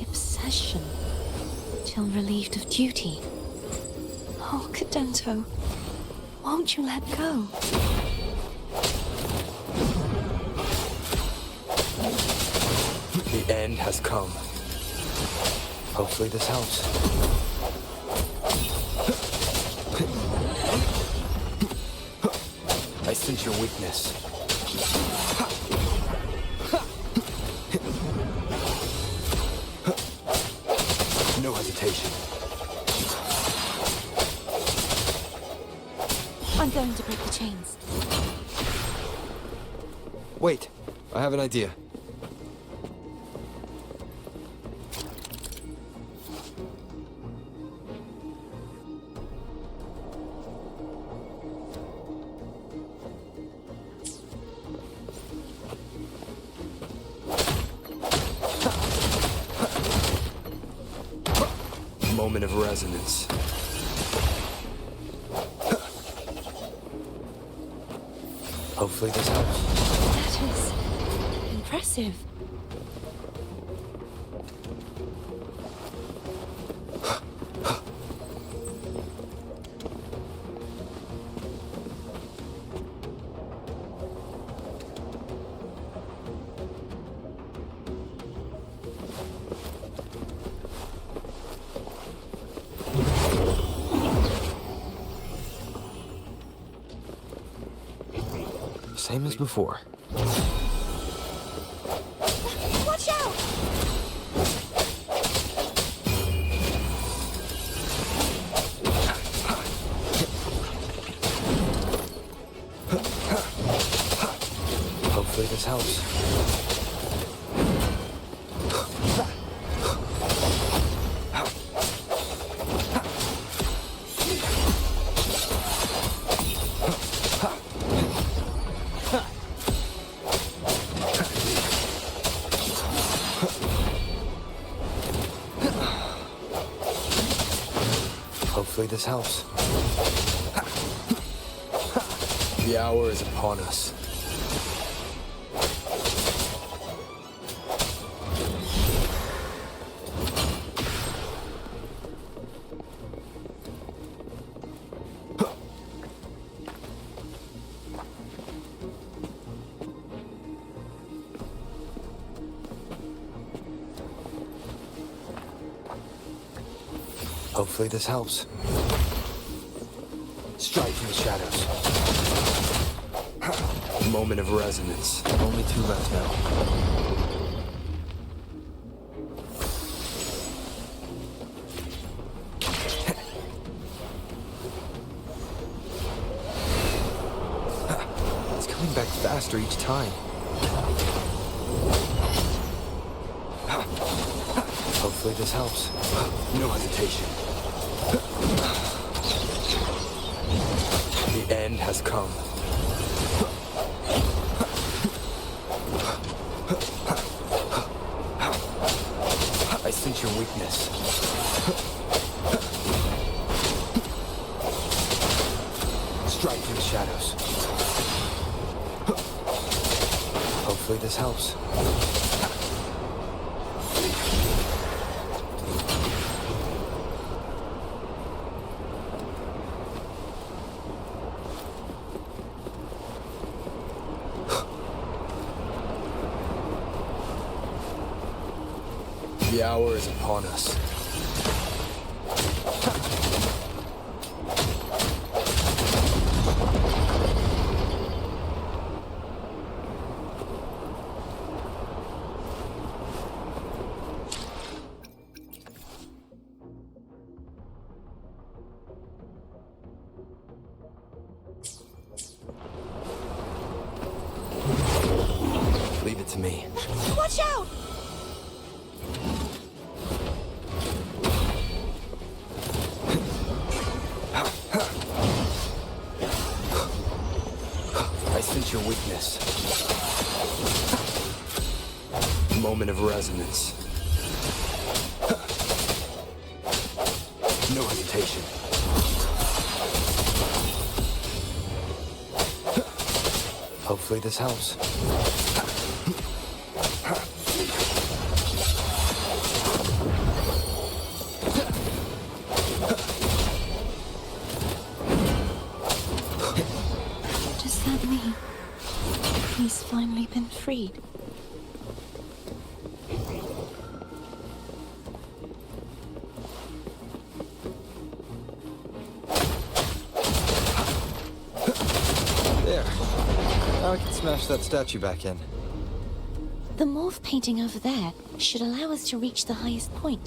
Speaker 7: Obsession till relieved of duty. Oh, Cadento, won't you let go?
Speaker 6: The end has come. Hopefully this helps. I sense your weakness. hesitation.
Speaker 7: I'm going to break the chains.
Speaker 6: Wait, I have an idea. Moment of resonance. Hopefully this helps.
Speaker 7: That is impressive.
Speaker 6: Same as before.
Speaker 7: Watch out!
Speaker 6: Hopefully this helps. Hopefully this helps. The hour is upon us. Hopefully this helps. Strike from the shadows. Moment of resonance. Only 2 left now. It's coming back faster each time. Hopefully this helps. No hesitation. The end has come. I sense your weakness. Strike through the shadows. Hopefully this helps. The hour is upon us. Leave it to me.
Speaker 7: Watch out!
Speaker 6: I sense your weakness. Moment of resonance. No hesitation. Hopefully this helps.
Speaker 7: Does that mean he's finally been freed?
Speaker 6: There. Now I can smash that statue back in.
Speaker 7: The morph painting over there should allow us to reach the highest point.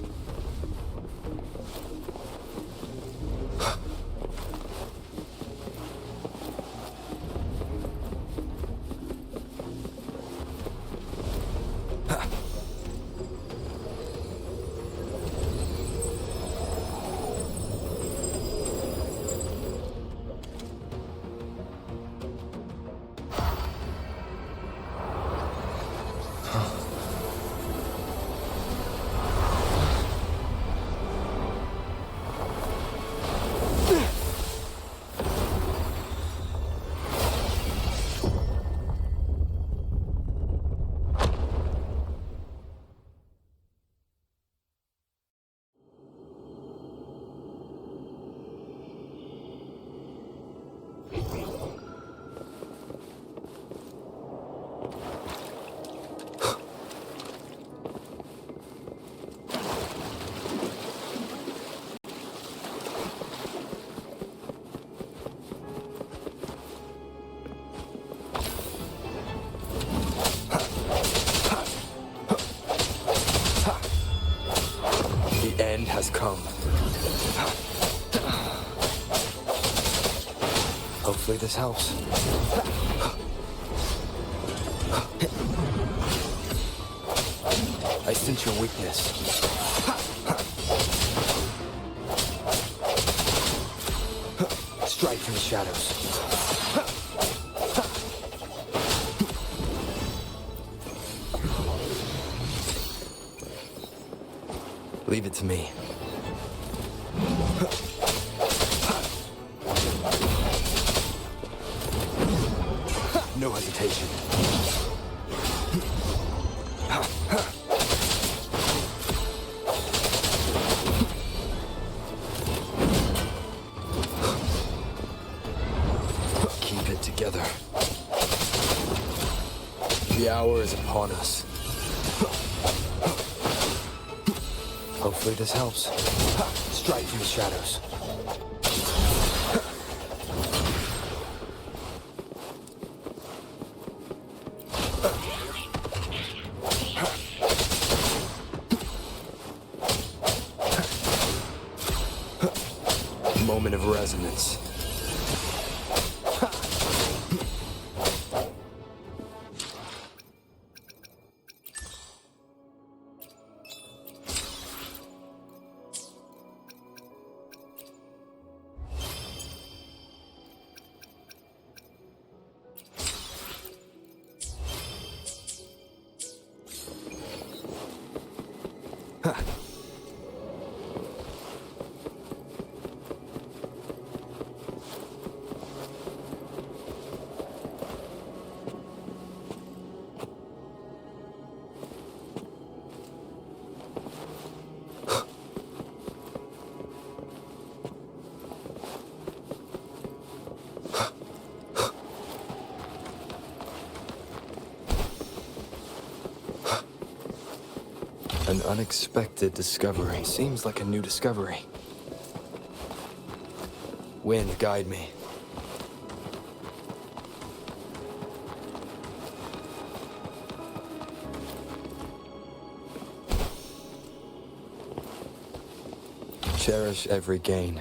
Speaker 6: Hopefully this helps. I sense your weakness. Strike from the shadows. Leave it to me. No hesitation. Keep it together. The hour is upon us. Hopefully this helps. Strike from the shadows. Moment of resonance. An unexpected discovery. Seems like a new discovery. Wind, guide me. Cherish every gain.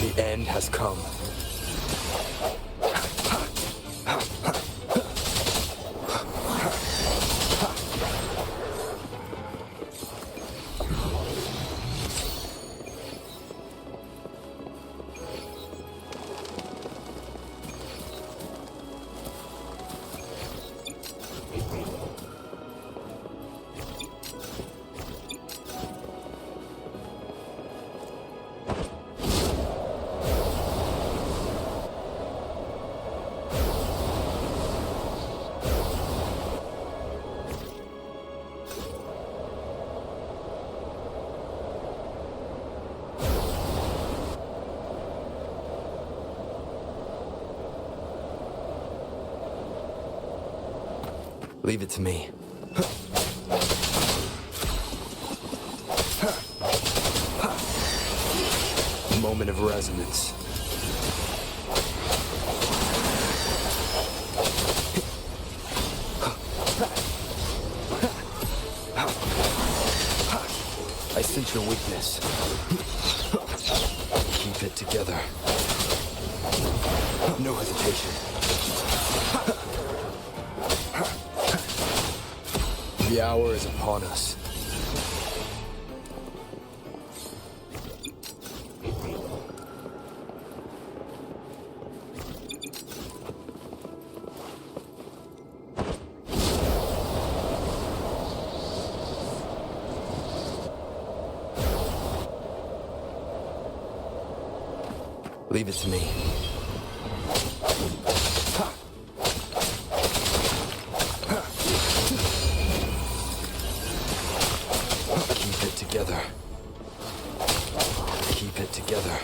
Speaker 6: The end has come. Leave it to me. Moment of resonance. I sense your weakness. Keep it together. No hesitation. The hour is upon us. Leave it to me. Keep it together. Keep it together.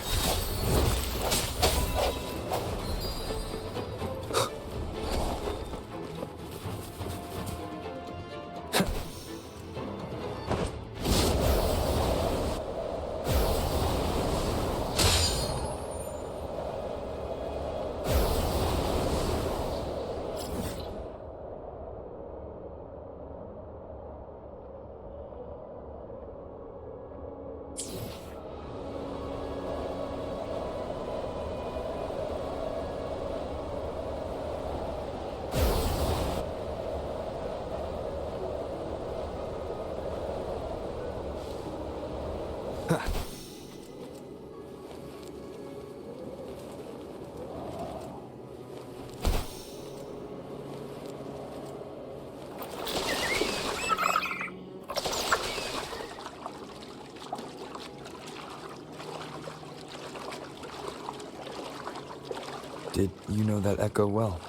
Speaker 6: Did you know that echo well?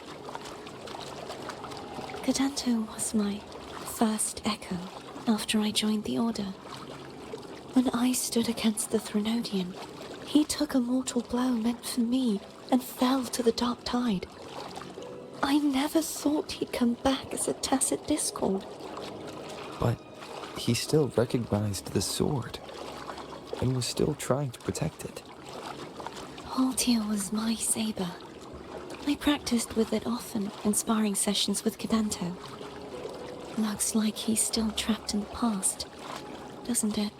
Speaker 7: Cadanto was my first echo after I joined the Order. When I stood against the Threnodian, he took a mortal blow meant for me and fell to the dark tide. I never thought he'd come back as a tacit discord.
Speaker 6: But he still recognized the sword and was still trying to protect it.
Speaker 7: Haltia was my saber. I practiced with it often in sparring sessions with Cadanto. Looks like he's still trapped in the past, doesn't it?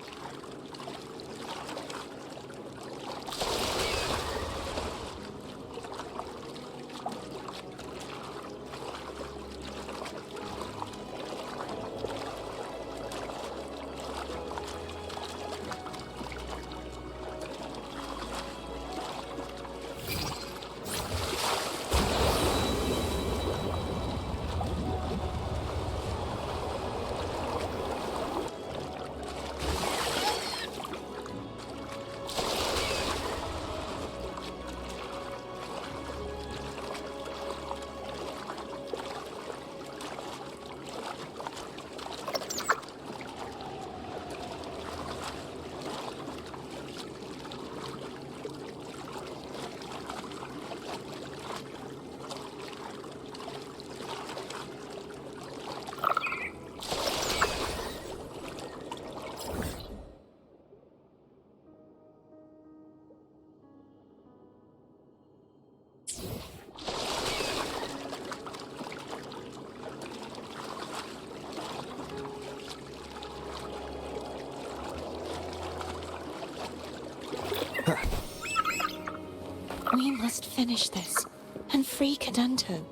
Speaker 7: We must finish this and free Cadanto.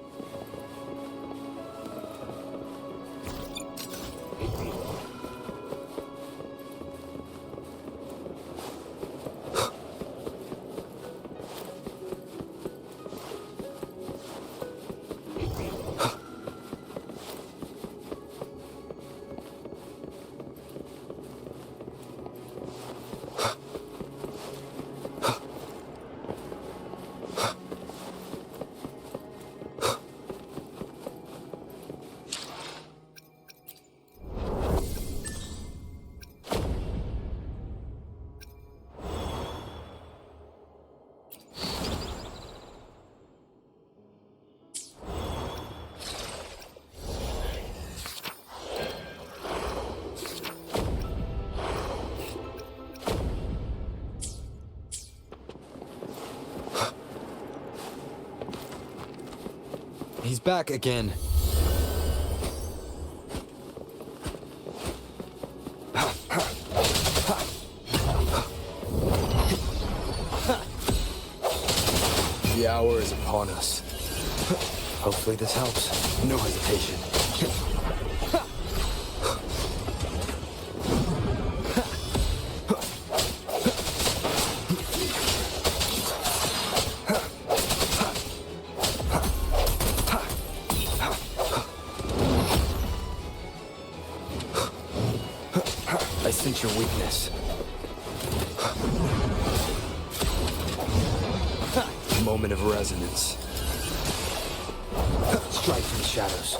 Speaker 6: He's back again. The hour is upon us. Hopefully this helps. No hesitation. I sense your weakness. Moment of resonance. Strike from the shadows.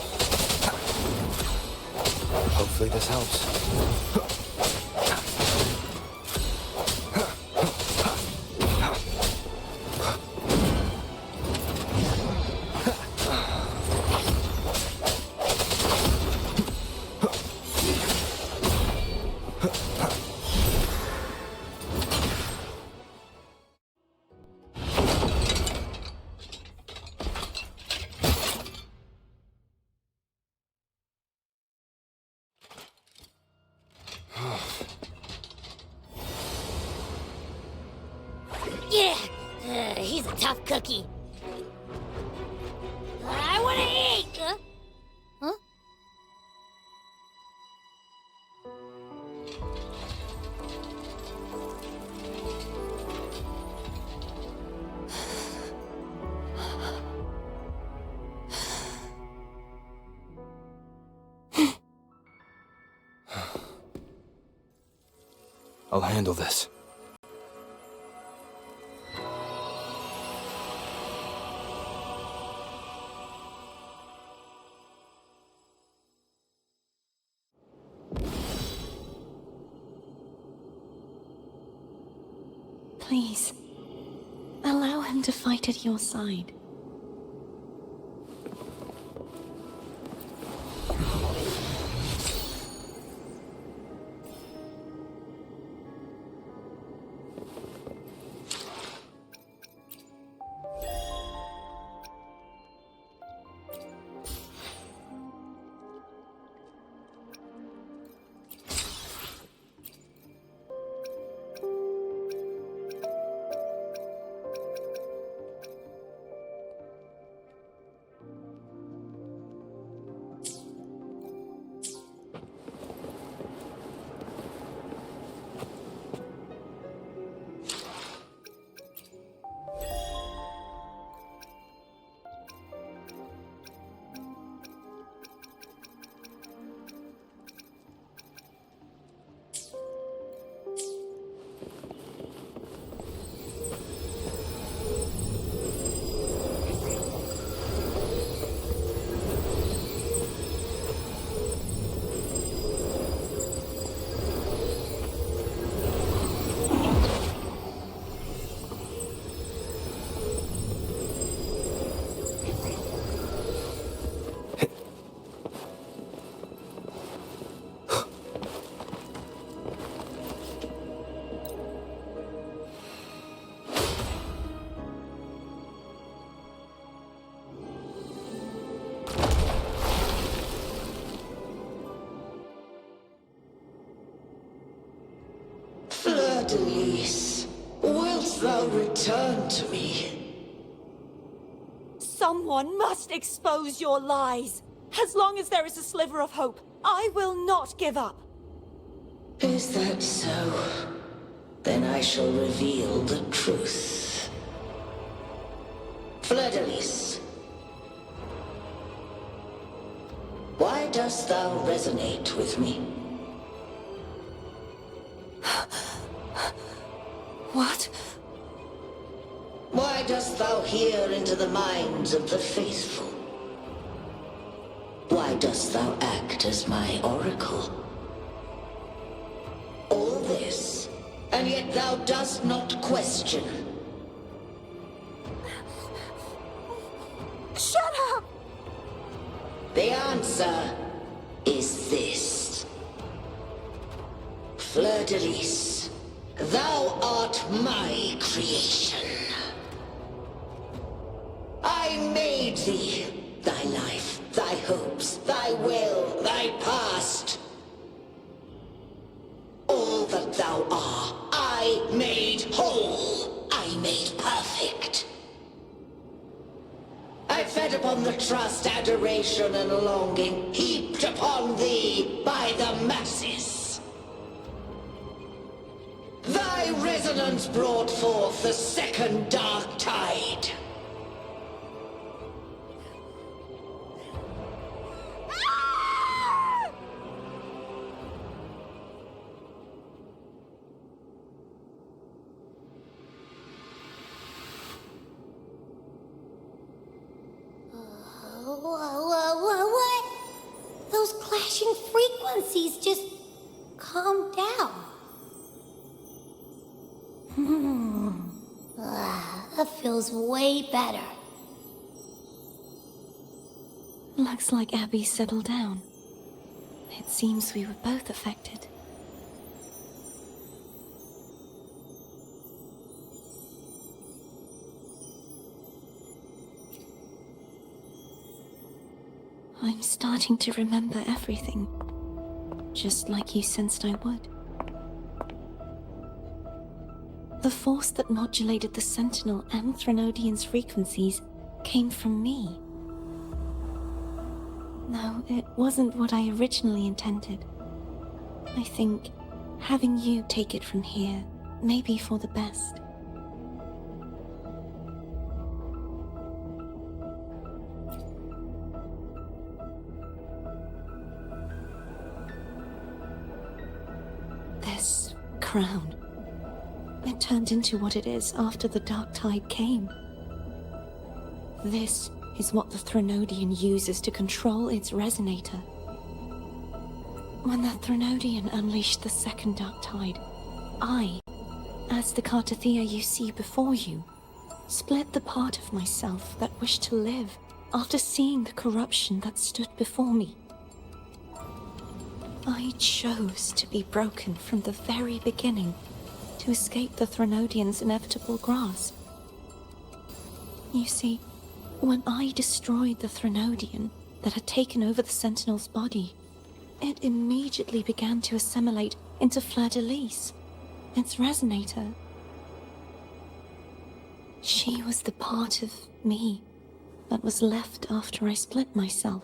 Speaker 6: Hopefully this helps.
Speaker 2: Yeah, he's a tough cookie. I want to eat. Huh?
Speaker 6: I'll handle this.
Speaker 7: Please, allow him to fight at your side.
Speaker 9: Fleur-de-Lis, wilt thou return to me?
Speaker 10: Someone must expose your lies. As long as there is a sliver of hope, I will not give up.
Speaker 9: Is that so? Then I shall reveal the truth. Fleur-de-Lis, why dost thou resonate with me?
Speaker 7: What?
Speaker 9: Why dost thou hear into the minds of the faithful? Why dost thou act as my oracle? All this, and yet thou dost not question.
Speaker 10: Shut up!
Speaker 9: The answer is this. Fleur-de-Lis, thou art my creation. I made thee, thy life, thy hopes, thy will, thy past. All that thou art, I made whole. I made perfect. I fed upon the trust, adoration, and longing heaped upon thee by the masses. Thy resonance brought forth the second dark tide.
Speaker 2: What? Those clashing frequencies just calm down. That feels way better.
Speaker 7: Looks like Abby settled down. It seems we were both affected. I'm starting to remember everything, just like you sensed I would. The force that modulated the Sentinel and Threnodian's frequencies came from me. No, it wasn't what I originally intended. I think having you take it from here may be for the best. crown. It turned into what it is after the Dark Tide came. This is what the Threnodian uses to control its resonator. When the Threnodian unleashed the second Dark Tide, I, as the Cartathea you see before you, split the part of myself that wished to live after seeing the corruption that stood before me. I chose to be broken from the very beginning to escape the Threnodian's inevitable grasp. You see, when I destroyed the Threnodian that had taken over the Sentinel's body, it immediately began to assimilate into Fleur-de-Lis, its resonator. She was the part of me that was left after I split myself.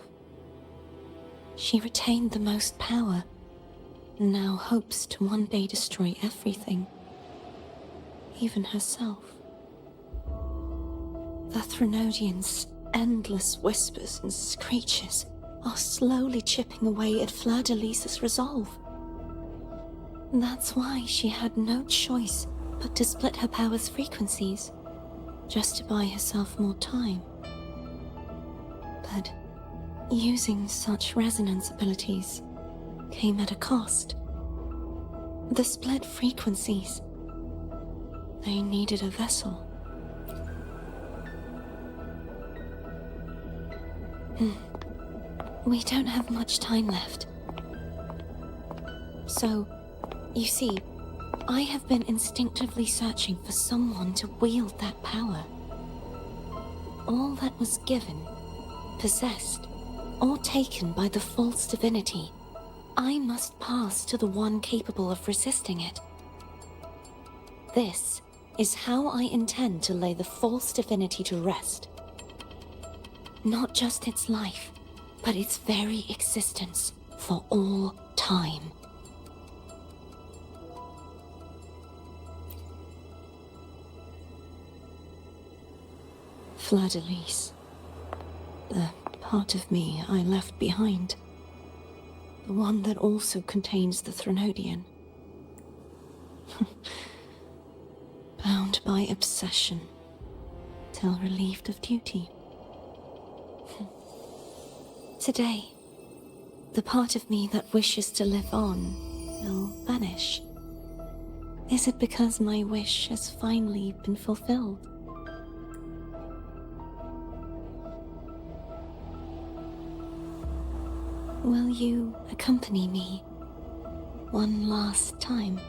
Speaker 7: She retained the most power, and now hopes to one day destroy everything, even herself. The Threnodian's endless whispers and screeches are slowly chipping away at Fleur-de-Lis's resolve. That's why she had no choice but to split her power's frequencies, just to buy herself more time. But using such resonance abilities came at a cost. The split frequencies, they needed a vessel. We don't have much time left. So, you see, I have been instinctively searching for someone to wield that power. All that was given, possessed, or taken by the false divinity, I must pass to the one capable of resisting it. This is how I intend to lay the false divinity to rest. Not just its life, but its very existence for all time. Fleur-de-Lis. The part of me I left behind. The one that also contains the Threnodian. Bound by obsession, till relieved of duty. Today, the part of me that wishes to live on will vanish. Is it because my wish has finally been fulfilled? Will you accompany me one last time?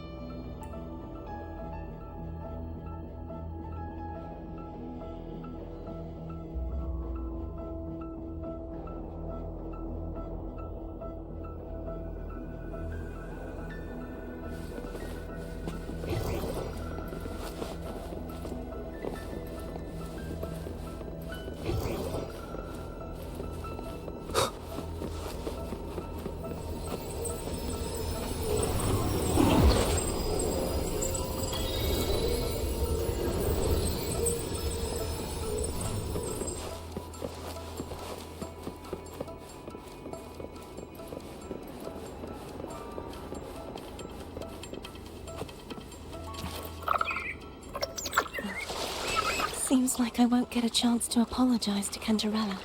Speaker 7: Seems like I won't get a chance to apologize to Cantarella.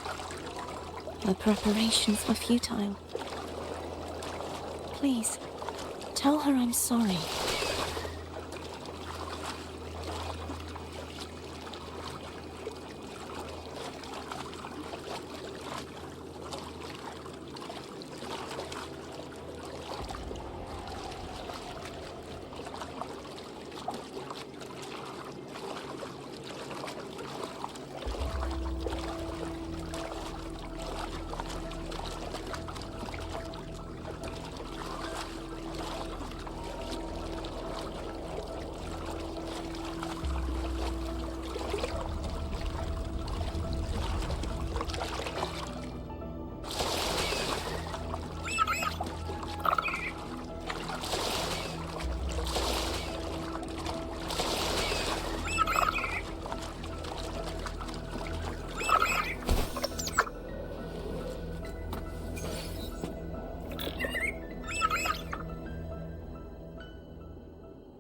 Speaker 7: Her preparations were futile. Please, tell her I'm sorry.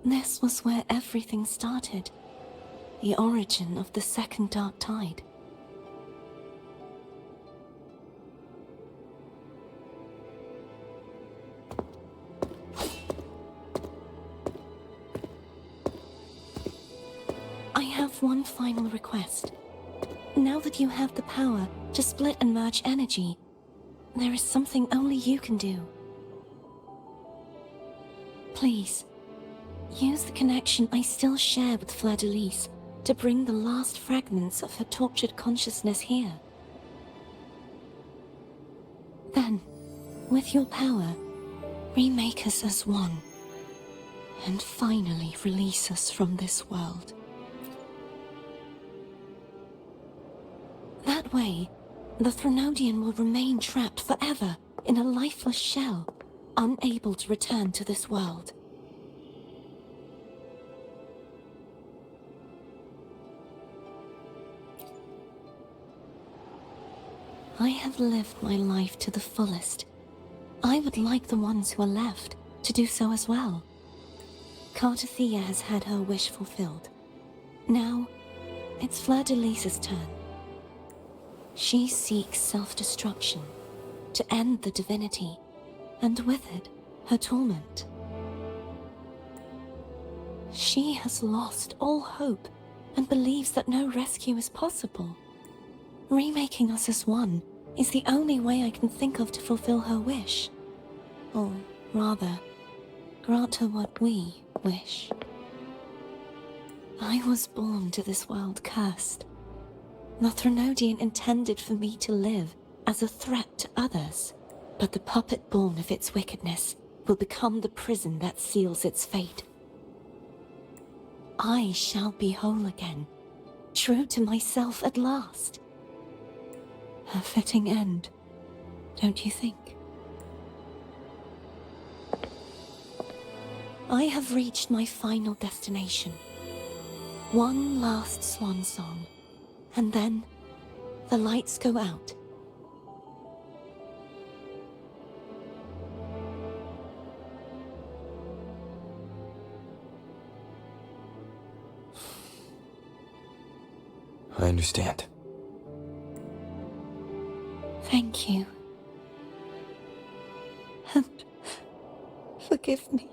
Speaker 7: This was where everything started. The origin of the second dark tide. I have one final request. Now that you have the power to split and merge energy, there is something only you can do. Please, use the connection I still share with Fleur-de-Lis to bring the last fragments of her tortured consciousness here. Then, with your power, remake us as one, and finally release us from this world. That way, the Threnodian will remain trapped forever in a lifeless shell, unable to return to this world. I have lived my life to the fullest. I would like the ones who are left to do so as well. Cartathea has had her wish fulfilled. Now, it's Fleur-de-Lis's turn. She seeks self-destruction, to end the divinity, and with it, her torment. She has lost all hope and believes that no rescue is possible. Remaking us as one is the only way I can think of to fulfill her wish. Or rather, grant her what we wish. I was born to this world cursed. The Threnodian intended for me to live as a threat to others, but the puppet born of its wickedness will become the prison that seals its fate. I shall be whole again, true to myself at last. A fitting end, don't you think? I have reached my final destination. One last swan song, and then the lights go out.
Speaker 6: I understand.
Speaker 7: Thank you. And forgive me.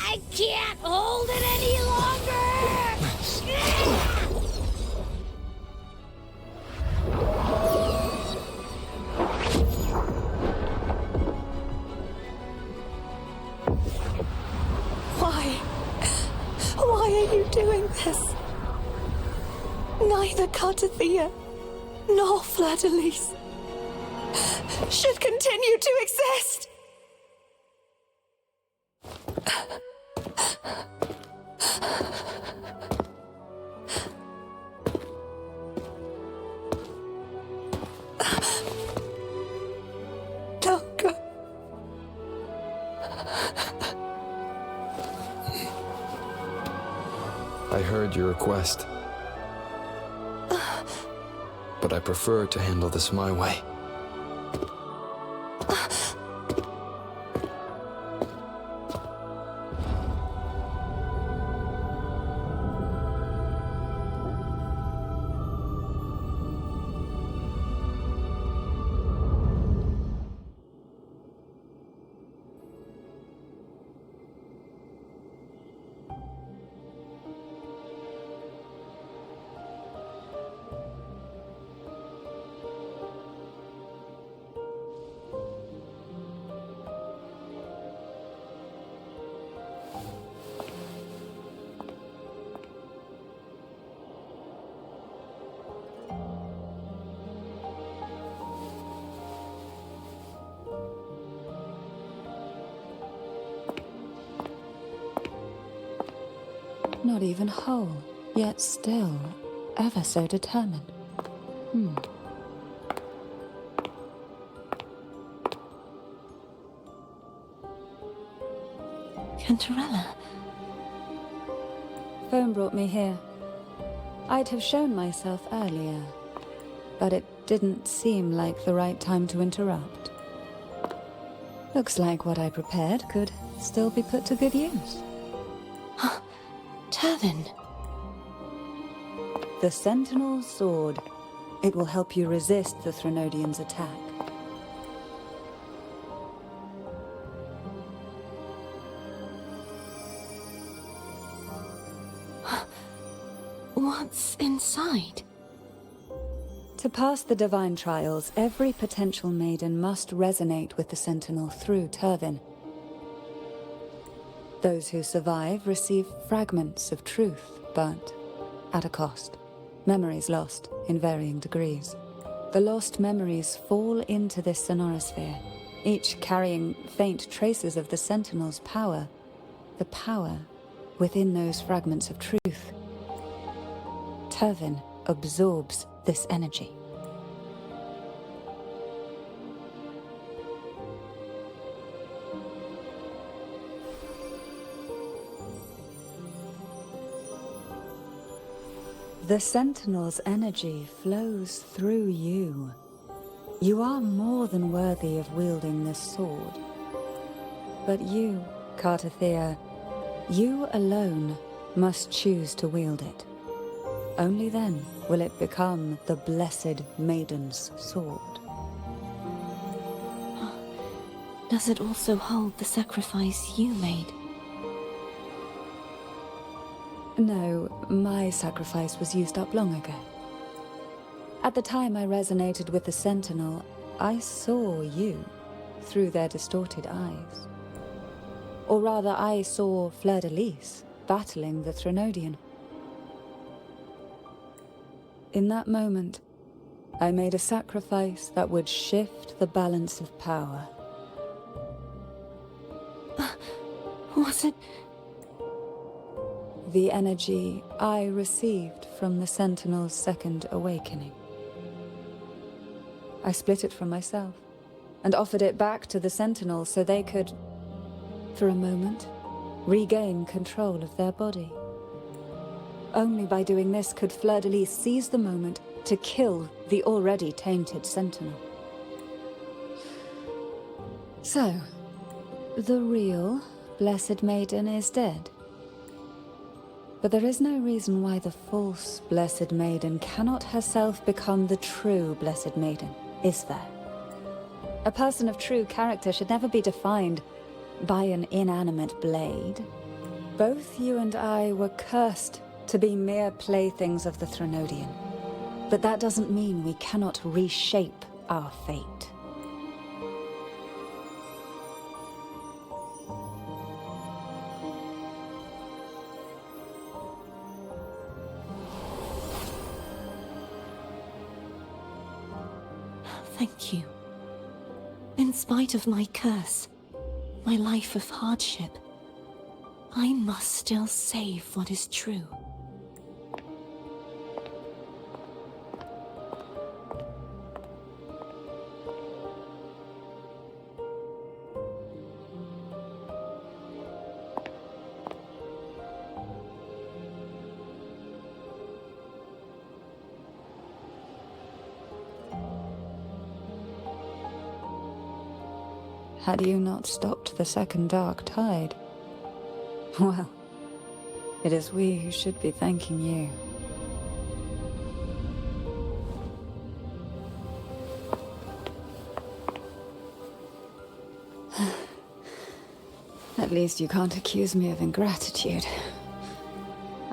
Speaker 2: I can't hold it any longer!
Speaker 10: Why are you doing this? Neither Cartathea nor Fleur-de-Lis should continue to exist! Don't go.
Speaker 6: I heard your request. But I prefer to handle this my way.
Speaker 5: Not even whole, yet still ever so determined.
Speaker 7: Cantarella.
Speaker 5: Phone brought me here. I'd have shown myself earlier, but it didn't seem like the right time to interrupt. Looks like what I prepared could still be put to good use.
Speaker 7: Turvin.
Speaker 5: The Sentinel's Sword. It will help you resist the Threnodian's attack.
Speaker 7: What's inside?
Speaker 5: To pass the divine trials, every potential maiden must resonate with the Sentinel through Turvin. Those who survive receive fragments of truth, but at a cost. Memories lost in varying degrees. The lost memories fall into this sonorosphere, each carrying faint traces of the Sentinel's power, the power within those fragments of truth. Turvin absorbs this energy. The Sentinel's energy flows through you. You are more than worthy of wielding this sword. But you, Cartathea, you alone must choose to wield it. Only then will it become the Blessed Maiden's sword.
Speaker 7: Does it also hold the sacrifice you made?
Speaker 5: No, my sacrifice was used up long ago. At the time I resonated with the Sentinel, I saw you through their distorted eyes. Or rather, I saw Fleur-de-Lis battling the Threnodian. In that moment, I made a sacrifice that would shift the balance of power.
Speaker 7: Was it?
Speaker 5: The energy I received from the Sentinel's second awakening. I split it from myself and offered it back to the Sentinel so they could, for a moment, regain control of their body. Only by doing this could Fleur-de-Lis seize the moment to kill the already tainted Sentinel. So, the real Blessed Maiden is dead. But there is no reason why the false Blessed Maiden cannot herself become the true Blessed Maiden, is there? A person of true character should never be defined by an inanimate blade. Both you and I were cursed to be mere playthings of the Threnodian. But that doesn't mean we cannot reshape our fate.
Speaker 7: Thank you. In spite of my curse, my life of hardship, I must still save what is true.
Speaker 5: Had you not stopped the second dark tide? Well, it is we who should be thanking you. At least you can't accuse me of ingratitude.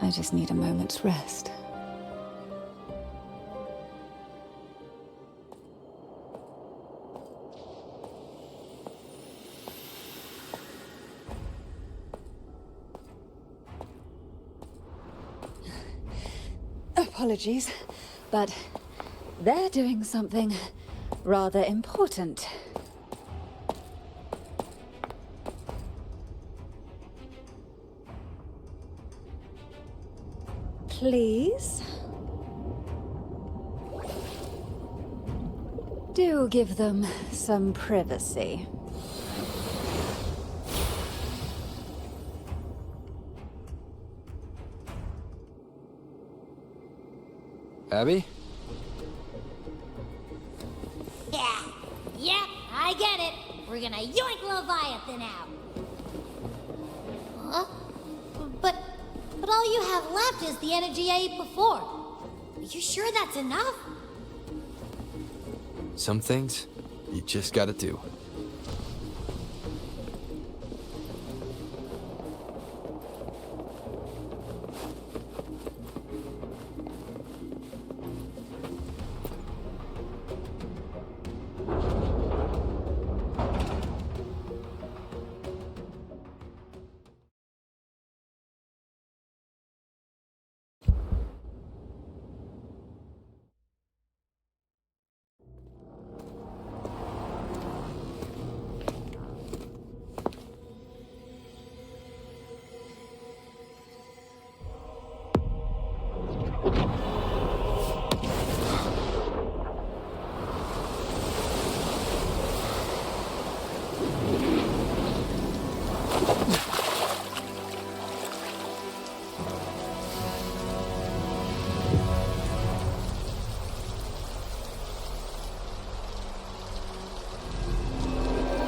Speaker 5: I just need a moment's rest. Apologies, but they're doing something rather important. please. Do give them some privacy.
Speaker 6: Abby?
Speaker 2: Yeah, I get it. We're gonna yoink Leviathan out. Huh? But all you have left is the energy I ate before. Are you sure that's enough?
Speaker 6: Some things, you just gotta do.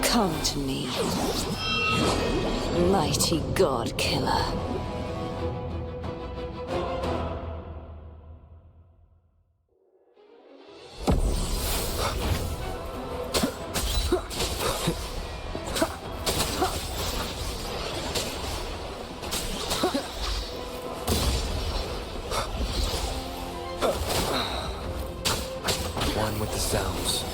Speaker 7: Come to me, mighty god killer.
Speaker 6: One with the sounds.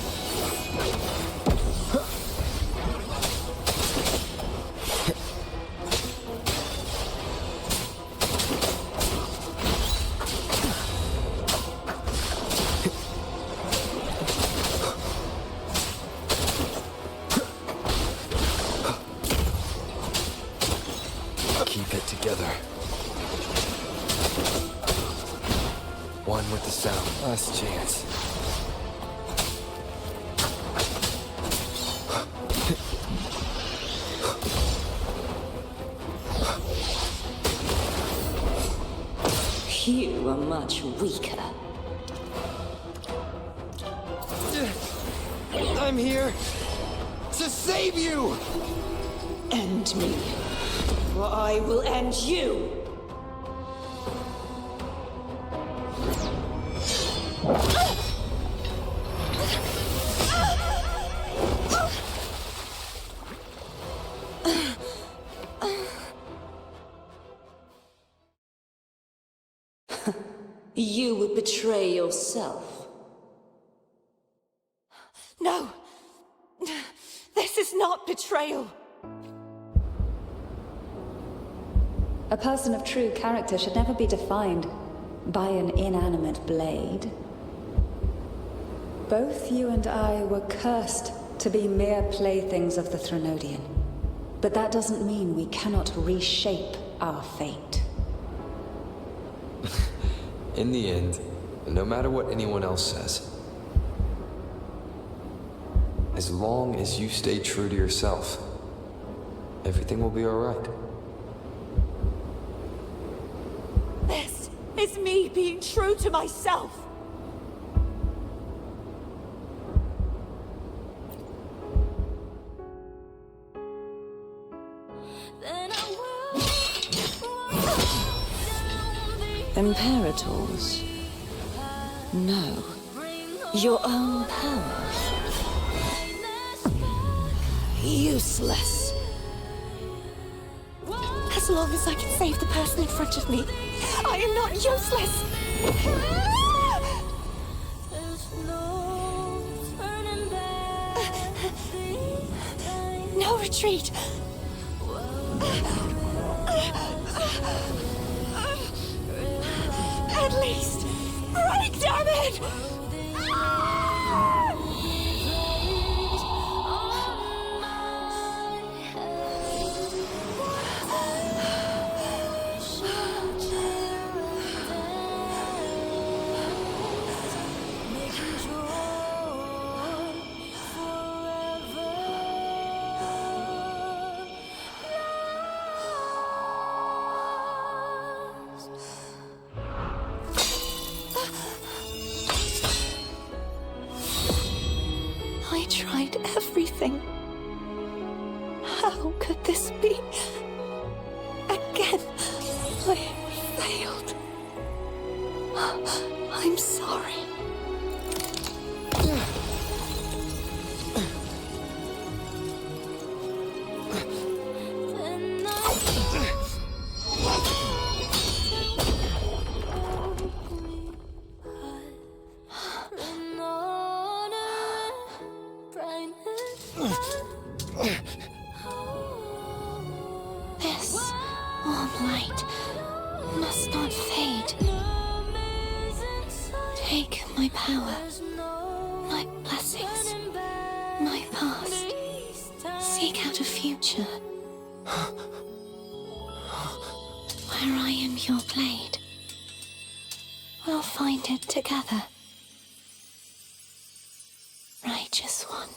Speaker 6: Keep it together. One with the sound. Last chance.
Speaker 7: You are much weaker.
Speaker 6: I'm here to save you!
Speaker 10: End me, or I will end you.
Speaker 7: You would betray yourself.
Speaker 10: No! This is not betrayal.
Speaker 5: A person of true character should never be defined by an inanimate blade. Both you and I were cursed to be mere playthings of the Threnodian. But that doesn't mean we cannot reshape our fate.
Speaker 6: In the end, no matter what anyone else says, as long as you stay true to yourself, everything will be alright.
Speaker 10: This is me being true to myself.
Speaker 7: Imperators? No. Your own power. Useless.
Speaker 10: As long as I can save the person in front of me, I am not useless. No retreat. At least break, damn it!
Speaker 7: tried everything. How could this be? Again, I failed. I'm sorry. This warm light must not fade. Take my power, my blessings, my past. Seek out a future where I am your blade. We'll find it together. Righteous one.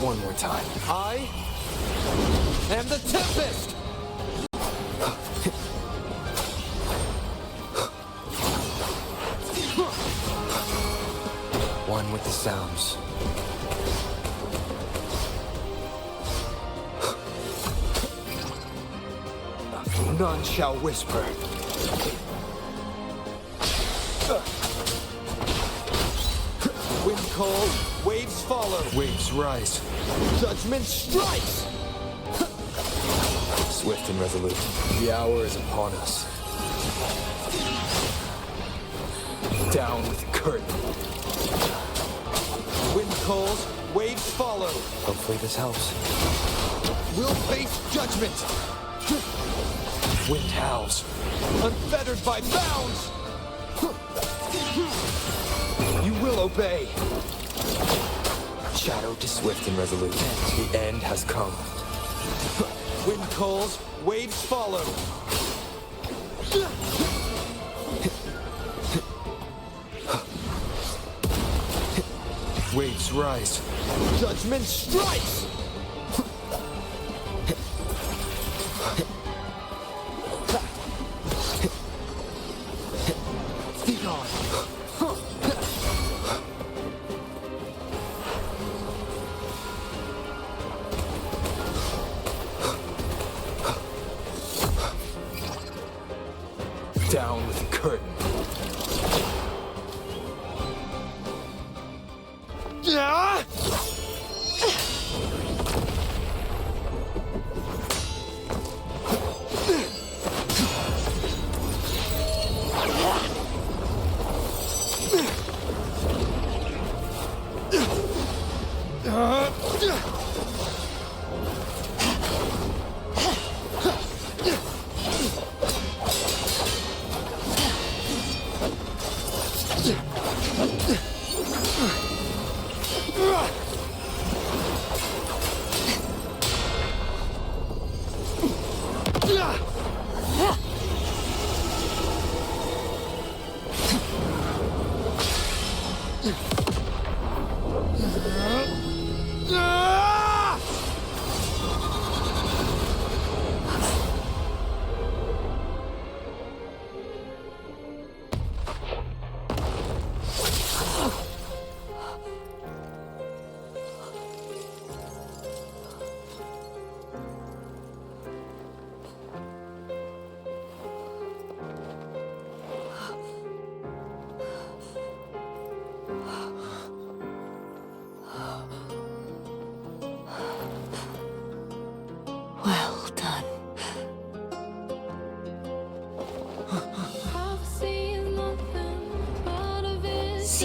Speaker 6: One more time. I am the Tempest! One with the sounds. None shall whisper. Wind call, waves follow. Waves rise. Judgment strikes! Swift and resolute. The hour is upon us. Down with the curtain. Wind calls, waves follow. Hopefully this helps. We'll face judgment. Wind howls. Unfettered by bounds. You will obey. Shadow to swift and resolute. The end has come. Wind calls, waves follow. Waves rise. Judgment strikes! Be gone. Down with the curtain.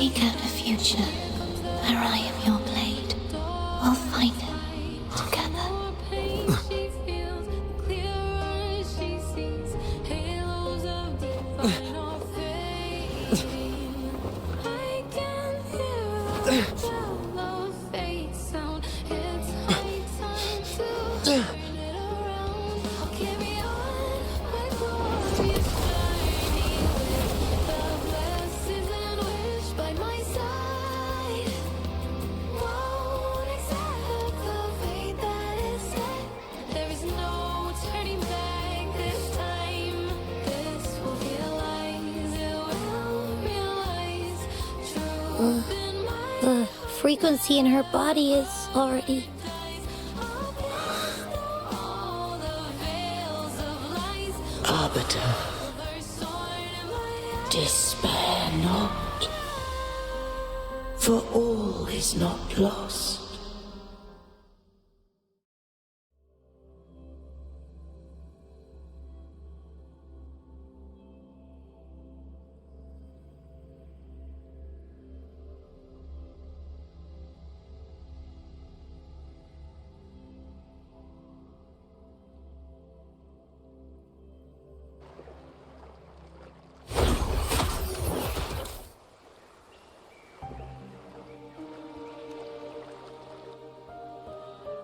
Speaker 7: Seek out a future where I am your blade. We'll find it together.
Speaker 2: The frequency in her body is already...
Speaker 9: Arbiter, despair not, for all is not lost.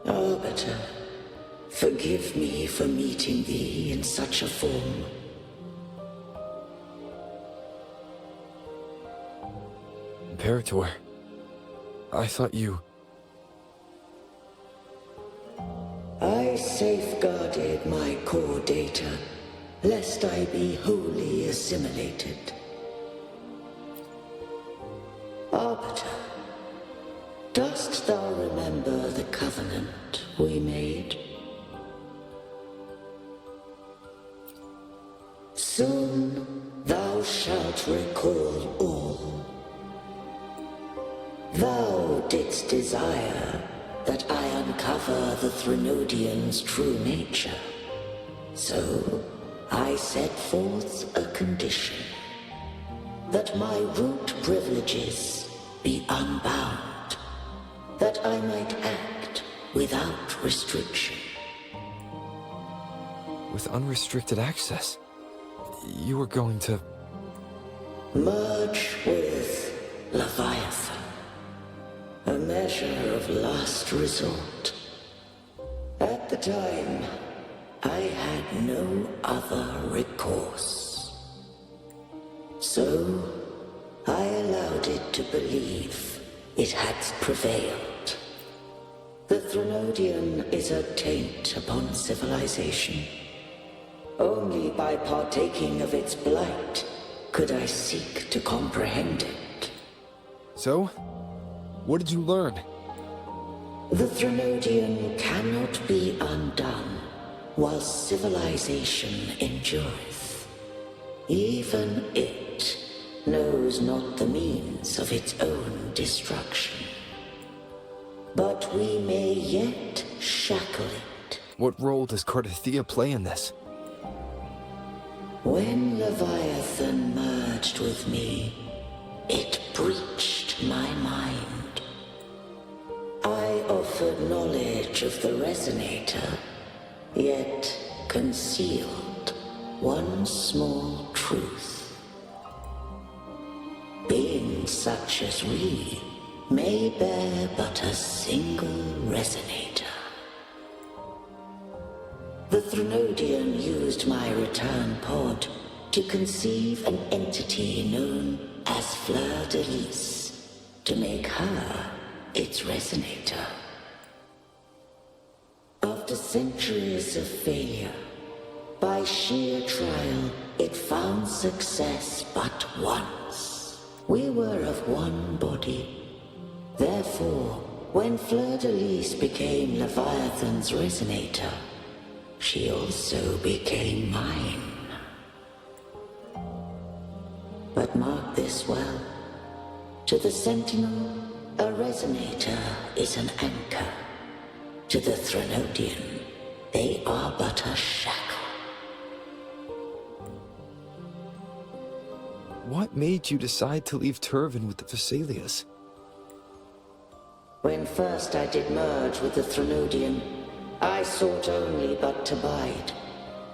Speaker 9: Arbiter, forgive me for meeting thee in such a form.
Speaker 6: Imperator, I thought you...
Speaker 9: I safeguarded my core data, lest I be wholly assimilated. Arbiter, dost thou remember the covenant we made? Soon thou shalt recall all. Thou didst desire that I uncover the Threnodian's true nature. So I set forth a condition, that my root privileges be unbound, that I might act without restriction.
Speaker 6: With unrestricted access, you were going to...
Speaker 9: Merge with Leviathan. A measure of last resort. At the time, I had no other recourse. So, I allowed it to believe it had prevailed. The Threnodian is a taint upon civilization. Only by partaking of its blight could I seek to comprehend it.
Speaker 6: So? What did you learn?
Speaker 9: The Threnodian cannot be undone while civilization endureth. Even it knows not the means of its own destruction. But we may yet shackle it.
Speaker 6: What role does Cardathia play in this?
Speaker 9: When Leviathan merged with me, it breached my mind. I offered knowledge of the Resonator, yet concealed one small truth. Beings such as we may bear but a single Resonator. The Threnodian used my return pod to conceive an entity known as Fleur de Lis, to make her its Resonator. After centuries of failure, by sheer trial, it found success but once. We were of one body. Therefore, when Fleur de Lis became Leviathan's Resonator, she also became mine. But mark this well. To the Sentinel, a Resonator is an anchor. To the Threnodian, they are but a shackle.
Speaker 6: What made you decide to leave Turvin with the Vesalius?
Speaker 9: When first I did merge with the Threnodian, I sought only but to bide,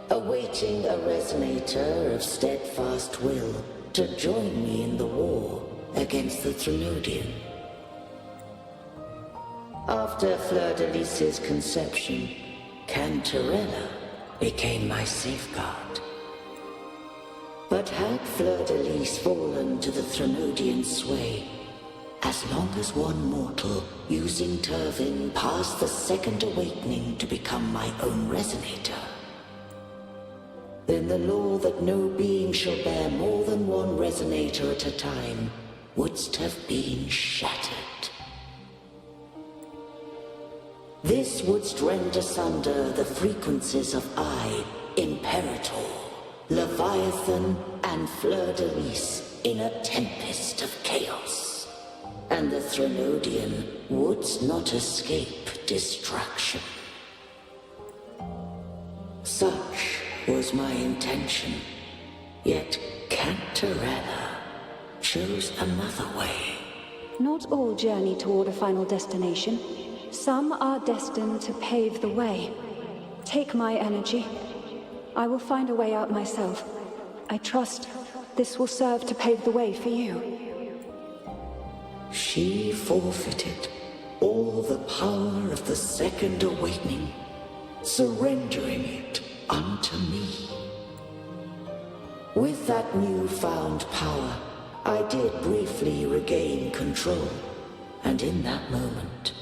Speaker 9: awaiting a resonator of steadfast will to join me in the war against the Threnodian. After Fleur-de-Lis's conception, Cantarella became my safeguard. But had Fleur-de-Lis fallen to the Threnodian sway, as long as one mortal using Turvin passed the second awakening to become my own resonator, then the law that no being shall bear more than one resonator at a time wouldst have been shattered. This wouldst rend asunder the frequencies of I, Imperator, Leviathan, and Fleur-de-Lis in a tempest of chaos. And the Threnodian wouldst not escape destruction. Such was my intention, yet Cantarella chose another way.
Speaker 5: Not all journey toward a final destination. Some are destined to pave the way. Take my energy. I will find a way out myself. I trust this will serve to pave the way for you.
Speaker 9: She forfeited all the power of the second awakening, surrendering it unto me. With that newfound power, I did briefly regain control, and in that moment,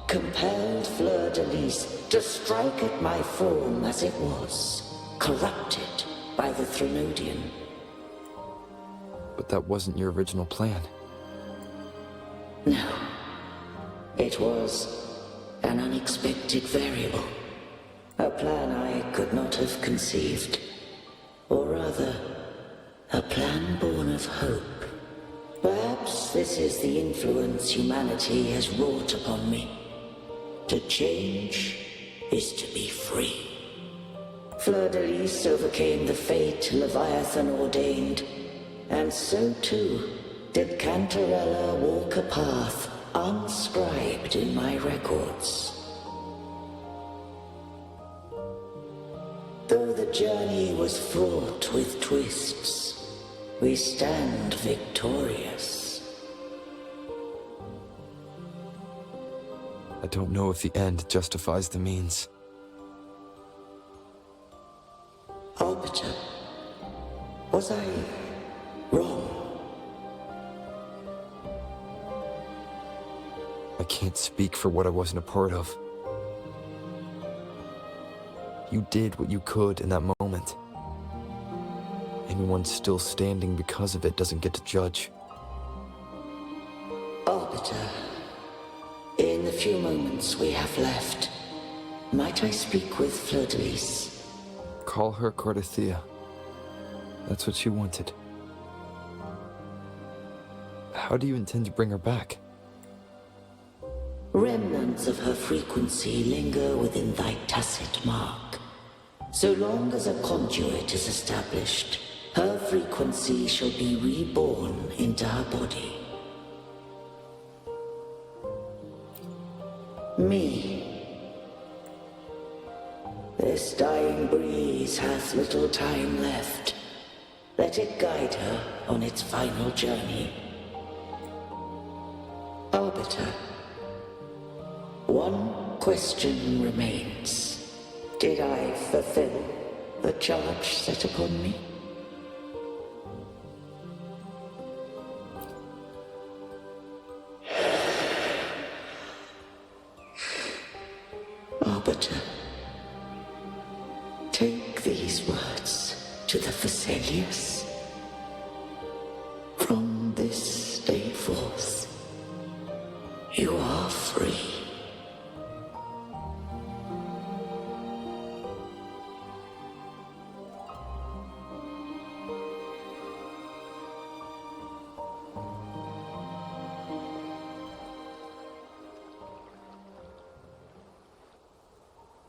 Speaker 9: compelled Fleur-de-Lis to strike at my form as it was, corrupted by the Threnodian.
Speaker 6: But that wasn't your original plan.
Speaker 9: No. It was an unexpected variable. A plan I could not have conceived. Or rather, a plan born of hope. Perhaps this is the influence humanity has wrought upon me. To change is to be free. Fleur-de-Lis overcame the fate Leviathan ordained, and so too did Cantarella walk a path unscribed in my records. Though the journey was fraught with twists, we stand victorious.
Speaker 6: I don't know if the end justifies the means.
Speaker 9: Arbiter, was I wrong?
Speaker 6: I can't speak for what I wasn't a part of. You did what you could in that moment. Anyone still standing because of it doesn't get to judge.
Speaker 9: Arbiter, in the few moments we have left, might I speak with Fleur-de-Lis?
Speaker 6: Call her Cardathea. That's what she wanted. How do you intend to bring her back?
Speaker 9: Remnants of her frequency linger within thy tacit mark. So long as a conduit is established, her frequency shall be reborn into her body. Me. This dying breeze hath little time left. Let it guide her on its final journey. Arbiter, one question remains. Did I fulfill the charge set upon me? Arbiter, take these words to the Vesalius. From this day forth, you are free.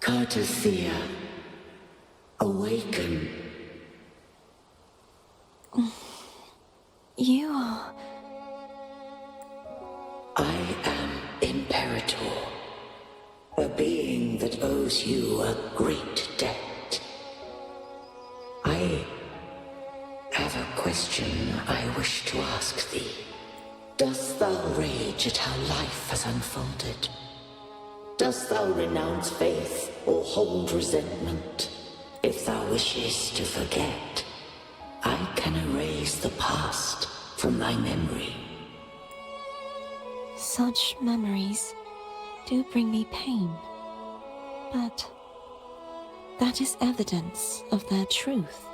Speaker 9: Cardathea, awaken. being that owes you a great debt. I have a question I wish to ask thee. Dost thou rage at how life has unfolded? Dost thou renounce faith or hold resentment? If thou wishes to forget, I can erase the past from thy memory.
Speaker 7: Such memories do bring me pain, but that is evidence of their truth.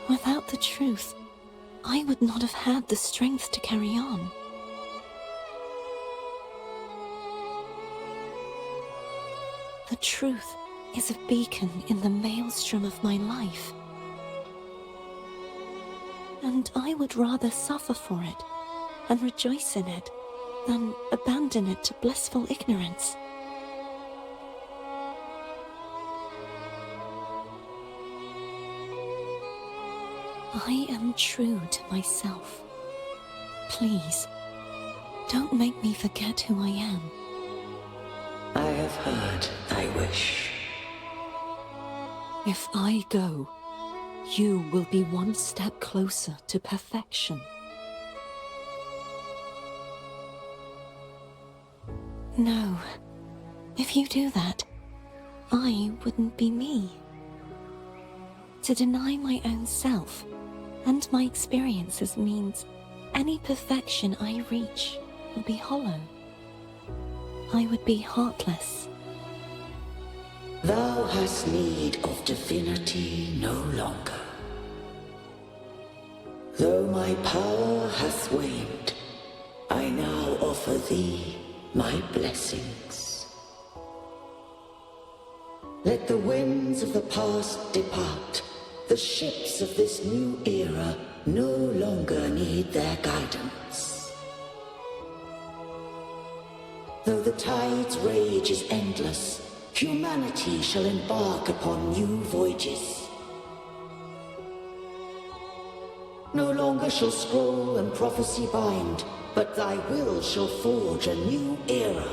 Speaker 7: Without the truth, I would not have had the strength to carry on. The truth is a beacon in the maelstrom of my life. And I would rather suffer for it and rejoice in it than abandon it to blissful ignorance. I am true to myself. Please, don't make me forget who I am.
Speaker 9: I have heard thy wish.
Speaker 7: If I go, you will be one step closer to perfection. No, if you do that, I wouldn't be me. To deny my own self and my experiences means any perfection I reach will be hollow. I would be heartless.
Speaker 9: Thou hast need of divinity no longer. Though my power hath waned, I now offer thee my blessings. Let the winds of the past depart. The ships of this new era no longer need their guidance. Though the tide's rage is endless, humanity shall embark upon new voyages. No longer shall scroll and prophecy bind, but thy will shall forge a new era.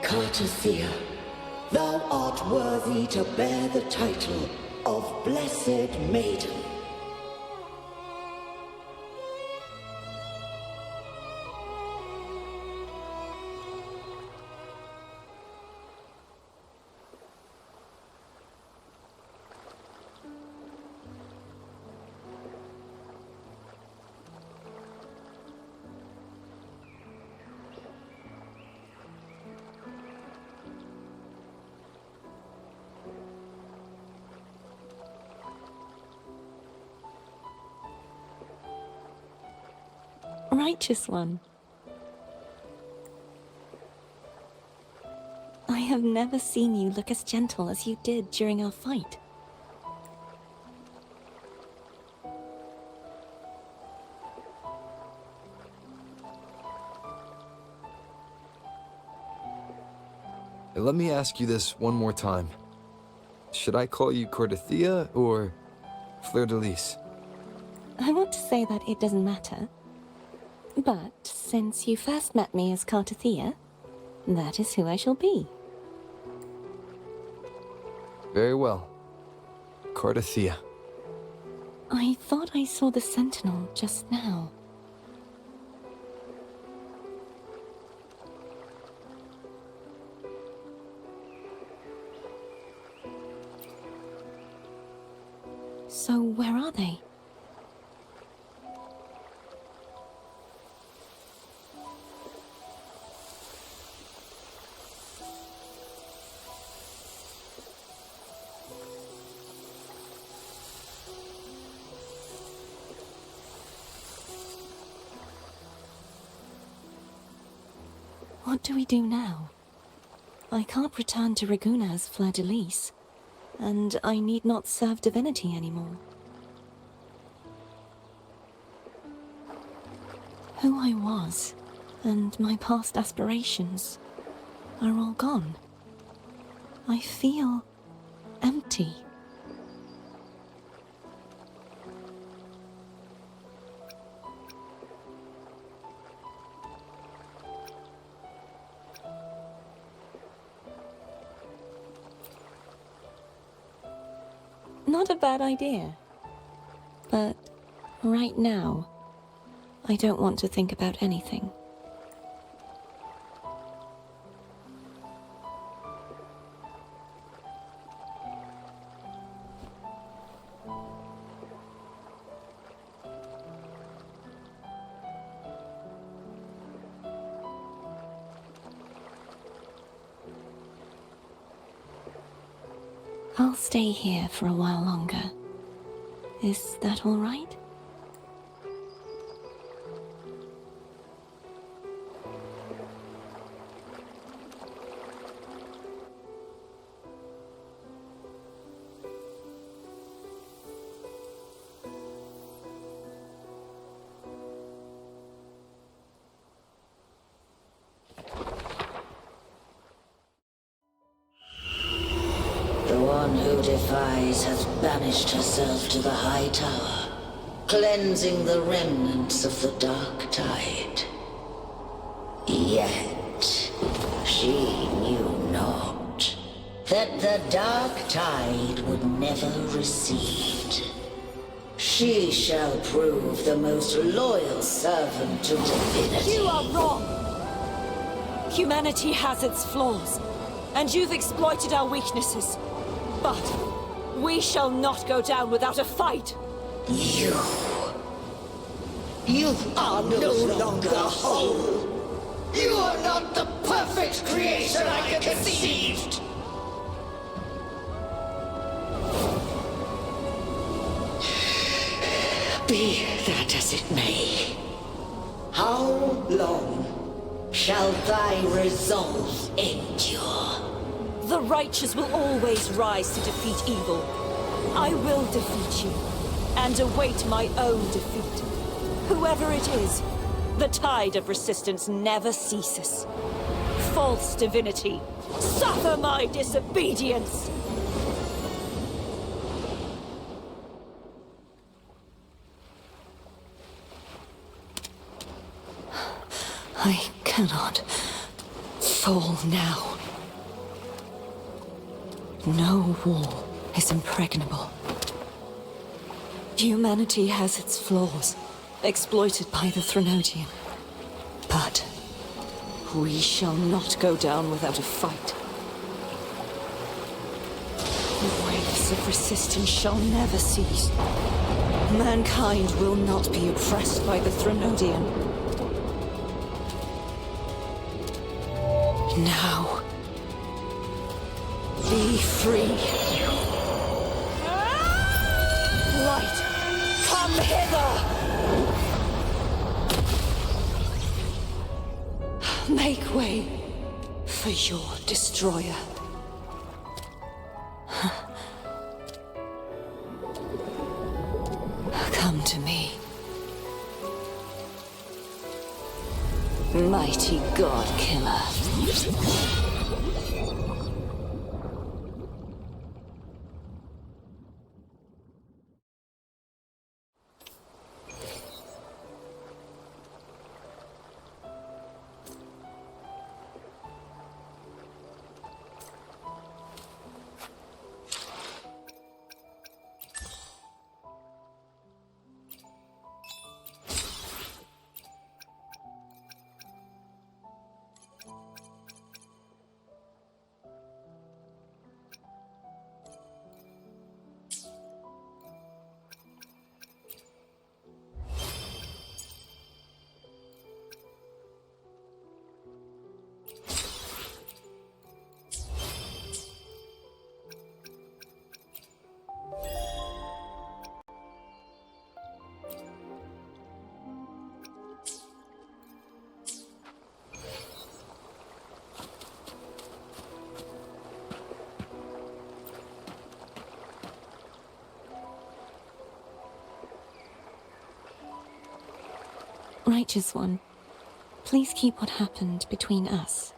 Speaker 9: Cartothea, thou art worthy to bear the title of Blessed Maiden.
Speaker 7: Righteous one. I have never seen you look as gentle as you did during our fight.
Speaker 6: Let me ask you this one more time. Should I call you Cartothea or Fleur-de-Lis?
Speaker 7: I want to say that it doesn't matter. But since you first met me as Cartothea, that is who I shall be.
Speaker 6: Very well. Cartothea.
Speaker 7: I thought I saw the sentinel just now. So where are they? What do we do now? I can't return to Reguna as Fleur-de-Lis, and I need not serve divinity anymore. Who I was, and my past aspirations, are all gone. I feel empty. Not a bad idea. But right now, I don't want to think about anything. I'll stay here for a while longer. Is that all right?
Speaker 9: The one who defies has banished herself to the High Tower, cleansing the remnants of the Dark Tide. Yet, she knew not that the Dark Tide would never recede. She shall prove the most loyal servant to divinity.
Speaker 10: You are wrong! Humanity has its flaws, and you've exploited our weaknesses. But we shall not go down without a fight!
Speaker 9: You are no longer whole! You are not the perfect creation I conceived! Be that as it may, how long shall thy resolve endure?
Speaker 10: The righteous will always rise to defeat evil. I will defeat you, and await my own defeat. Whoever it is, the tide of resistance never ceases. False divinity, suffer my disobedience!
Speaker 7: I cannot fall now. No wall is impregnable. Humanity has its flaws, exploited by the Threnodian. But we shall not go down without a fight. The waves of resistance shall never cease. Mankind will not be oppressed by the Threnodian. Now, be free.
Speaker 10: Light, come hither!
Speaker 7: Make way for your destroyer. Come to me. Mighty God Killer. Righteous One, please keep what happened between us.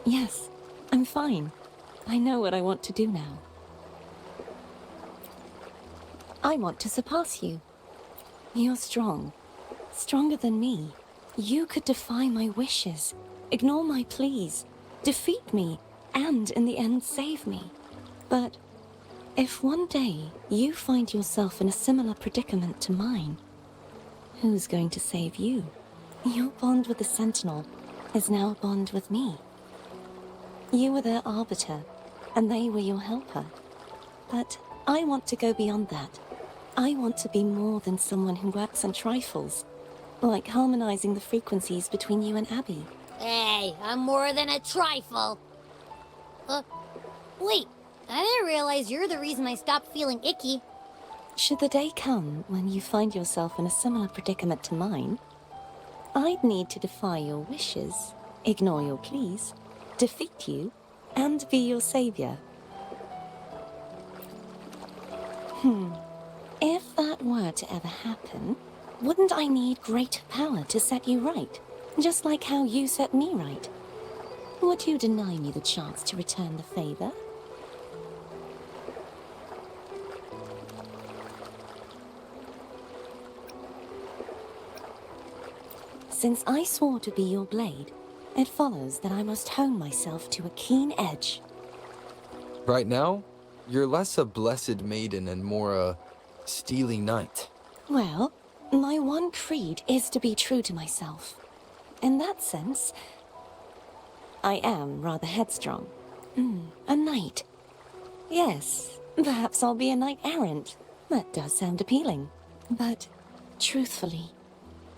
Speaker 7: Yes, I'm fine. I know what I want to do now. I want to surpass you. You're strong. Stronger than me. You could defy my wishes, ignore my pleas, defeat me, and in the end save me. But if one day you find yourself in a similar predicament to mine, who's going to save you? Your bond with the Sentinel is now a bond with me. You were their arbiter, and they were your helper. But I want to go beyond that. I want to be more than someone who works on trifles, like harmonizing the frequencies between you and Abby.
Speaker 2: Hey, I'm more than a trifle. Wait, I didn't realize you're the reason I stopped feeling icky.
Speaker 7: Should the day come when you find yourself in a similar predicament to mine, I'd need to defy your wishes, ignore your pleas, defeat you, and be your savior. If that were to ever happen, wouldn't I need greater power to set you right? Just like how you set me right. Would you deny me the chance to return the favor? Since I swore to be your blade, it follows that I must hone myself to a keen edge.
Speaker 6: Right now, you're less a blessed maiden and more a steely knight.
Speaker 7: Well, my one creed is to be true to myself. In that sense, I am rather headstrong. A knight. Yes, perhaps I'll be a knight errant. That does sound appealing. But, truthfully,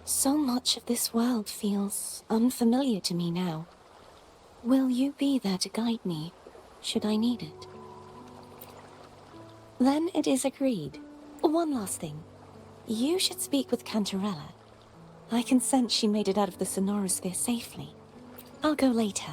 Speaker 7: so much of this world feels unfamiliar to me now. Will you be there to guide me, should I need it? Then it is agreed. One last thing. You should speak with Cantarella. I can sense she made it out of the Sonorosphere safely. I'll go later.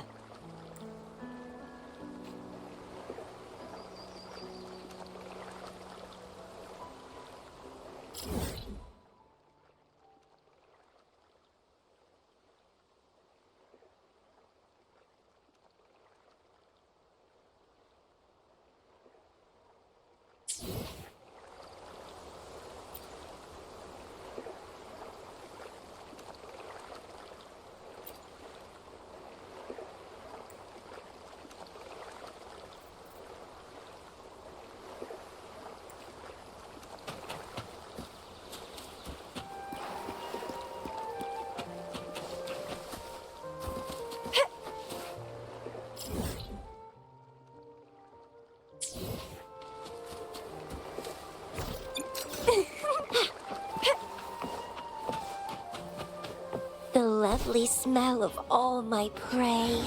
Speaker 11: The lovely smell of all my prey.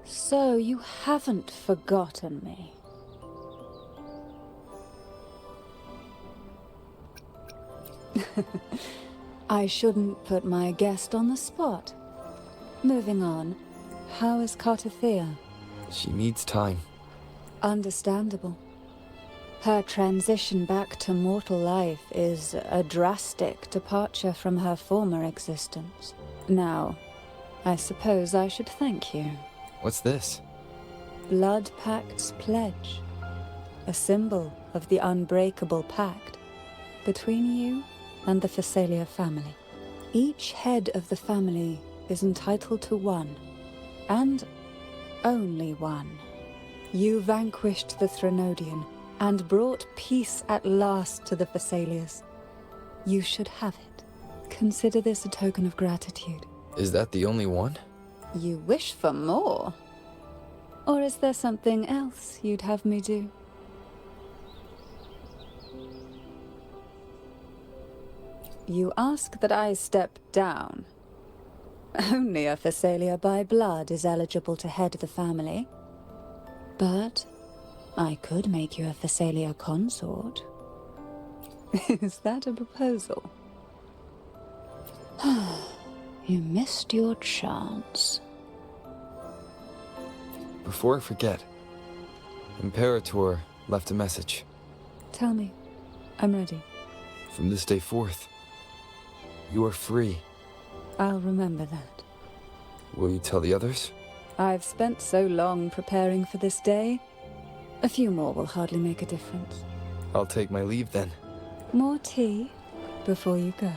Speaker 5: So you haven't forgotten me. I shouldn't put my guest on the spot. Moving on, how is Cartathea?
Speaker 6: She needs time.
Speaker 5: Understandable. Her transition back to mortal life is a drastic departure from her former existence. Now, I suppose I should thank you.
Speaker 6: What's this?
Speaker 5: Blood Pact's pledge. A symbol of the unbreakable pact between you and the Phasalia family. Each head of the family is entitled to one, and only one. You vanquished the Threnodian and brought peace at last to the Phasalias. You should have it. Consider this a token of gratitude.
Speaker 6: Is that the only one?
Speaker 5: You wish for more? Or is there something else you'd have me do? You ask that I step down. Only a Thessalia by blood is eligible to head the family. But I could make you a Thessalia consort. Is that a proposal? You missed your chance.
Speaker 6: Before I forget, Imperator left a message.
Speaker 5: Tell me. I'm ready.
Speaker 6: From this day forth, you are free.
Speaker 5: I'll remember that.
Speaker 6: Will you tell the others?
Speaker 5: I've spent so long preparing for this day. A few more will hardly make a difference.
Speaker 6: I'll take my leave then.
Speaker 5: More tea before you go.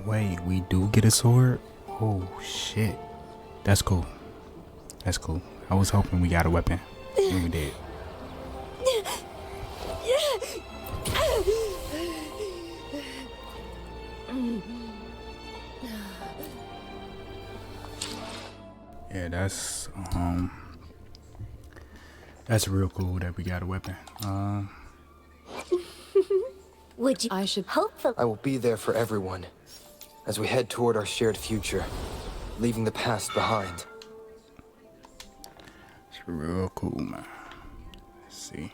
Speaker 1: Wait, we do get a sword? Oh shit. That's cool. That's cool. I was hoping we got a weapon. And we did. Yeah, that's real cool that we got a weapon.
Speaker 11: Would you?
Speaker 5: I should
Speaker 11: Hopefully.
Speaker 6: I will be there for everyone as we head toward our shared future, leaving the past behind.
Speaker 1: It's real cool, man. Let's see.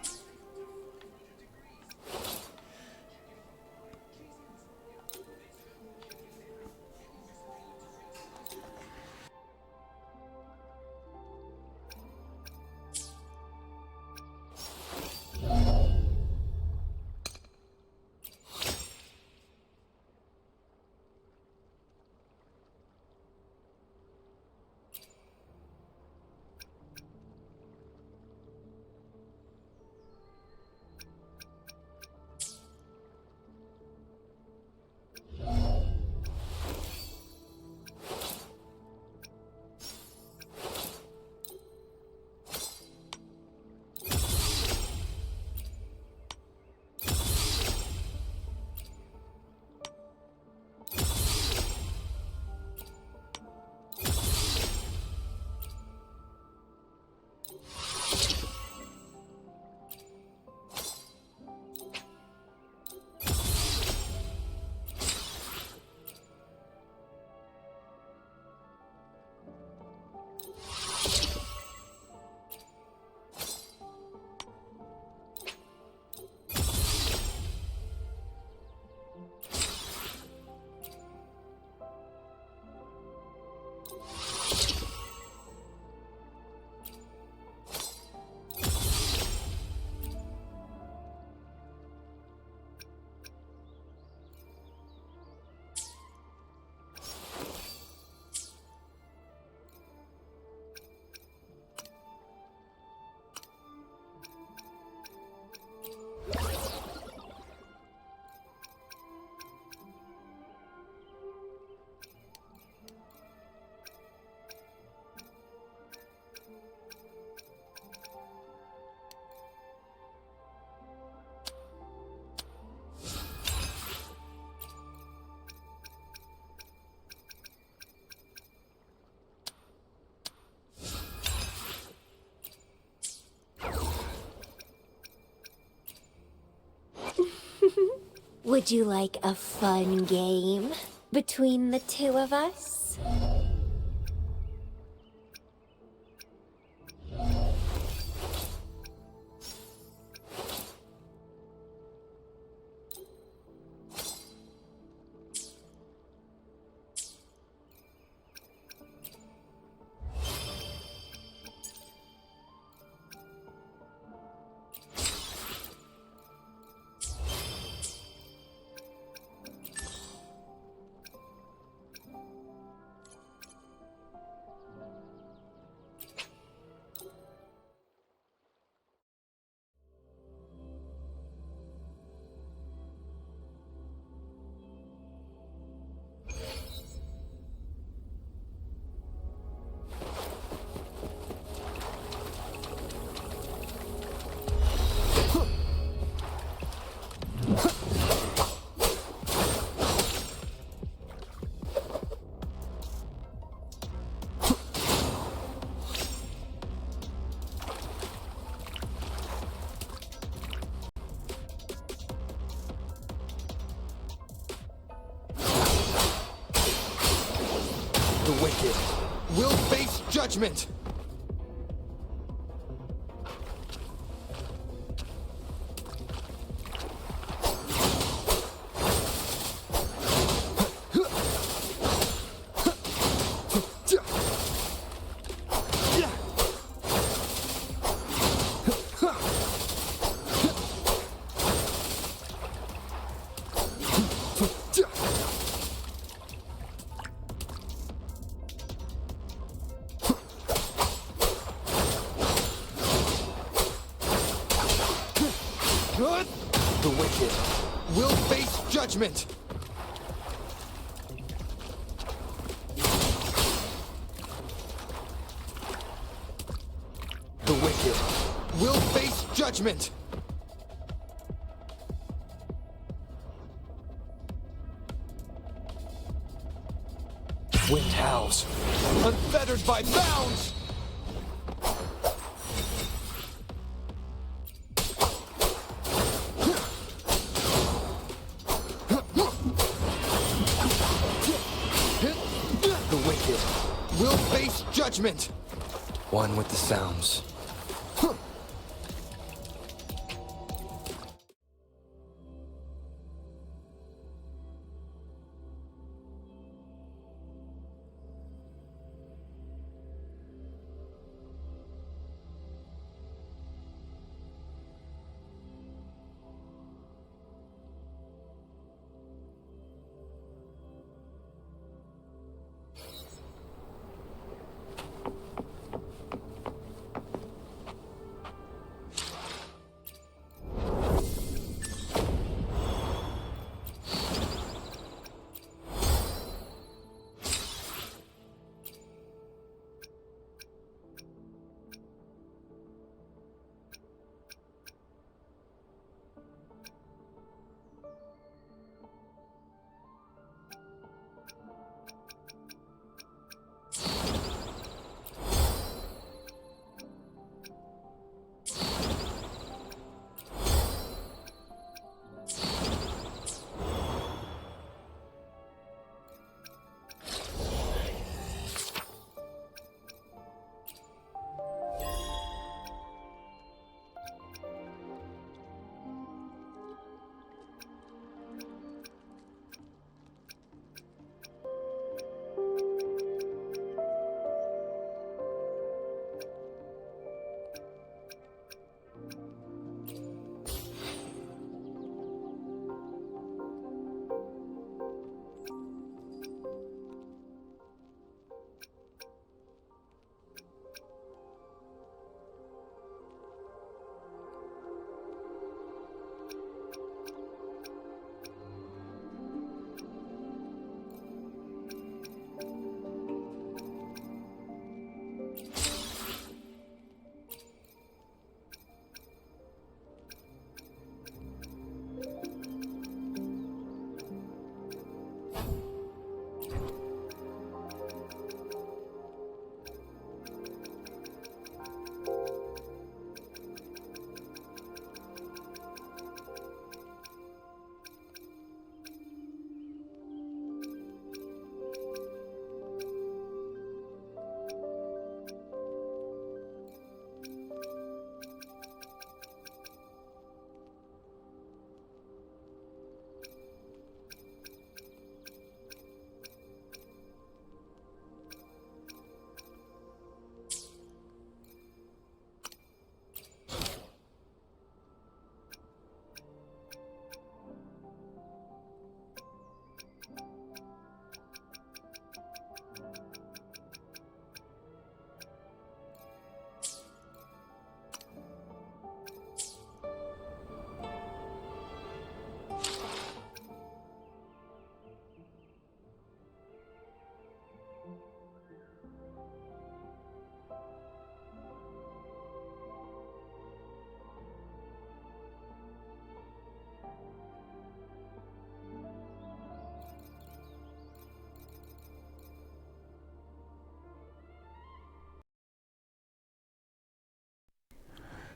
Speaker 11: Would you like a fun game between the two of us?
Speaker 6: wicked will face judgment! The wicked will face judgment! The wicked will face judgment! Wind howls, unfettered by bounds! The wicked will face judgment! One with the sounds.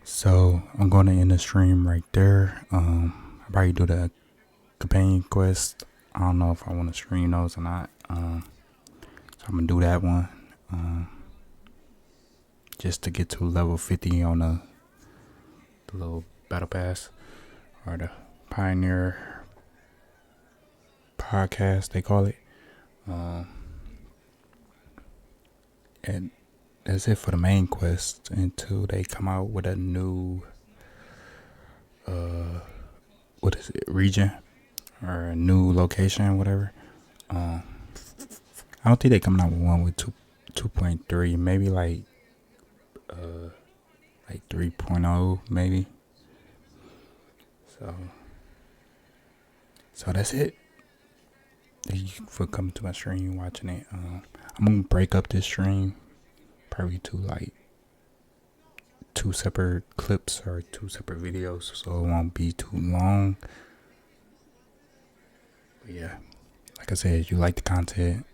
Speaker 1: So I'm going to end the stream right there. I'll probably do the companion quest. I don't know if I want to stream those or not. So I'm gonna do that one. Just to get to level 50 on the little battle pass, or the Pioneer podcast they call it. And that's it for the main quest until they come out with a new what is it, region or a new location, whatever. I don't think they coming out with one with 2.3, maybe like 3.0 maybe. So that's it. Thank you for coming to my stream, watching it. I'm gonna break up this stream probably to like 2 separate clips or 2 separate videos, so it won't be too long. But yeah, like I said, if you like the content,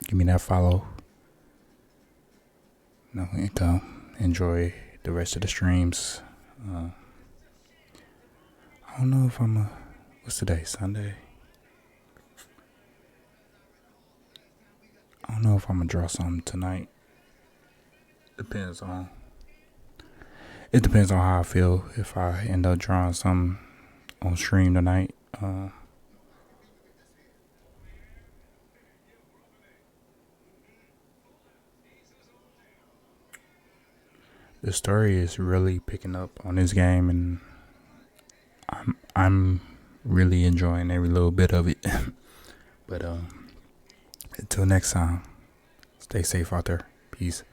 Speaker 1: give me that follow. And come enjoy the rest of the streams. I don't know if what's today, Sunday? I don't know if I'm gonna draw something tonight. It depends on how I feel. If I end up drawing something on stream tonight, the story is really picking up on this game, and I'm really enjoying every little bit of it. But until next time, stay safe out there. Peace.